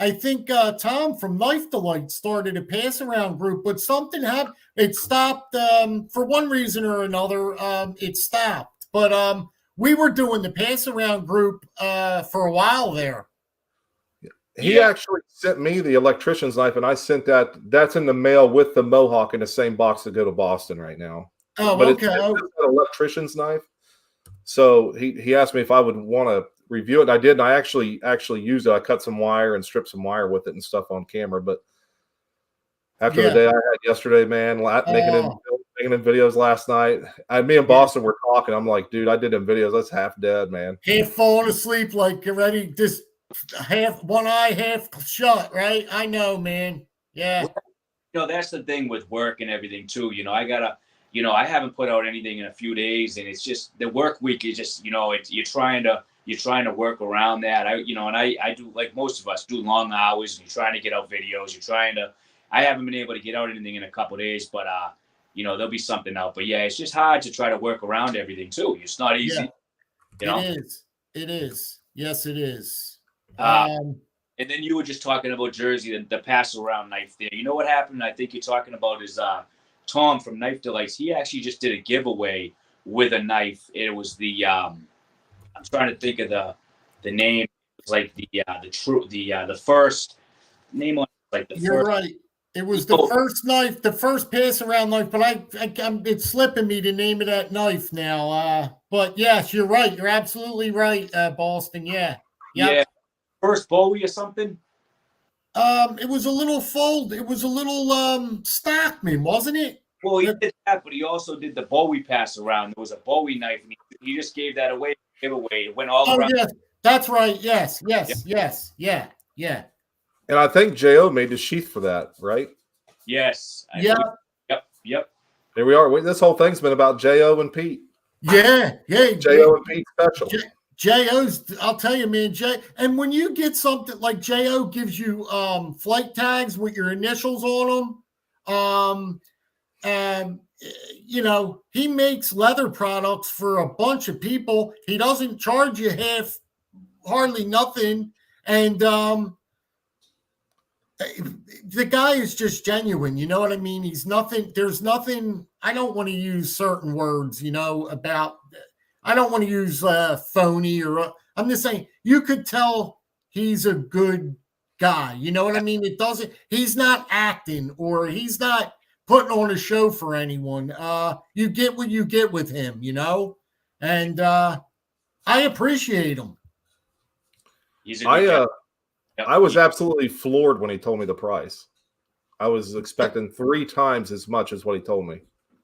I think Tom from Knife Delight started a pass around group, but something happened. It stopped for one reason or another. It stopped, but we were doing the pass around group for a while there. He actually sent me the electrician's knife, and I sent that. That's in the mail with the Mohawk in the same box to go to Boston right now. Oh, but okay. It's an electrician's knife. So he asked me if I would want to review it. And I did, and I actually used it. I cut some wire and stripped some wire with it and stuff on camera. But after the day I had yesterday, man, making them videos last night, me and Boston were talking. I'm like, dude, I did them videos. That's half dead, man. Half falling asleep, like you're ready, just half one eye, half shut, right? I know, man. Yeah. You know, that's the thing with work and everything too. You know, I gotta you know, I haven't put out anything in a few days, and it's just the work week is just, you know, you're trying to work around that. I do, like most of us, do long hours. You're trying to get out videos. I haven't been able to get out anything in a couple of days, but you know, there'll be something out. But yeah, it's just hard to try to work around everything too. It's not easy. Yeah, you know? It is. Yes, it is. And then you were just talking about Jersey, the pass around knife there. You know what happened? I think you're talking about is Tom from Knife Delights. He actually just did a giveaway with a knife. It was the I'm trying to think of the name. It's like the first name on like the You're first. right. It was the first knife, the first pass around knife, but it's slipping me the name of that knife now. But yes, you're right. You're absolutely right, Boston. Yeah. Yep. Yeah. First Bowie or something. It was a little fold. It was a little Stockman, wasn't it? Well, he did that, but he also did the Bowie pass around. There was a Bowie knife, and he just gave that away. Giveaway. It went all around. Yes, that's right. Yes. Yeah. And I think Jo made the sheath for that, right? Yes. Yep. Here we are. This whole thing's been about Jo and Pete. Yeah. Jo and Pete special. J.O.'s, I'll tell you, man, and when you get something like J.O. gives you flight tags with your initials on them, and you know, he makes leather products for a bunch of people. He doesn't charge you hardly nothing, and the guy is just genuine. You know what I mean? There's nothing, I don't want to use certain words, you know, I don't want to use phony I'm just saying you could tell he's a good guy. You know what I mean? He's not acting or he's not putting on a show for anyone. You get what you get with him, you know? And I appreciate him. He's a good guy. I was absolutely floored when he told me the price. I was expecting 3 times as much as what he told me.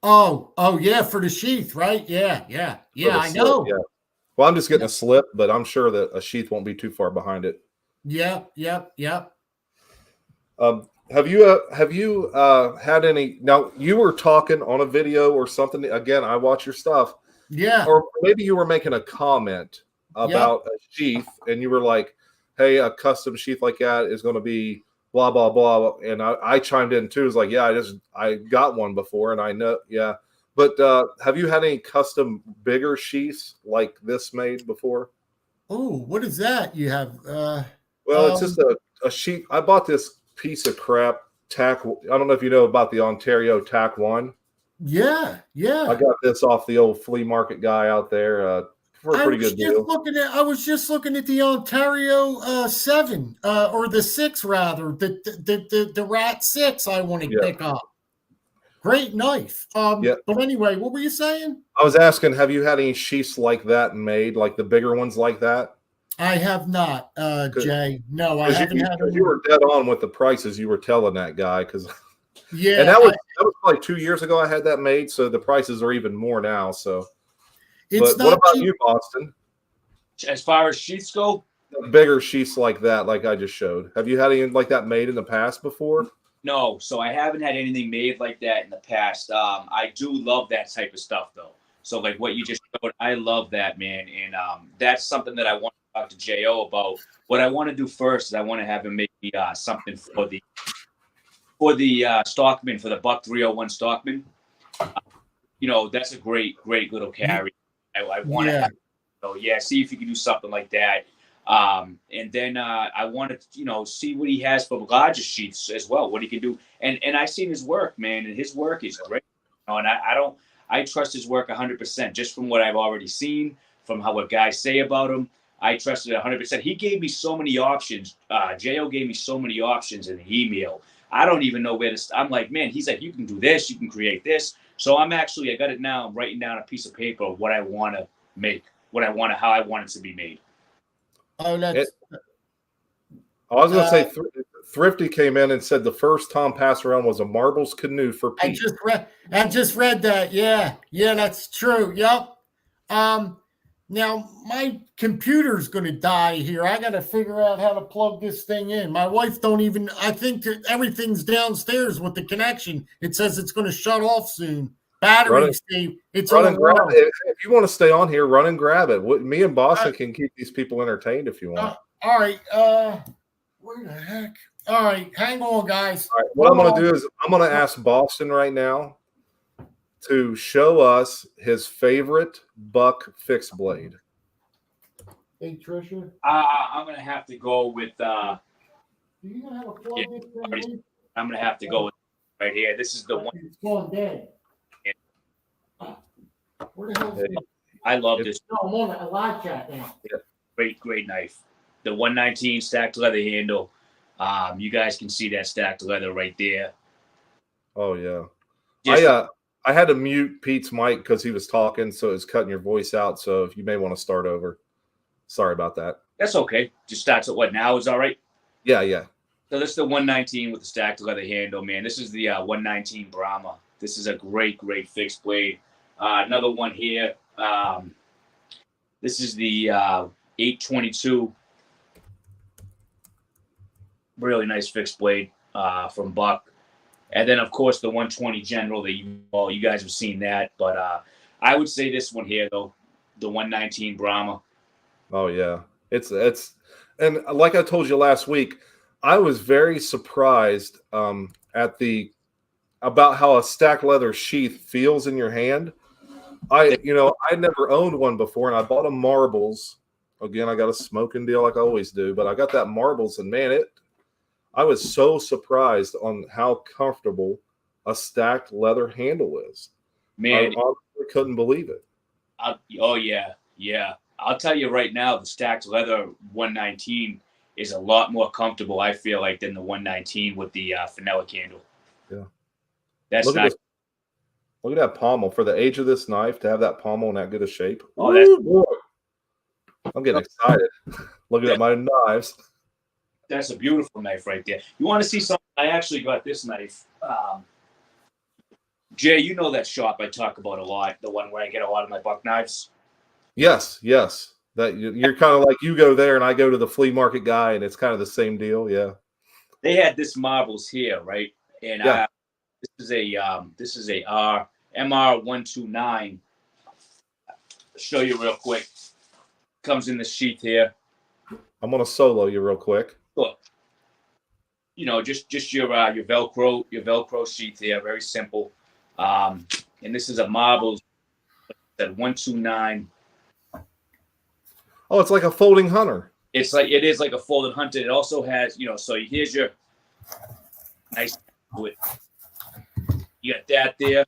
Oh yeah, for the sheath, right? Yeah. I know. Yeah. Well, I'm just getting a slip, but I'm sure that a sheath won't be too far behind it. Yeah. Have you had any? Now you were talking on a video or something. Again, I watch your stuff. Yeah. Or maybe you were making a comment about a sheath, and you were like, "Hey, a custom sheath like that is going to be." Blah blah blah, and I chimed in too. It's like, yeah, I got one before, and I know, yeah. But have you had any custom bigger sheaths like this made before? Oh, what is that you have? Well, it's just a sheath. I bought this piece of crap tack. I don't know if you know about the Ontario Tack One. Yeah. I got this off the old flea market guy out there. For a pretty good deal. I was just looking at the Ontario 7 or the 6 rather, the Rat 6 I want to pick up. Great knife. But anyway, what were you saying? I was asking, have you had any sheaths like that made, like the bigger ones like that? I have not, Jay. No, I haven't had them. You were dead on with the prices you were telling that guy, because yeah, and that was probably 2 years ago I had that made, so the prices are even more now. So. But what about you, Boston? As far as sheaths go? Bigger sheaths like that, like I just showed. Have you had anything like that made in the past before? No, so I haven't had anything made like that in the past. I do love that type of stuff, though. So like what you just showed, I love that, man. And that's something that I want to talk to J.O. about. What I want to do first is I want to have him make me something for the Stockman, for the Buck 301 Stockman. You know, that's a great little carry. I want to have, so yeah, see if you can do something like that. And then I want to, you know, see what he has for larger sheaths as well, what he can do. And I've seen his work, man, and his work is great. You know, and I trust his work 100% just from what I've already seen, from what guys say about him. I trusted it 100%. He gave me so many options. J.O. gave me so many options in the email. I don't even know where to. I'm like, man, he's like, you can do this, you can create this. So I got it now. I'm writing down a piece of paper of what I want to make, how I want it to be made. Oh, that's. I was going to say, Thrifty came in and said the first Tom pass around was a marbles canoe for Pete. I just read that. Yeah, that's true. Yep. Now my computer's going to die here. I got to figure out how to plug this thing in. My wife I think that everything's downstairs with the connection. It says it's going to shut off soon. battery, Steve. It's run on and grab low. it. If you want to stay on here, run and grab it. Me and Boston can keep these people entertained if you want. All right. Where the heck? All right, hang on, guys. All right, what I'm going to do is I'm going to ask Boston right now to show us his favorite buck fixed blade. Hey, Trisha. I'm gonna have to go with. Do you have a plug-in thing? I'm gonna have to go with right here. This is the one. It's going dead. Where the hell is it? I love this. No, I'm on a live chat now. Great knife. The 119 stacked leather handle. You guys can see that stacked leather right there. Oh yeah. I had to mute Pete's mic because he was talking, so it's cutting your voice out. So if you may want to start over. Sorry about that. That's okay. Just starts at what now is all right? Yeah. So this is the 119 with the stacked leather handle, man. This is the 119 Brahma. This is a great fixed blade. Another one here. This is the 822. Really nice fixed blade from Buck. And then, of course, the 120 General that you guys have seen that. But I would say this one here, though, the 119 Brahma. Oh yeah, it's and like I told you last week, I was very surprised about how a stacked leather sheath feels in your hand. I never owned one before, and I bought a Marbles. Again, I got a smoking deal like I always do, but I got that Marbles, and man, I was so surprised on how comfortable a stacked leather handle is. Man, I honestly couldn't believe it. Oh yeah. I'll tell you right now, the stacked leather 119 is a lot more comfortable, I feel like, than the 119 with the fenella handle. Yeah. That's Look nice. Look at that pommel. For the age of this knife, to have that pommel in that good a shape. Oh, that's boy. I'm getting excited looking at my knives. That's a beautiful knife right there. You want to see something? I actually got this knife. Jay, you know that shop I talk about a lot, the one where I get a lot of my buck knives. Yes. That you're kind of like you go there and I go to the flea market guy, and it's kind of the same deal. Yeah. They had this Marbles here, right? And yeah. This is a MR129. Show you real quick. Comes in the sheath here. I'm gonna solo you real quick. Look, just your Velcro sheath here, very simple. And this is a Marbles that 129. Oh, it's like a folding hunter. It is like a folded hunter. It also has, so here's your nice. You got that there.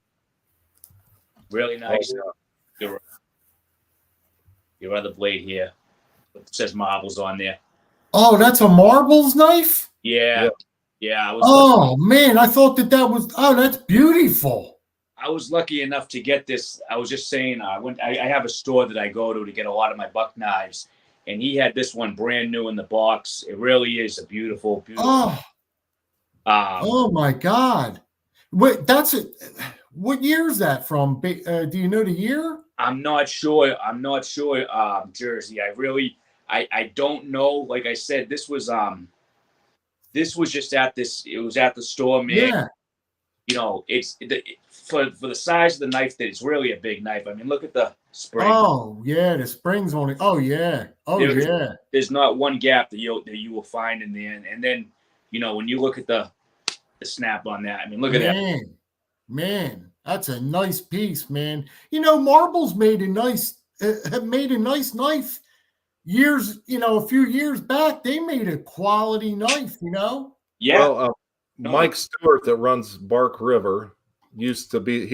Really nice. Oh, yeah. Your other blade here. It says Marbles on there. Oh, that's a Marbles knife? Yeah. Man, I thought that was. Oh, that's beautiful. I was lucky enough to get this. I was just saying, I have a store that I go to get a lot of my buck knives, and he had this one brand new in the box. It really is a beautiful. Oh my God! Wait, that's it. What year is that from? Do you know the year? I'm not sure. Jersey. I don't know. Like I said, this was just at this. It was at the store, man. Yeah. For the size of the knife, that it's really a big knife. I mean, look at the spring. Oh yeah, the springs on it. Oh yeah. There's not one gap that you will find in there. And then, when you look at the snap on that, I mean, look at that. Man, that's a nice piece, man. Marbles made a nice knife. A few years back, they made a quality knife. Yeah. Well, Mike Stewart that runs Bark River he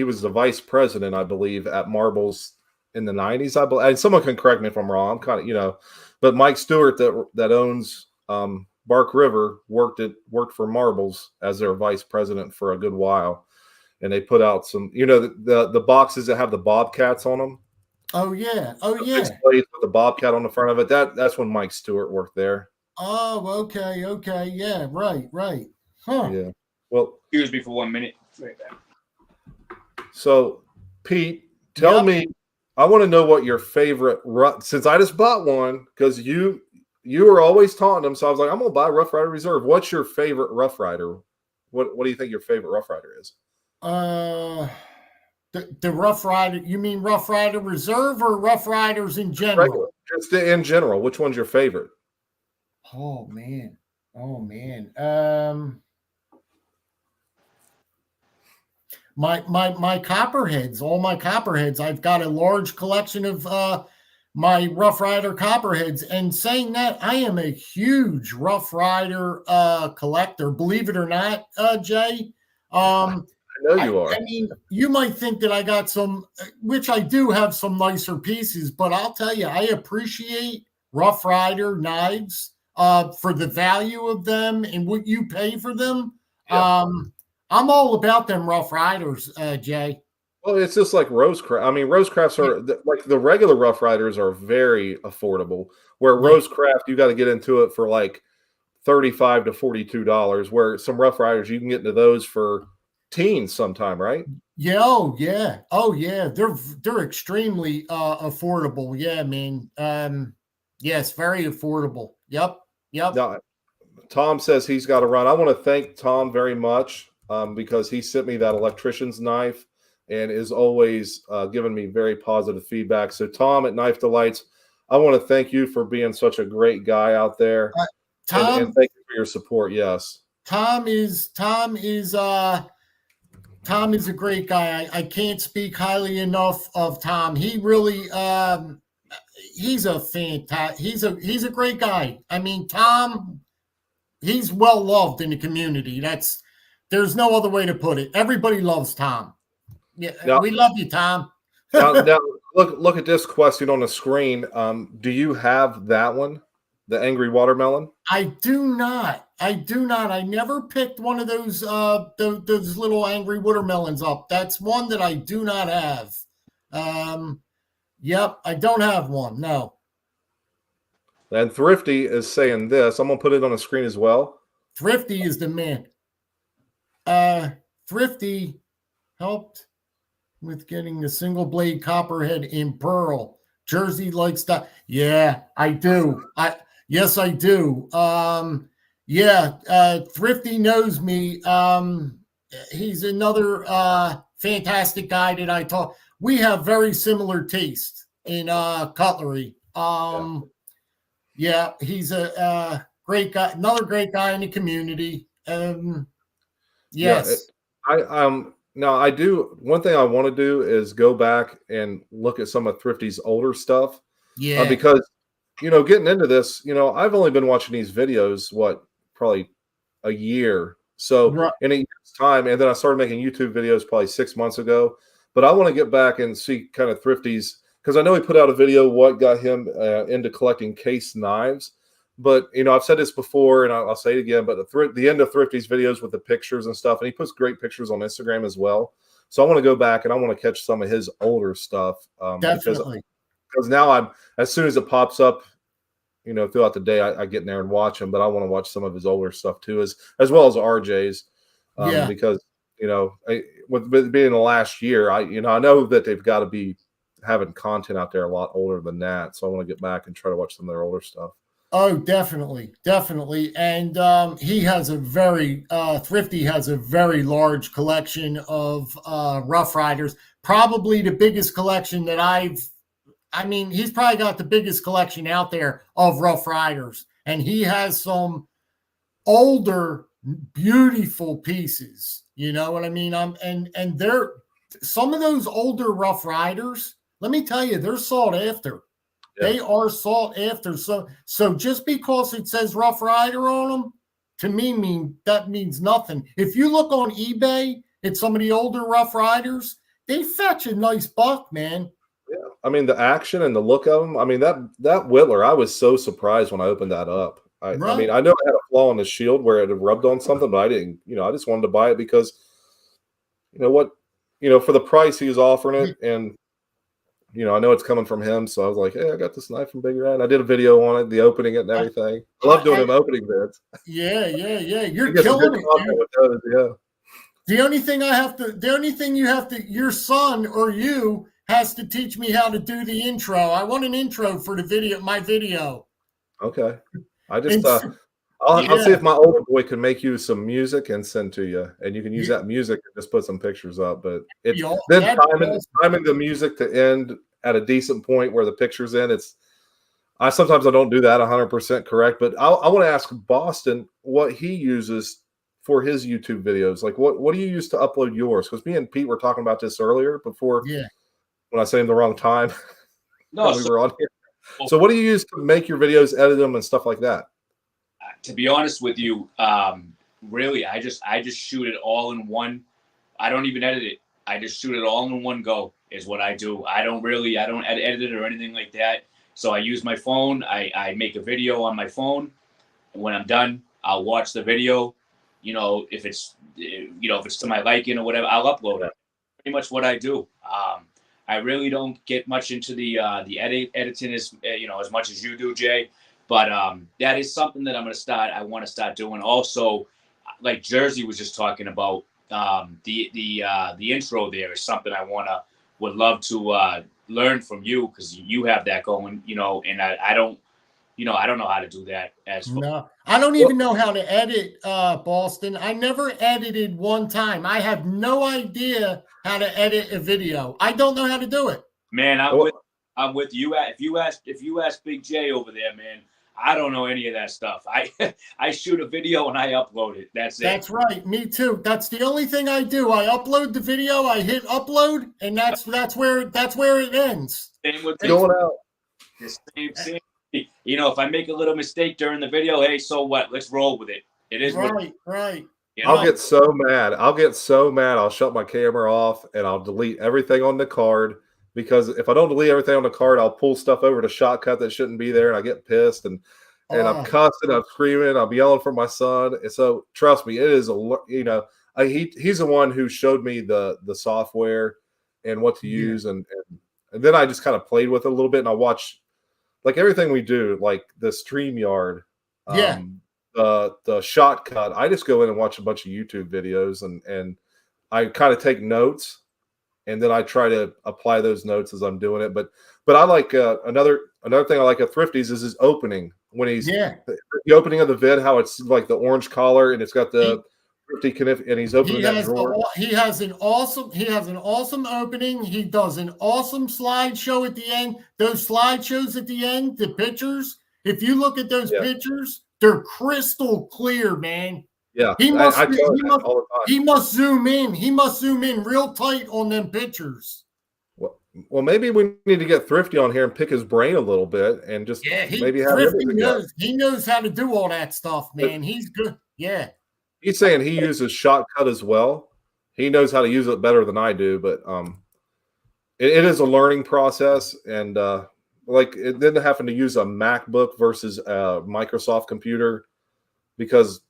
was the vice president, I believe, at Marbles in the 90s. I believe, and someone can correct me if I'm wrong. I'm kind of, but Mike Stewart that owns Bark River worked for Marbles as their vice president for a good while, and they put out some, the boxes that have the bobcats on them. Oh yeah. With the bobcat on the front of it. That's when Mike Stewart worked there. Oh, okay. Yeah, right. Huh. Yeah. Well, excuse me for 1 minute. Right back. So, Pete, tell me, I want to know what your favorite since I just bought one, because you were always taunting them. So I was like, I'm gonna buy Rough Rider Reserve. What's your favorite Rough Rider? What do you think your favorite Rough Rider is? The Rough Rider, you mean Rough Rider Reserve or Rough Riders in general? Regular, just in general. Which one's your favorite? Oh man. My Copperheads, all my Copperheads. I've got a large collection of my Rough Rider Copperheads. And saying that, I am a huge Rough Rider collector, believe it or not, Jay. I know you are. I mean, you might think that I got some, which I do have some nicer pieces, but I'll tell you, I appreciate Rough Rider knives for the value of them and what you pay for them. Yeah. I'm all about them Rough Riders, Jay. Well, it's just like Rosecraft. I mean, Rosecrafts are like the regular Rough Riders are very affordable. Where Rosecraft, you got to get into it for like $35 to $42. Where some Rough Riders, you can get into those for teens sometime, right? Yeah, oh yeah. They're extremely affordable. Yeah, man. Yes, very affordable. Yep. Now, Tom says he's got to run. I want to thank Tom very much because he sent me that electrician's knife and is always giving me very positive feedback. So, Tom at Knife Delights, I want to thank you for being such a great guy out there. Tom, and thank you for your support. Yes. Tom is a great guy. I can't speak highly enough of Tom. He really he's a fantastic, he's a great guy. I mean, Tom, he's well loved in the community. There's no other way to put it. Everybody loves Tom. Yeah, now, we love you, Tom. now look at this question on the screen. Do you have that one, the Angry Watermelon? I do not. I never picked one of those little Angry Watermelons up. That's one that I do not have. Yep, I don't have one. No. And Thrifty is saying this. I'm gonna put it on the screen as well. Thrifty is the man. Thrifty helped with getting the single blade copperhead in pearl. Jersey likes that. Yeah, I do. Yes, I do. Thrifty knows me. He's another fantastic guy that I talk. We have very similar taste in cutlery. He's a great guy, another great guy in the community. Yes. Now I do. One thing I want to do is go back and look at some of Thrifty's older stuff. Yeah. Because, getting into this, I've only been watching these videos, probably a year. So in a year's time, and then I started making YouTube videos probably 6 months ago. But I want to get back and see kind of Thrifty's, because I know he put out a video what got him into collecting case knives. But, I've said this before, and I'll say it again, but the end of Thrifty's videos with the pictures and stuff, and he puts great pictures on Instagram as well. So I want to go back and I want to catch some of his older stuff. Definitely. Because now as soon as it pops up, throughout the day, I get in there and watch him, but I want to watch some of his older stuff too, as well as RJ's. Because, with being the last year, I know that they've got to be having content out there a lot older than that. So I want to get back and try to watch some of their older stuff. Oh, definitely. And he has Thrifty has a very large collection of Rough Riders. Probably the biggest collection that he's probably got the biggest collection out there of Rough Riders. And he has some older, beautiful pieces. You know what I mean? And they're some of those older Rough Riders, let me tell you, they're sought after. Yeah. They are sought after. So just because it says Rough Rider on them, to me that means nothing. If you look on eBay at some of the older Rough Riders, they fetch a nice buck, man. Yeah, I mean the action and the look of them. I mean that Whittler, I was so surprised when I opened that up. I mean, I know it had a flaw in the shield where it had rubbed on something, but I didn't. I just wanted to buy it because, for the price he was offering it, and I know it's coming from him, so I was like, hey, I got this knife from Big Red. I did a video on it, the opening it and everything. I love doing them opening vids. Yeah. You're killing it, dude. With those, yeah. The only thing you have to, your son or you has to teach me how to do the intro. I want an intro for my video. Okay. I I'll see if my older boy can make you some music and send to you, and you can use that music and just put some pictures up. But it's then timing the music to end at a decent point where the picture's in. Sometimes I don't do that 100% correct, but I want to ask Boston what he uses for his YouTube videos. Like what do you use to upload yours? Because me and Pete were talking about this earlier before. Yeah. When I say in the wrong time. No, we were on here. So what do you use to make your videos, edit them, and stuff like that? To be honest with you, really, I just shoot it all in one. I don't even edit it. I just shoot it all in one go is what I do. I don't edit it or anything like that. So I use my phone. I make a video on my phone. And when I'm done, I'll watch the video. If it's to my liking or whatever, I'll upload it. Pretty much what I do. I really don't get much into the editing as much as you do, Jay. But that is something that I want to start doing. Also, like Jersey was just talking about, the intro there is something would love to learn from you, because you have that going, and I don't know how to do that. No, I don't even know how to edit, Boston. I never edited one time. I have no idea how to edit a video. I don't know how to do it. Man, I'm with you. If you ask Big J over there, man, I don't know any of that stuff. I shoot a video and I upload it. That's it. That's right. Me too. That's the only thing I do. I upload the video, I hit upload, and that's where it ends. Same with going out. The same. If I make a little mistake during the video, hey, so what? Let's roll with it. It is right. I'll get so mad. I'll shut my camera off and I'll delete everything on the card, because if I don't delete everything on the card, I'll pull stuff over to Shotcut that shouldn't be there, and I get pissed and I'm cussing, I'm screaming, I'm yelling for my son. And so trust me, it is he's the one who showed me the software and what to use, and then I just kind of played with it a little bit, and I watched like everything we do, like the StreamYard, the Shotcut. I just go in and watch a bunch of YouTube videos, and I kind of take notes, and then I try to apply those notes as I'm doing it. But I like another thing I like at Thrifty's is his opening, when he's the opening of the vid, how it's like the orange collar and it's got the Thrifty and he's opening that drawer. He has an awesome opening. He does an awesome slideshow at the end. Those slideshows at the end, the pictures, if you look at those pictures, they're crystal clear, man. Yeah, he must zoom in. He must zoom in real tight on them pictures. Well, maybe we need to get Thrifty on here and pick his brain a little bit, and just maybe have Thrifty he knows how to do all that stuff, man. He's good. Yeah. He's saying he uses Shotcut as well. He knows how to use it better than I do, but it is a learning process, and like it didn't happen to use a MacBook versus a Microsoft computer, because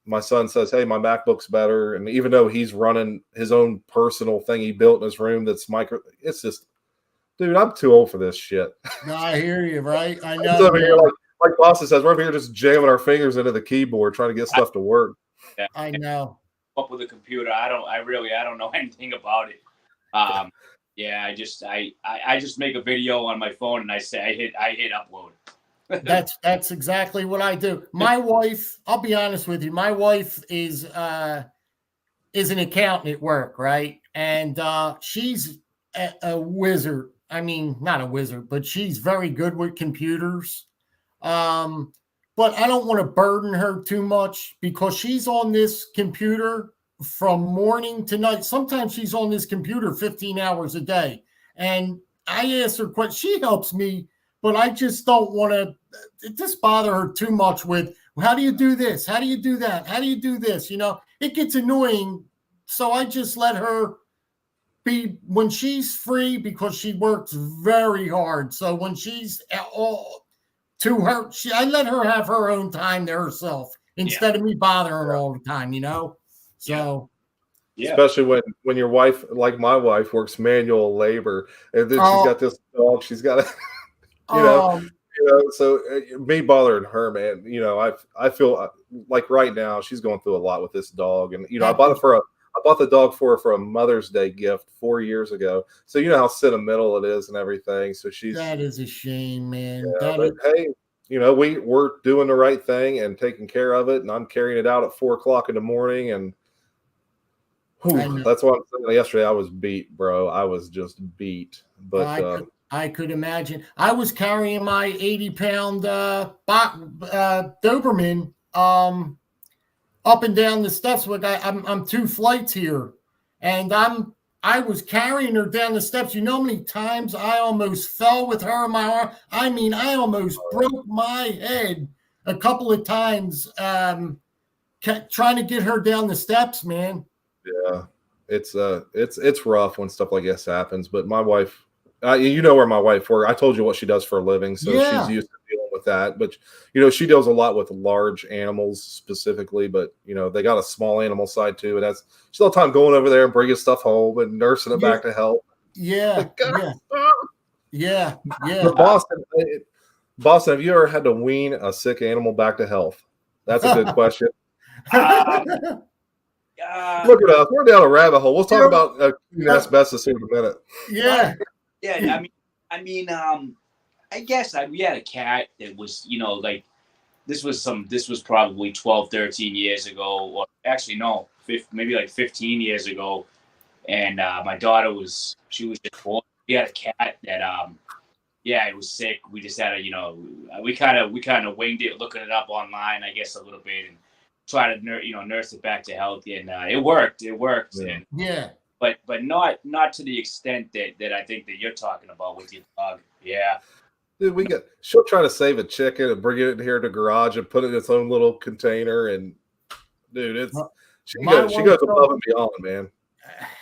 my son says, hey, my MacBook's better. And even though he's running his own personal thing he built in his room that's it's just, dude, I'm too old for this shit. No, I hear you, right? I know. Over here, like Boston says, we're over here just jamming our fingers into the keyboard trying to get stuff to work. I know. Up with a computer, I don't know anything about it. I just make a video on my phone and I hit upload. That's exactly what I do. My wife, I'll be honest with you, my wife is an accountant at work, right? And she's a wizard. I mean, not a wizard, but she's very good with computers. But I don't want to burden her too much, because she's on this computer from morning to night. Sometimes she's on this computer 15 hours a day. And I ask her questions. She helps me, but I just don't want to just bother her too much with, how do you do this? How do you do that? How do you do this? It gets annoying. So I just let her be when she's free, because she works very hard. So when she's I let her have her own time to herself instead of me bothering her all the time, So especially when your wife, like my wife, works manual labor, and then she's got this dog, she's got to, so me bothering her, man, I feel like right now she's going through a lot with this dog, and I bought the dog for her for a Mother's Day gift 4 years ago. So you know how sentimental it is and everything. So that is a shame, man. Hey, we're doing the right thing and taking care of it, and I'm carrying it out at 4:00 in the morning, and that's what I'm saying. Yesterday I was beat, bro. I was just beat. But I could imagine. I was carrying my 80-pound Doberman up and down the steps. I'm 2 flights here, and I was carrying her down the steps. You know how many times I almost fell with her in my arm? I mean, I almost broke my head a couple of times trying to get her down the steps, man. Yeah, it's rough when stuff like this happens. But my wife, where my wife works. I told you what she does for a living, so she's used to dealing with that. But she deals a lot with large animals specifically. But they got a small animal side too, and she's all the time going over there and bringing stuff home and nursing it back to health. Yeah, yeah. Boston, have you ever had to wean a sick animal back to health? That's a good question. Look at us. We're down a rabbit hole. We'll talk about asbestos in a minute. Yeah. Yeah. I guess we had a cat that was, this was probably 12, 13 years ago, or actually, no, maybe like 15 years ago. And my daughter she was just born. We had a cat that, it was sick. We just had we kind of winged it, looking it up online, I guess, a little bit, and try to nurse it back to health, and it worked. And, but not to the extent that I think that you're talking about with your dog. Yeah, dude, she'll try to save a chicken and bring it in here to the garage and put it in its own little container, and dude, she goes above and beyond, man.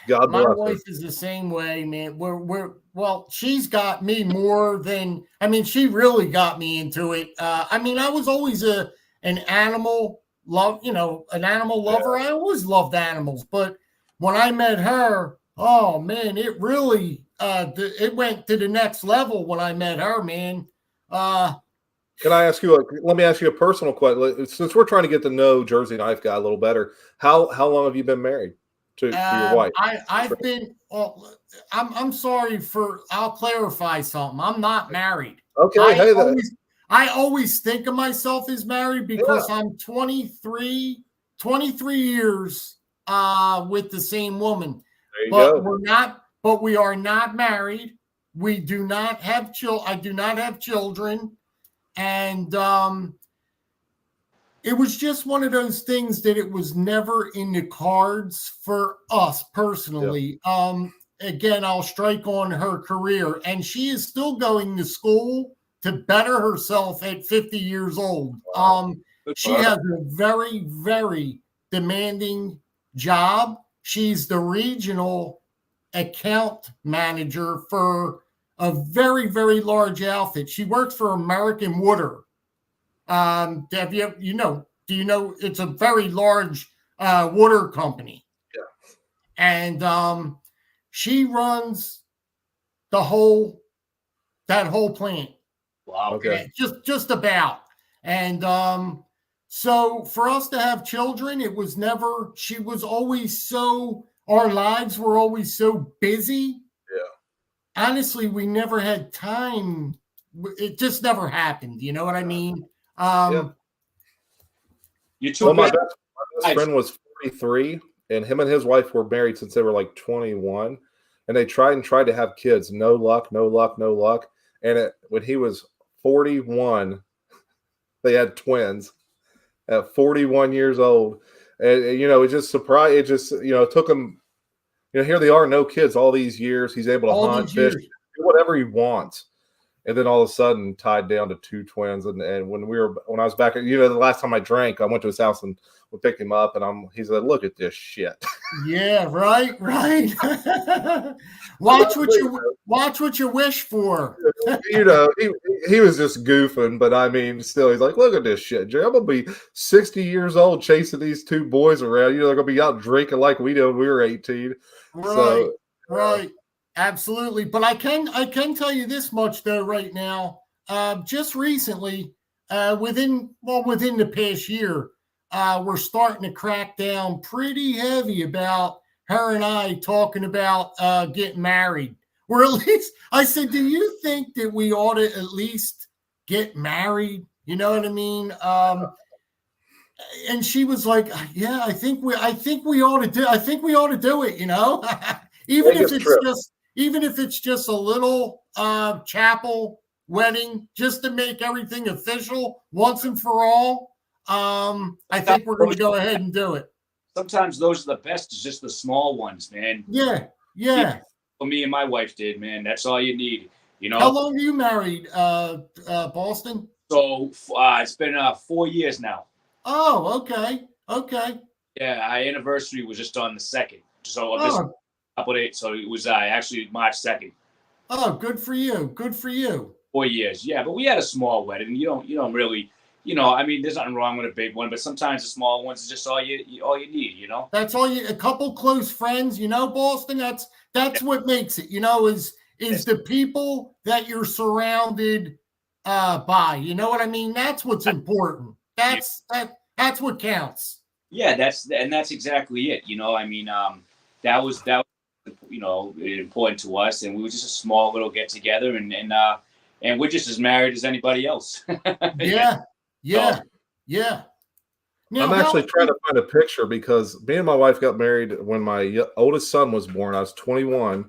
God bless her. My wife is the same way, man. Well, she's got me more than, she really got me into it. I was always an animal lover. I always loved animals, but when I met her, oh man, it really it went to the next level when I met her, man. Can I ask you? Let me ask you a personal question. Since we're trying to get to know Jersey Knife Guy a little better, how long have you been married to your wife? I've been. I'm sorry I'll clarify something. I'm not married. Okay. I always think of myself as married because I'm 23 years with the same woman. But we are not married. We do not have children. I do not have children. And it was just one of those things that it was never in the cards for us personally. Again, I'll strike on her career, and she is still going to school to better herself at 50 years old. She has a very, very demanding job. She's the regional account manager for a very, very large outfit. She works for American Water. Do you know it's a very large water company? Yeah. And she runs that whole plant. Wow. Okay. Just about. And so for us to have children, she was always our lives were always so busy. Yeah. Honestly, we never had time. It just never happened. You know what I mean? My best friend was 43, and him and his wife were married since they were like 21, and they tried to have kids. No luck. And when he was 41, they had twins at 41 years old. And it just surprised. It just took him. Here they are, no kids all these years. He's able to hunt, fish, do whatever he wants. And then all of a sudden tied down to 2 twins. And when I was back, the last time I drank, I went to his house and we picked him up, and he said, "Look at this shit." Yeah, right. Watch what you wish for. He was just goofing, but still, he's like, "Look at this shit, Jay. I'm gonna be 60 years old chasing these 2 boys around. They're gonna be out drinking like we did when we were 18." Right. Absolutely. But I can tell you this much though right now. Just recently, within the past year, we're starting to crack down pretty heavy about her and I talking about getting married. Or at least I said, do you think that we ought to at least get married? You know what I mean? And she was like, "Yeah, I think we ought to do it. You know, Vegas trip. even if it's just a little chapel wedding, just to make everything official once and for all. I think we're going to go ahead and do it. Sometimes those are the best. Is just the small ones, man. Yeah. What me and my wife did, man. That's all you need. You know. How long are you married, Boston? So it's been 4 years now. Oh, okay. Yeah, our anniversary was just on the 2nd. So this couple of days. So it was actually March 2nd. Oh, good for you. 4 years. Yeah, but we had a small wedding. You don't really, I mean, there's nothing wrong with a big one, but sometimes the small ones is just all you need, you know. That's all you. A couple close friends, Boston. That's what makes it. Is the people that you're surrounded by. You know what I mean? That's what's important. That's what counts. Yeah, that's exactly it. I mean, that was important to us, and we were just a small little get together, and we're just as married as anybody else. Yeah. Now, I'm actually trying to find a picture because me and my wife got married when my oldest son was born. I was 21.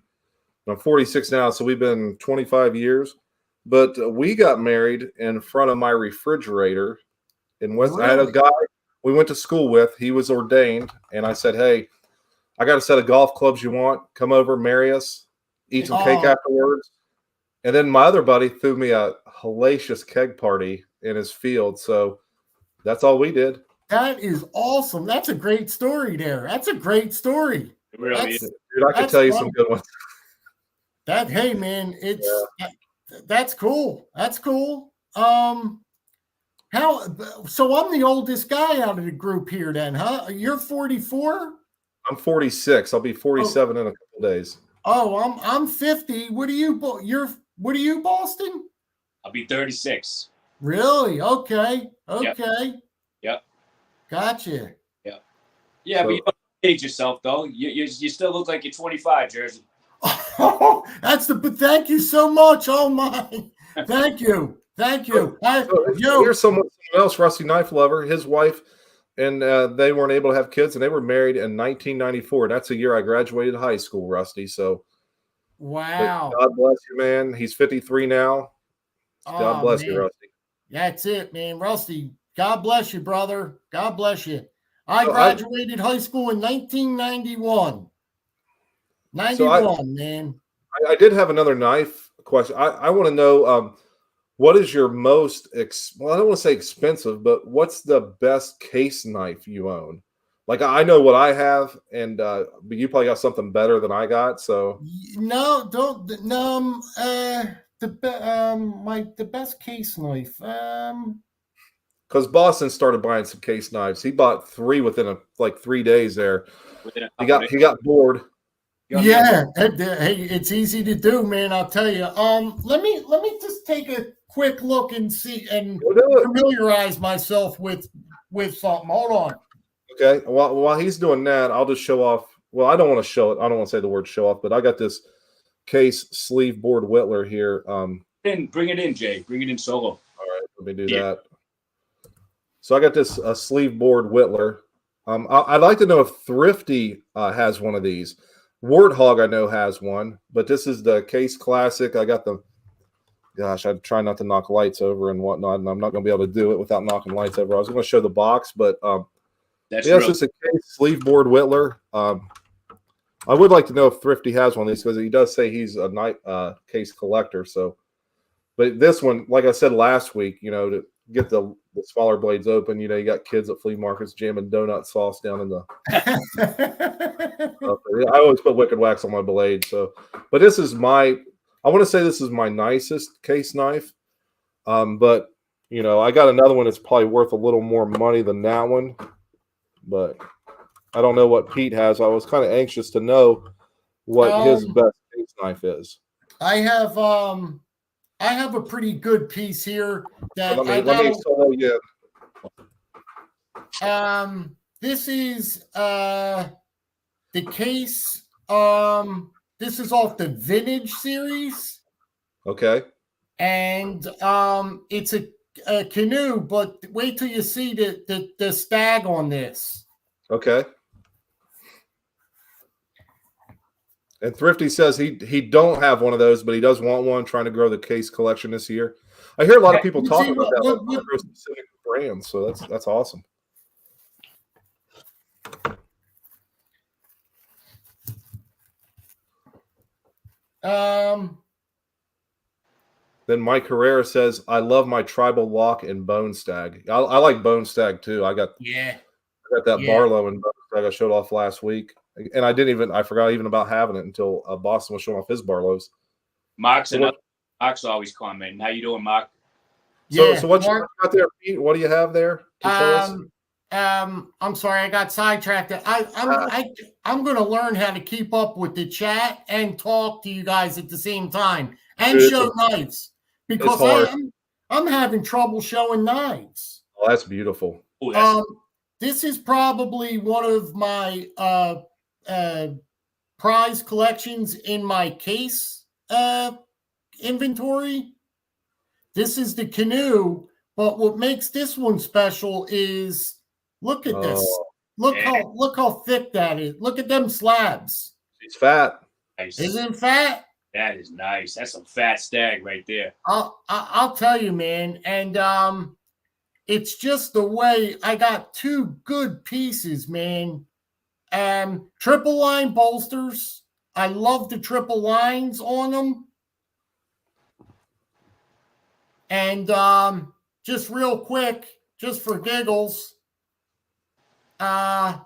I'm 46 now, so we've been 25 years. But we got married in front of my refrigerator in West. Really? I had a guy we went to school with. He was ordained, and I said, "Hey, I got a set of golf clubs you want. Come over, marry us, eat some cake afterwards." And then my other buddy threw me a hellacious keg party in his field. So that's all we did. That is awesome. That's a great story there. That's a great story. It really is. Dude, I could tell you some good ones. Hey man, that's cool. That's cool. So I'm the oldest guy out of the group here then, huh? You're 44? I'm 46. I'll be 47 in a couple days. Oh, I'm 50. What are you, Boston? I'll be 36. Really? Okay. Yep. Gotcha. Yep. Yeah, but you don't age yourself though. You still look like you're 25, Jersey. Oh, thank you so much. Oh my. Thank you. Here's someone else, Rusty Knife Lover, his wife, and they weren't able to have kids, and they were married in 1994. That's the year I graduated high school, Rusty. So wow. God bless you, man. He's 53 now. God bless you, Rusty. That's it, man. Rusty, God bless you, brother. God bless you. I graduated high school in 1991. 91, man. I did have another knife question. I want to know what is your most, I don't want to say expensive, but what's the best case knife you own? Like, I know what I have, and but you probably got something better than I got. So no, don't. The best case knife. Because Boston started buying some case knives. He bought 3 within 3 days. There, he got bored. Yeah, hey, it's easy to do, man. I'll tell you. Let me just take a quick look and see and familiarize myself with something. Hold on. Okay. While he's doing that, I'll just show off. Well, I don't want to show it. I don't want to say the word show off, but I got this case sleeve board whittler here. Bring it in, Jay. Bring it in solo. All right, let me do that. So I got this sleeve board whittler. I'd like to know if Thrifty has one of these. Warthog, I know, has one, but this is the Case Classic. I got the, gosh, I try not to knock lights over and whatnot, and I'm not going to be able to do it without knocking lights over. I was going to show the box, but it's just a Case sleeve board whittler. I would like to know if Thrifty has one of these because he does say he's a night case collector. So, but this one, like I said last week, to get the smaller blades open, you got kids at flea markets jamming donut sauce down in the. I always put wicked wax on my blade. So, but this is I want to say this is my nicest case knife. But I got another one that's probably worth a little more money than that one. But I don't know what Pete has. I was kind of anxious to know what his best case knife is. I have a pretty good piece here that let me solo you. This is the case. This is off the Vintage series. Okay. And it's canoe, but wait till you see the stag on this. Okay. And Thrifty says he don't have one of those, but he does want one, trying to grow the case collection this year. I hear a lot of people You talking see about that, what- like, grow specific brands, so that's awesome. Then Mike Herrera says, I love my tribal lock and bone stag. I like bone stag too. I got that Barlow and bone stag I showed off last week. And I forgot even about having it until Boston was showing off his Barlows. Mark's always commenting. How you doing, Mark? So what you got there, Pete? What do you have there to show us? I'm sorry, I got sidetracked. I'm going to learn how to keep up with the chat and talk to you guys at the same time and show knives, because I'm having trouble showing knives. Oh, that's beautiful. This is probably one of my prize collections in my case inventory. This is the canoe, but what makes this one special is look at this. Look how thick that is. Look at them slabs. It's fat. Nice. Isn't it fat? That is nice. That's some fat stag right there. I'll tell you, man. And it's just the way I got two good pieces, man. Triple line bolsters. I love the triple lines on them. And just real quick, just for giggles, because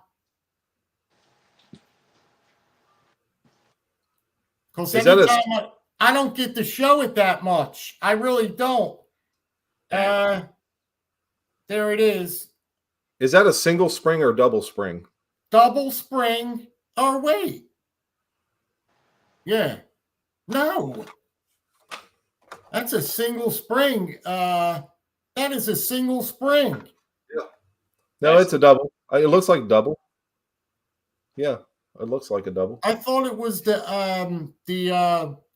anytime I don't get to show it that much. I really don't. There it is. Is that a single spring or double spring? Double spring. Oh, wait. Yeah. No. That's a single spring. That is a single spring. Yeah. No, it's a double. It looks like double. Yeah, it looks like a double. I thought it was the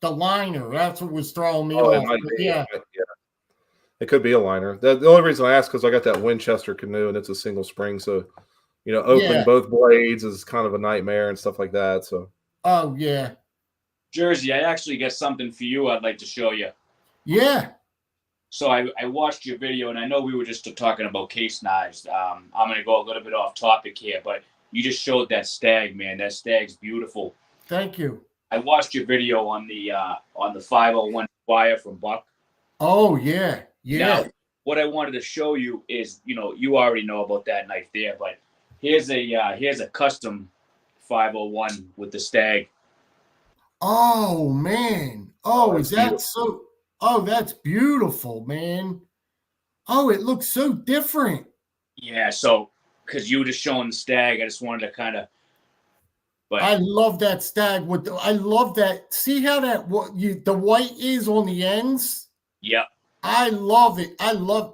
liner. That's what was throwing me off. Yeah. It could be a liner. The only reason I asked because I got that Winchester canoe and it's a single spring, so opening both blades is kind of a nightmare and stuff like that. So. Oh yeah. Jersey, I actually got something for you I'd like to show you. Yeah. So I watched your video, and I know we were just talking about case knives. I'm going to go a little bit off topic here, but you just showed that stag, man. That stag's beautiful. Thank you. I watched your video on the 501 wire from Buck. Oh yeah, yeah. Now, what I wanted to show you is, you already know about that knife there, but here's a custom 501 with the stag. Oh man. Oh, is that beautiful. so? Oh, that's beautiful, man. Oh, it looks so different. Yeah, so because you were just showing the stag, I just wanted to kind of. But I love that stag. I love that. See how the white is on the ends? Yep. I love it.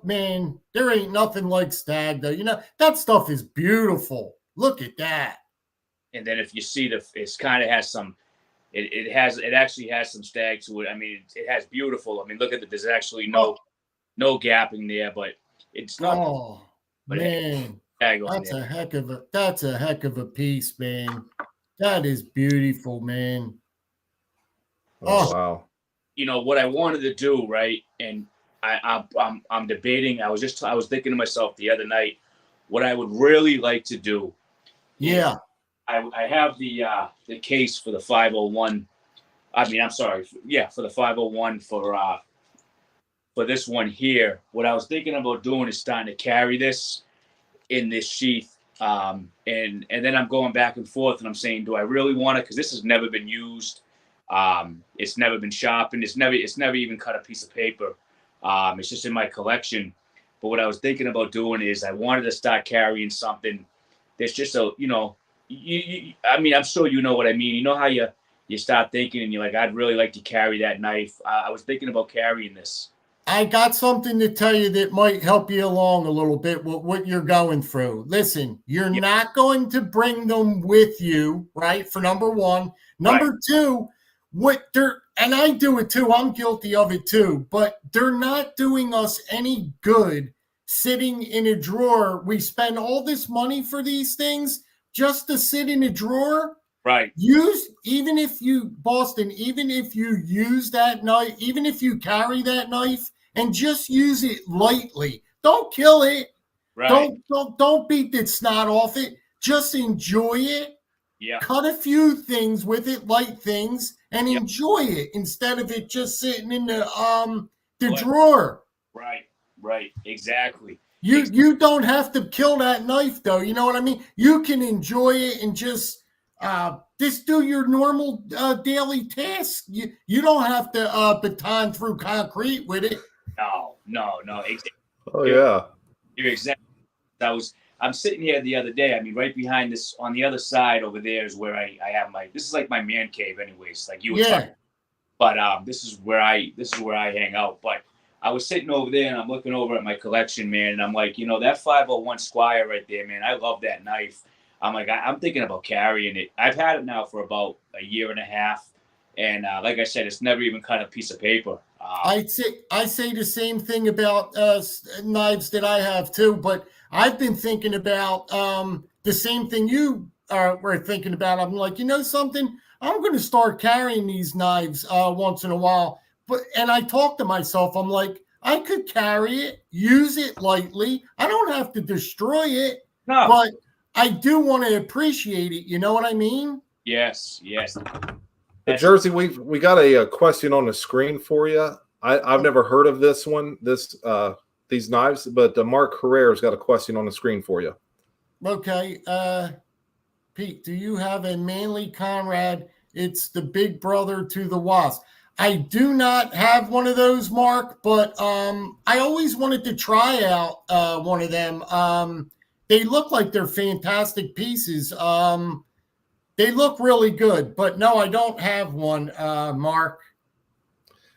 Man, there ain't nothing like stag though. That stuff is beautiful. Look at that. And then if you see it's kind of has some. It actually has some stag to it. I mean, it has beautiful. I mean, look at it. There's actually no gapping there, but it's not. Oh man, that's a heck of a piece, man. That is beautiful, man. Oh wow. What I wanted to do, right? And I'm debating. I was thinking to myself the other night, what I would really like to do. Yeah. I have the case for the 501. I mean, I'm sorry. For the 501 for this one here. What I was thinking about doing is starting to carry this in this sheath. And then I'm going back and forth and I'm saying, do I really want it? Because this has never been used. It's never been sharpened. It's never even cut a piece of paper. It's just in my collection. But what I was thinking about doing is I wanted to start carrying something that's just I mean, I'm sure you know what I mean. You know how you start thinking and you're like, I'd really like to carry that knife. I was thinking about carrying this. I got something to tell you that might help you along a little bit with what you're going through. Listen, you're not going to bring them with you, right? For number one. Number two, and I do it too. I'm guilty of it too. But they're not doing us any good sitting in a drawer. We spend all this money for these things just to sit in a drawer. Right. Even if you use that knife, even if you carry that knife and just use it lightly, don't kill it. Right. Don't beat the snot off it. Just enjoy it. Yeah. Cut a few things with it, light things, and enjoy it instead of it just sitting in the drawer. Right. Exactly. You don't have to kill that knife though. You know what I mean? You can enjoy it and just do your normal daily tasks. You don't have to baton through concrete with it. No. Exactly. Oh yeah. You're exactly. I'm sitting here the other day. I mean, right behind this, on the other side over there is where I have this is like my man cave, anyways. Like you were talking. But this is where I hang out. But I was sitting over there and I'm looking over at my collection, man, and I'm like, that 501 Squire right there, man. I love that knife. I'm like, I'm thinking about carrying it. I've had it now for about a year and a half, and like I said, it's never even cut a piece of paper. I say the same thing about knives that I have too, but I've been thinking about the same thing you were thinking about. I'm like, something? I'm going to start carrying these knives once in a while. And I talk to myself. I'm like, I could carry it, use it lightly. I don't have to destroy it, but I do want to appreciate it. You know what I mean? Yes. Hey, Jersey, we got a question on the screen for you. I've never heard of this one, these knives, but Mark Herrera's got a question on the screen for you. Okay. Pete, do you have a Manly Conrad? It's the big brother to the Wasp. I do not have one of those, Mark, but I always wanted to try out one of them. They look like they're fantastic pieces. They look really good, but no, I don't have one, Mark.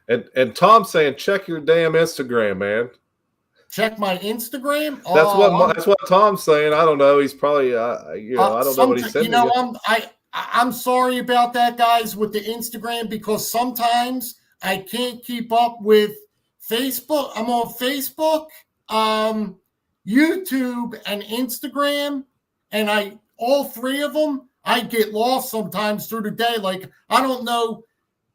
And Tom's saying, check your damn Instagram, man. Check my Instagram. That's what Tom's saying. I don't know. He's probably I don't know what he's saying. I'm sorry about that, guys, with the Instagram, because sometimes I can't keep up with Facebook. I'm on Facebook, YouTube, and Instagram, and all three of them, I get lost sometimes through the day. Like, I don't know.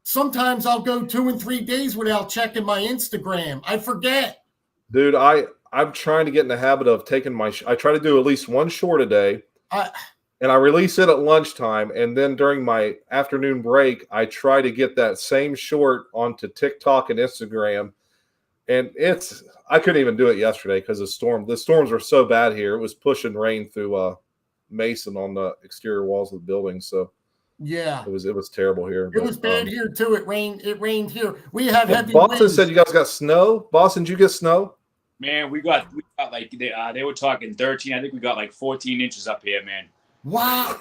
Sometimes I'll go 2 and 3 days without checking my Instagram. I forget. Dude, I'm trying to get in the habit of taking I try to do at least one short a day. And I release it at lunchtime, and then during my afternoon break, I try to get that same short onto TikTok and Instagram. And I couldn't even do it yesterday because the storms were so bad here. It was pushing rain through Mason on the exterior walls of the building. So yeah, it was terrible here. It was bad here too. It rained here. We had heavy Boston winds. said you guys got snow. Boston, did you get snow? Man, we got like they were talking 13. I think we got like 14 inches up here, man. Wow.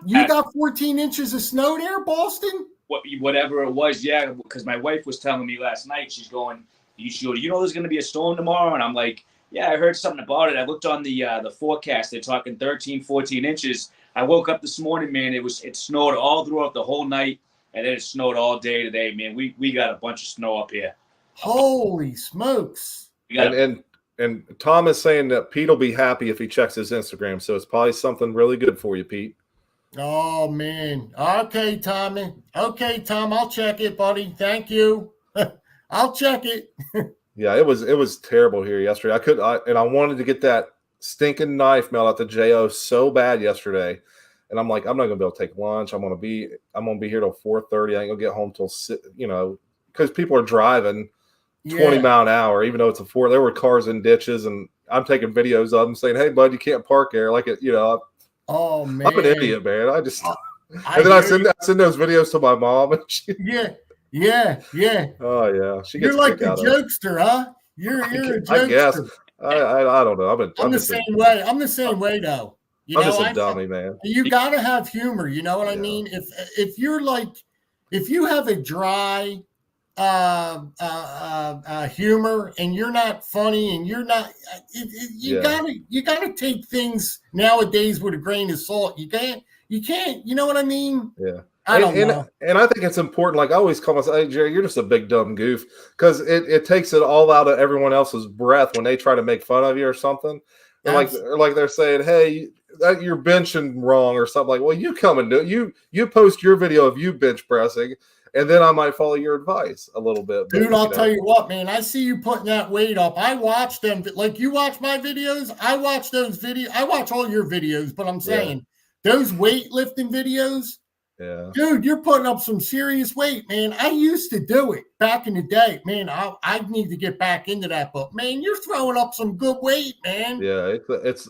You got 14 inches of snow there, Boston? Whatever it was, yeah, because my wife was telling me last night, she's going, you know there's going to be a storm tomorrow? And I'm like, yeah, I heard something about it. I looked on the forecast. They're talking 13, 14 inches. I woke up this morning, man. It snowed all throughout the whole night, and then it snowed all day today, man. We got a bunch of snow up here. Holy smokes. And Tom is saying that Pete will be happy if he checks his Instagram. So it's probably something really good for you, Pete. Oh, man. Okay, Tommy. Okay, Tom, I'll check it, buddy. Thank you. I'll check it. Yeah, it was terrible here yesterday. I wanted to get that stinking knife mailed out to JO so bad yesterday. And I'm like, I'm not going to be able to take lunch. I'm going to be here till 4:30. I ain't going to get home till, because people are driving 20 mile an hour, even though it's there were cars in ditches, and I'm taking videos of them saying, hey, bud, you can't park there. Like it, oh, man. I'm an idiot, man. I send those videos to my mom. And Yeah. Oh, yeah. You're like the jokester, huh? You're a jokester. I guess. I don't know. I'm the same way. I'm the same way, though. I'm just a dummy, man. You got to have humor. You know what I mean? If you have a dry humor and you're not funny and you're not, you gotta take things nowadays with a grain of salt. You can't, you know what I mean? Yeah. I don't know. And I think it's important. Like I always call myself, hey, Jerry, you're just a big dumb goof, because it takes it all out of everyone else's breath when they try to make fun of you or something. And like they're saying, hey, you're benching wrong or something. Like, well, you come and do it. You post your video of you bench pressing, and then I might follow your advice a little bit. But, dude, I'll tell you what, man. I see you putting that weight up. I watch them. Like you watch my videos. I watch those videos. I watch all your videos, but I'm saying those weightlifting videos. Yeah, dude, you're putting up some serious weight, man. I used to do it back in the day, man. I need to get back into that, but man, you're throwing up some good weight, man. Yeah,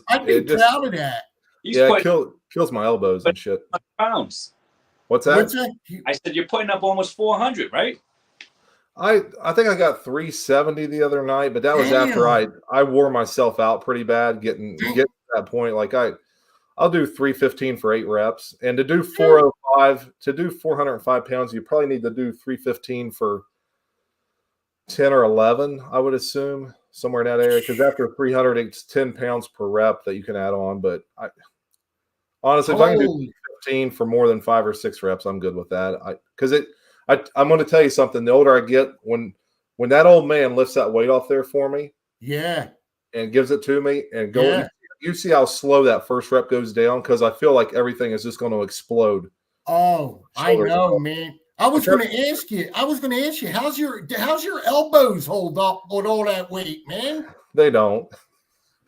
I'd be proud of that. It kills my elbows and shit. Pounds. What's that? I said you're putting up almost 400, right? I think I got 370 the other night, but that was after I wore myself out pretty bad getting to that point. Like I'll do 315 for 8 reps, and to do 405, to do 405 pounds, you probably need to do 315 for 10 or 11, I would assume, somewhere in that area. Because after 300, it's 10 pounds per rep that you can add on. But honestly, if I can do 15 for more than 5 or 6 reps, I'm good with that. I'm going to tell you something. The older I get, when that old man lifts that weight off there for me, and gives it to me, and you see how slow that first rep goes down, because I feel like everything is just going to explode. Oh, I know, man. I was going to ask you. How's your elbows hold up with all that weight, man? They don't.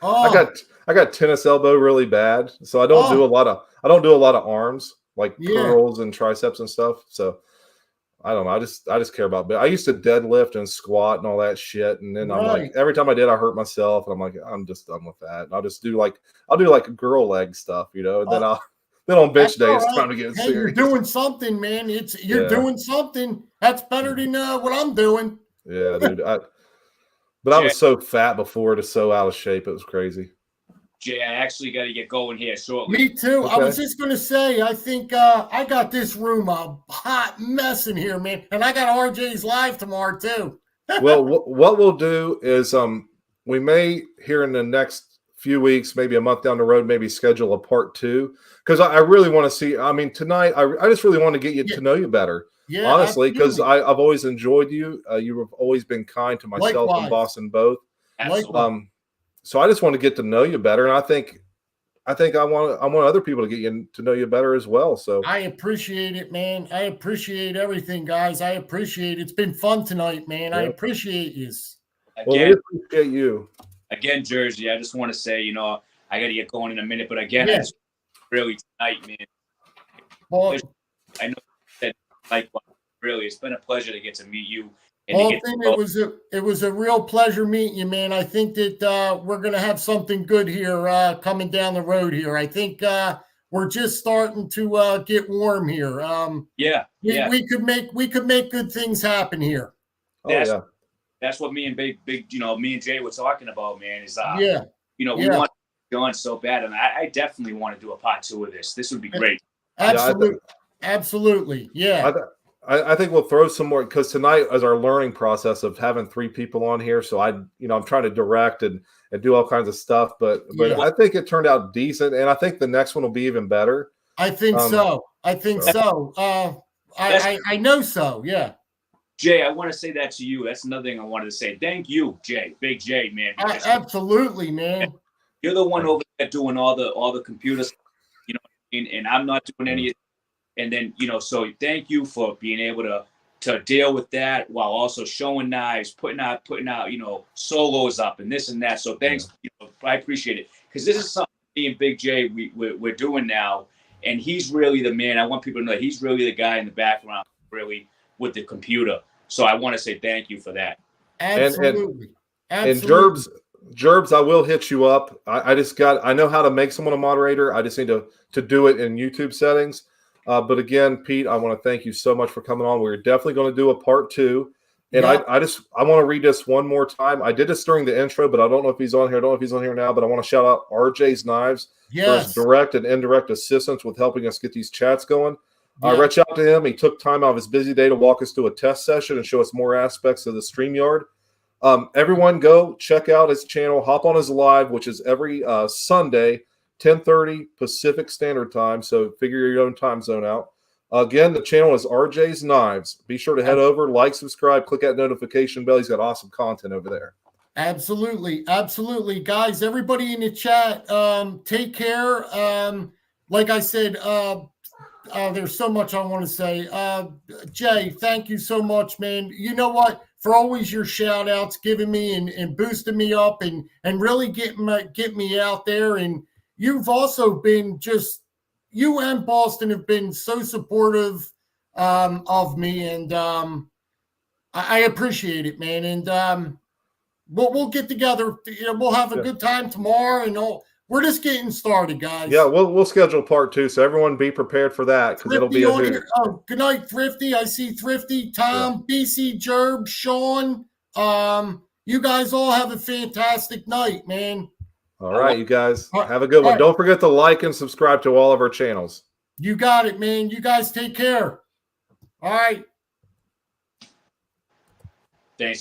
Oh. I got tennis elbow really bad, so I don't do a lot of arms, like curls and triceps and stuff. So I don't know. I just care about bit. I used to deadlift and squat and all that shit, and then I'm like, every time I did, I hurt myself, and I'm like, I'm just done with that. And I'll do like girl leg stuff, and then on bench day, it's time to get serious. You're doing something, man. You're doing something. That's better than what I'm doing. Yeah, dude. But I was so fat before, just so out of shape, it was crazy. Jay, I actually got to get going here shortly. Me too. Okay. I was just going to say, I think I got this room a hot mess in here, man. And I got RJ's live tomorrow too. Well, what we'll do is we may, here in the next few weeks, maybe a month down the road, maybe schedule a part 2. Because I really want to see, tonight, I just really want to get you to know you better. Yeah, honestly, because I've always enjoyed you. You have always been kind to myself and Boston both. So I just want to get to know you better, and I think I want other people to get to know you better as well. So I appreciate it, man. I appreciate everything, guys. I appreciate it. It's been fun tonight, man. I appreciate you. Well, we appreciate you. Again, Jersey, I just want to say, I got to get going in a minute, but again, it's really tonight, man. Well, I know that really, it's been a pleasure to get to meet you. It was a real pleasure meeting you, man. I think that we're going to have something good here coming down the road here. I think we're just starting to get warm here. We could make good things happen here. That's what me and me and Jay were talking about, man. Is we want to go on so bad, and I definitely want to do a part 2 of this. This would be great. Absolutely, yeah. I think we'll throw some more, because tonight is our learning process of having 3 people on here. So I'm trying to direct and do all kinds of stuff, but I think it turned out decent, and I think the next one will be even better. I think so. I know so. Yeah. Jay, I want to say that to you. That's another thing I wanted to say. Thank you, Jay, Big J, man. Absolutely, man. You're the one over there doing all the computers, and I'm not doing any of it. And then, so thank you for being able to deal with that while also showing knives, putting out, solos up and this and that. So thanks. I appreciate it, because this is something me and Big J, we're doing now. And he's really the man. I want people to know he's really the guy in the background, really, with the computer. So I want to say thank you for that. Absolutely. And Gerbs, I will hit you up. I know how to make someone a moderator. I just need to do it in YouTube settings. But again, Pete, I want to thank you so much for coming on. We're definitely going to do a part 2. And I want to read this one more time. I did this during the intro, but I don't know if he's on here. I don't know if he's on here now, but I want to shout out RJ's Knives for his direct and indirect assistance with helping us get these chats going. I reached out to him. He took time out of his busy day to walk us through a test session and show us more aspects of the StreamYard. Everyone go check out his channel. Hop on his live, which is every Sunday, 10:30 Pacific Standard Time. So figure your own time zone out. Again, the channel is RJ's Knives. Be sure to head over, like, subscribe, click that notification bell. He's got awesome content over there. Absolutely. Absolutely. Guys, everybody in the chat, take care. Like I said, there's so much I want to say. Jay, thank you so much, man. You know what? For always your shout outs, giving me and boosting me up and really get me out there. And you've also been just, you and Boston have been so supportive of me. And I appreciate it, man. And we'll get together. You know, we'll have a good time tomorrow and all. We're just getting started, guys. Yeah, we'll schedule part 2, so everyone be prepared for that because it'll be a hoot. Oh, good night, Thrifty. I see Thrifty, Tom, BC, Jerb, Sean. You guys all have a fantastic night, man. All right, you guys have a good one. Don't forget to like and subscribe to all of our channels. You got it, man. You guys take care. All right.